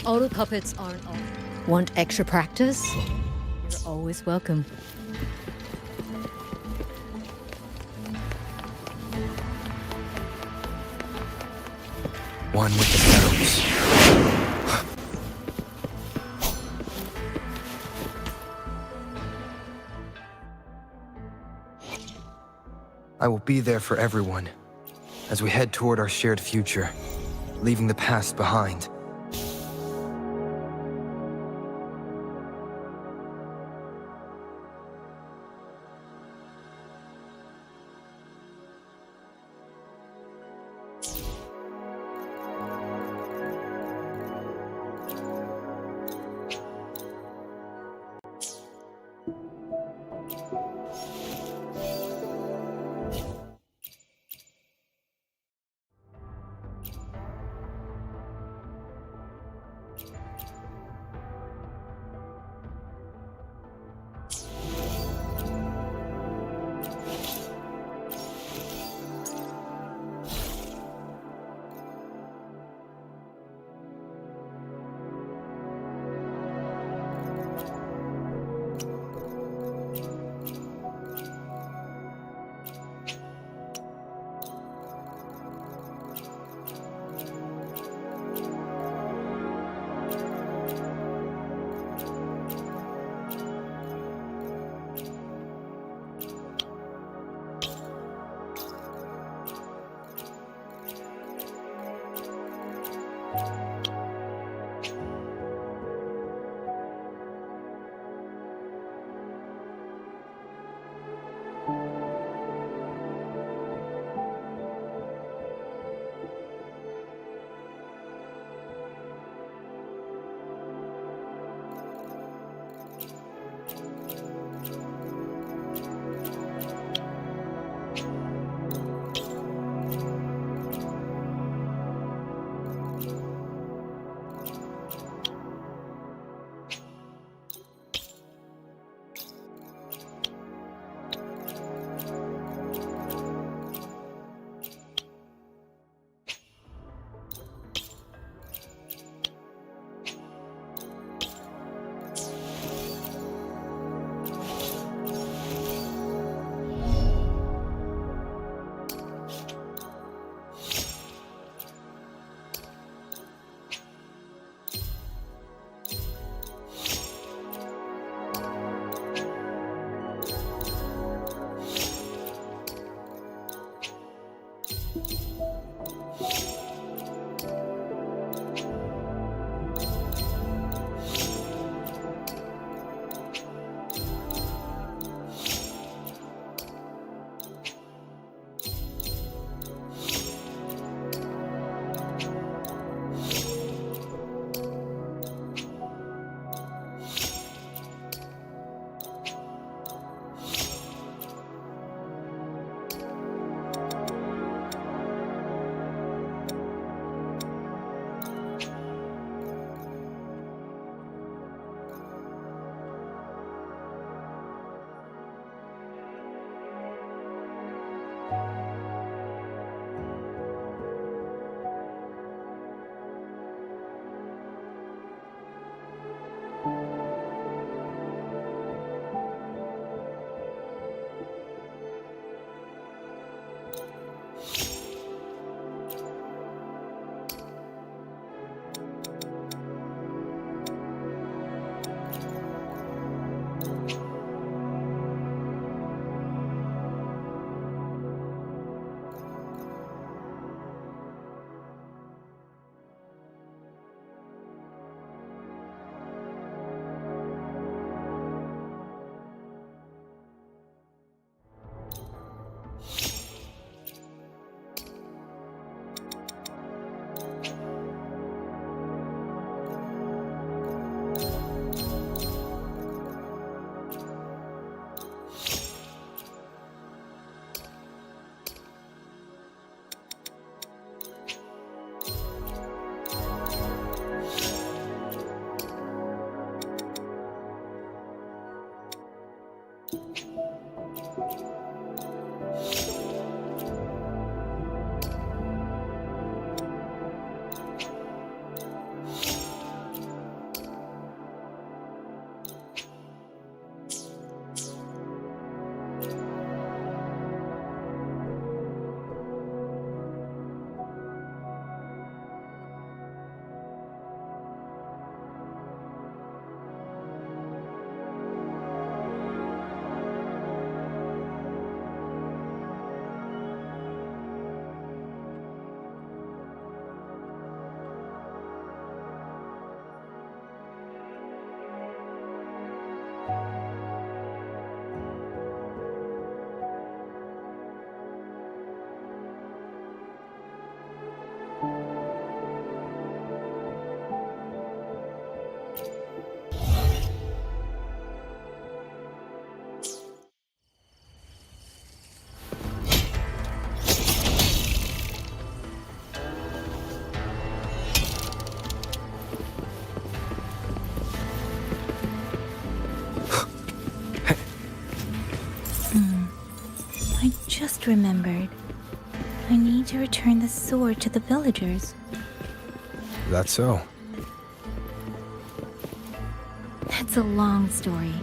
Auto puppets aren't all. Want extra practice? You're always welcome. One with the shadows. I will be there for everyone as we head toward our shared future, leaving the past behind. Just remembered. I need to return the sword to the villagers. That's so. That's a long story.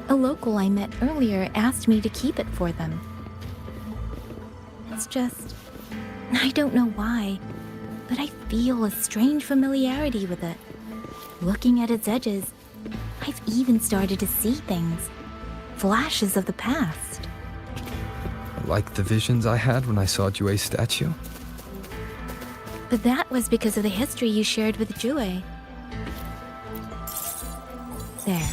A local I met earlier asked me to keep it for them. It's just... I don't know why, but I feel a strange familiarity with it. Looking at its edges, I've even started to see things. Flashes of the past. Like the visions I had when I saw Jue's statue? But that was because of the history you shared with Jue. There.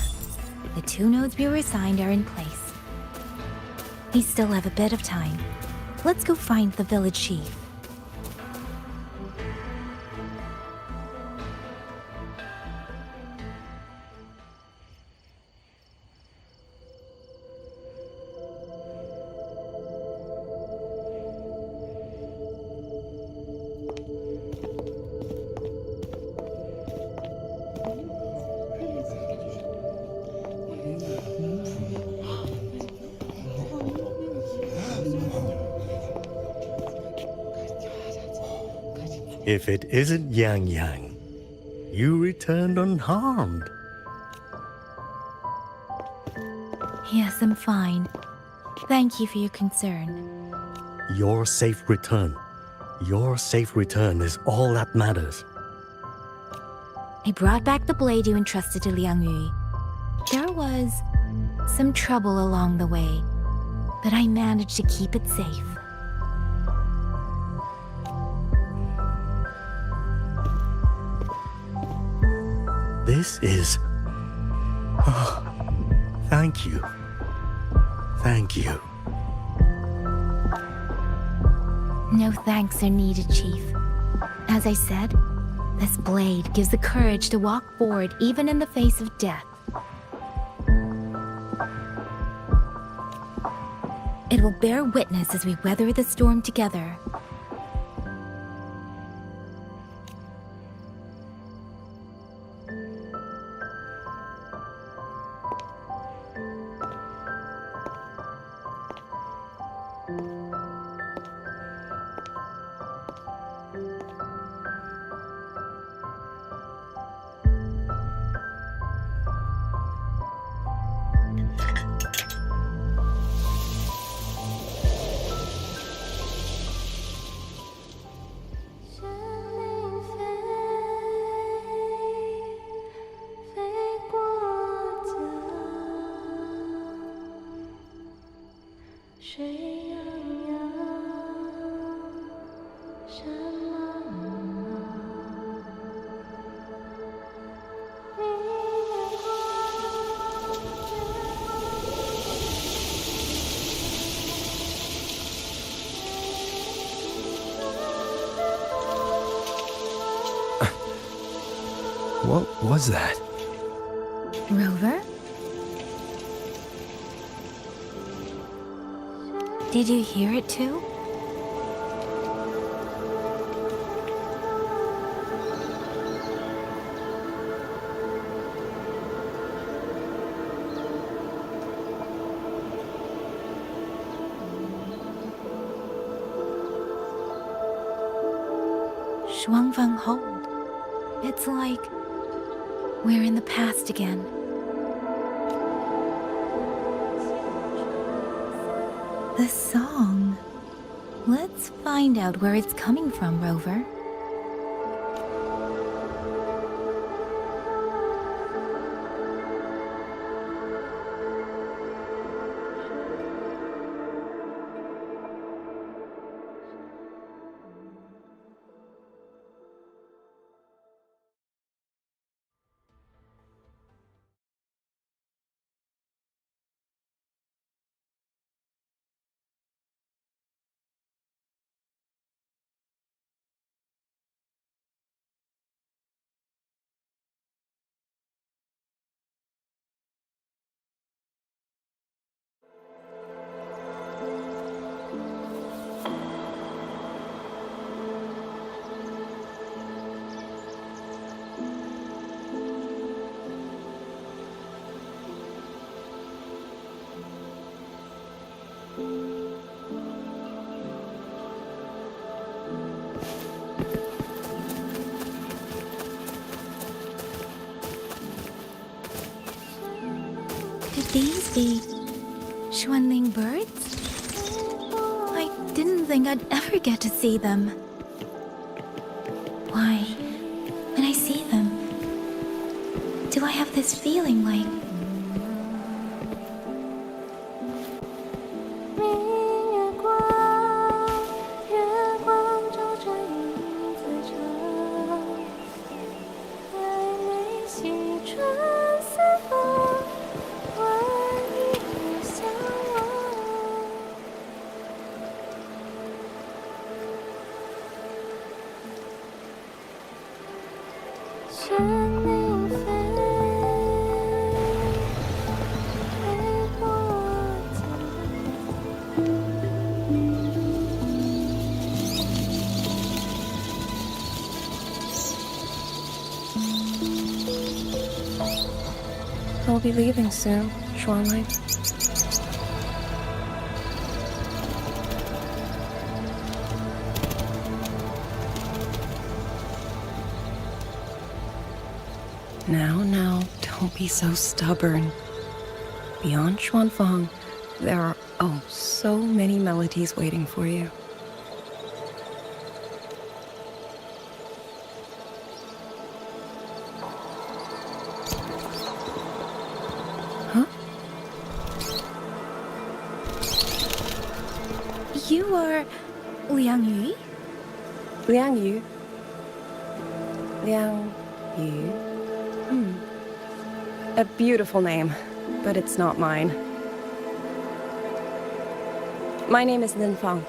The 2 nodes we were assigned are in place. We still have a bit of time. Let's go find the village chief. If it isn't Yang Yang, you returned unharmed. Yes, I'm fine. Thank you for your concern. Your safe return. Your safe return is all that matters. I brought back the blade you entrusted to Liang Yu. There was some trouble along the way, but I managed to keep it safe. This is... Oh, thank you. Thank you. No thanks are needed, Chief. As I said, this blade gives the courage to walk forward even in the face of death. It will bear witness as we weather the storm together. What was that? Rover? Did you hear it too? Shuangfeng hold. It's like we're in the past again. The song. Let's find out where it's coming from, Rover. Could these be Xuanling birds? I didn't think I'd ever get to see them. Why, when I see them, do I have this feeling like I'll be leaving soon, Xuanling. Now, don't be so stubborn. Beyond Xuanfeng, there are, so many melodies waiting for you. you are Liang Yu? Liang Yu? Liang Yu? A beautiful name, but it's not mine. My name is Lin Feng.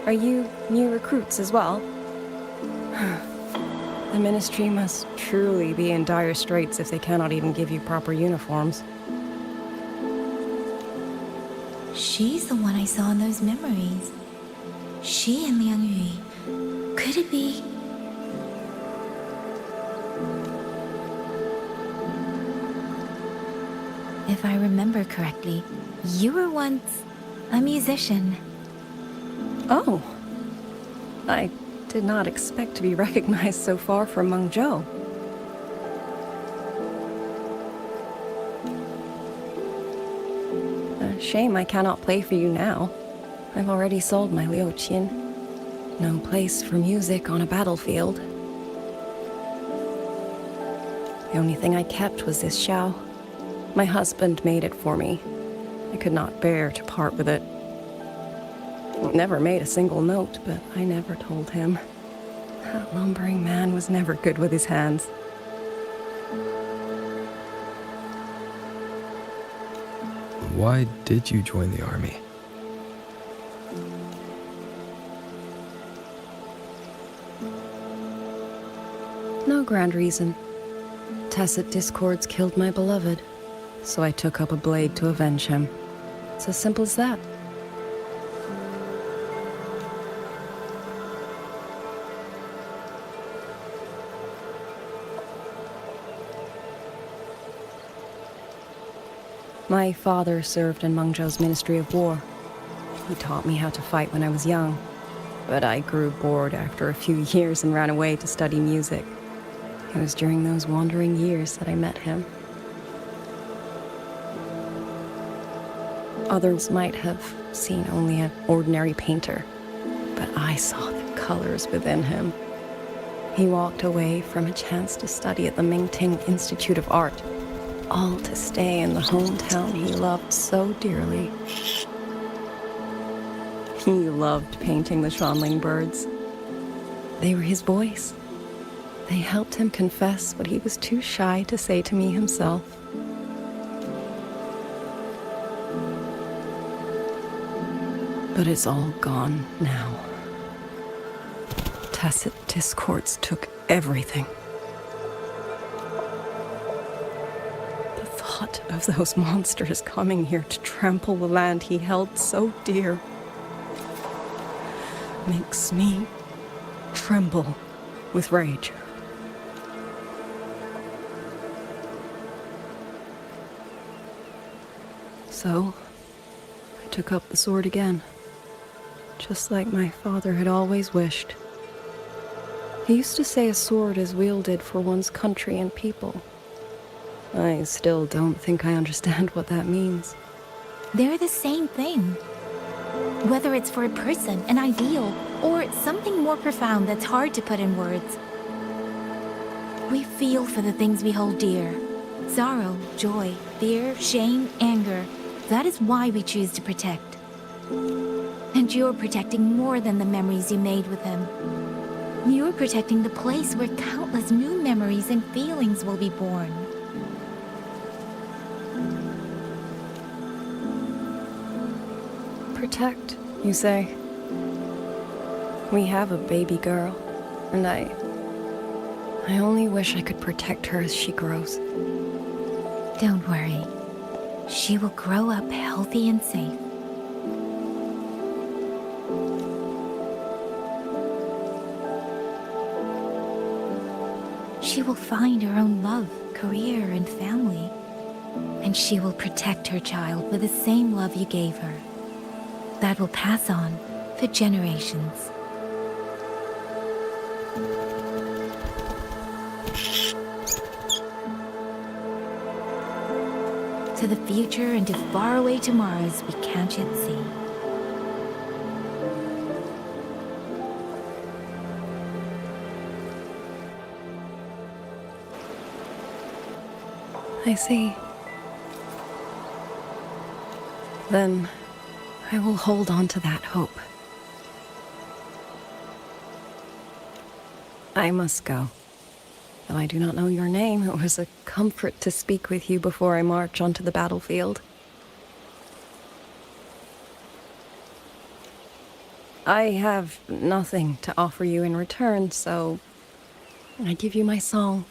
Are you new recruits as well? The Ministry must truly be in dire straits if they cannot even give you proper uniforms. She's the one I saw in those memories. She and Liang Yu. Could it be? If I remember correctly, you were once a musician. Oh. I did not expect to be recognized so far from Mengzhou. A shame I cannot play for you now. I've already sold my liuqin. No place for music on a battlefield. The only thing I kept was this xiao. My husband made it for me. I could not bear to part with it. Never made a single note, but I never told him. That lumbering man was never good with his hands. Why did you join the army? No grand reason. Tacit discords killed my beloved, so I took up a blade to avenge him. It's as simple as that. My father served in Mengzhou's Ministry of War. He taught me how to fight when I was young, but I grew bored after a few years and ran away to study music. It was during those wandering years that I met him. Others might have seen only an ordinary painter, but I saw the colors within him. He walked away from a chance to study at the Mengzhou Institute of Art, all to stay in the hometown he loved so dearly. He loved painting the Xuanling birds. They were his voice. They helped him confess what he was too shy to say to me himself. But it's all gone now. Tacit discords took everything. The thought of those monsters coming here to trample the land he held so dear makes me tremble with rage. So, I took up the sword again, just like my father had always wished. He used to say a sword is wielded for one's country and people. I still don't think I understand what that means. They're the same thing. Whether it's for a person, an ideal, or something more profound that's hard to put in words. We feel for the things we hold dear. Sorrow, joy, fear, shame, anger. That is why we choose to protect. And you're protecting more than the memories you made with him. You're protecting the place where countless new memories and feelings will be born. Protect, you say? We have a baby girl, and I only wish I could protect her as she grows. Don't worry. She will grow up healthy and safe. She will find her own love, career, and family. And she will protect her child with the same love you gave her. That will pass on for generations. To the future and to faraway tomorrows we can't yet see. I see. Then I will hold on to that hope. I must go. Though I do not know your name, it was a comfort to speak with you before I march onto the battlefield. I have nothing to offer you in return, so I give you my song.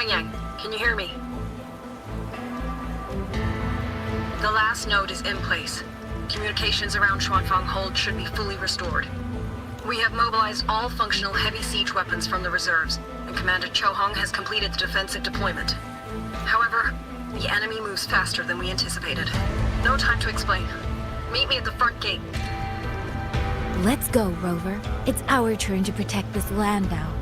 Yang Yang, can you hear me? The last node is in place. Communications around Xuanfang Hold should be fully restored. We have mobilized all functional heavy siege weapons from the reserves, and Commander Cho Hong has completed the defensive deployment. However, the enemy moves faster than we anticipated. No time to explain. Meet me at the front gate. Let's go, Rover. It's our turn to protect this land now.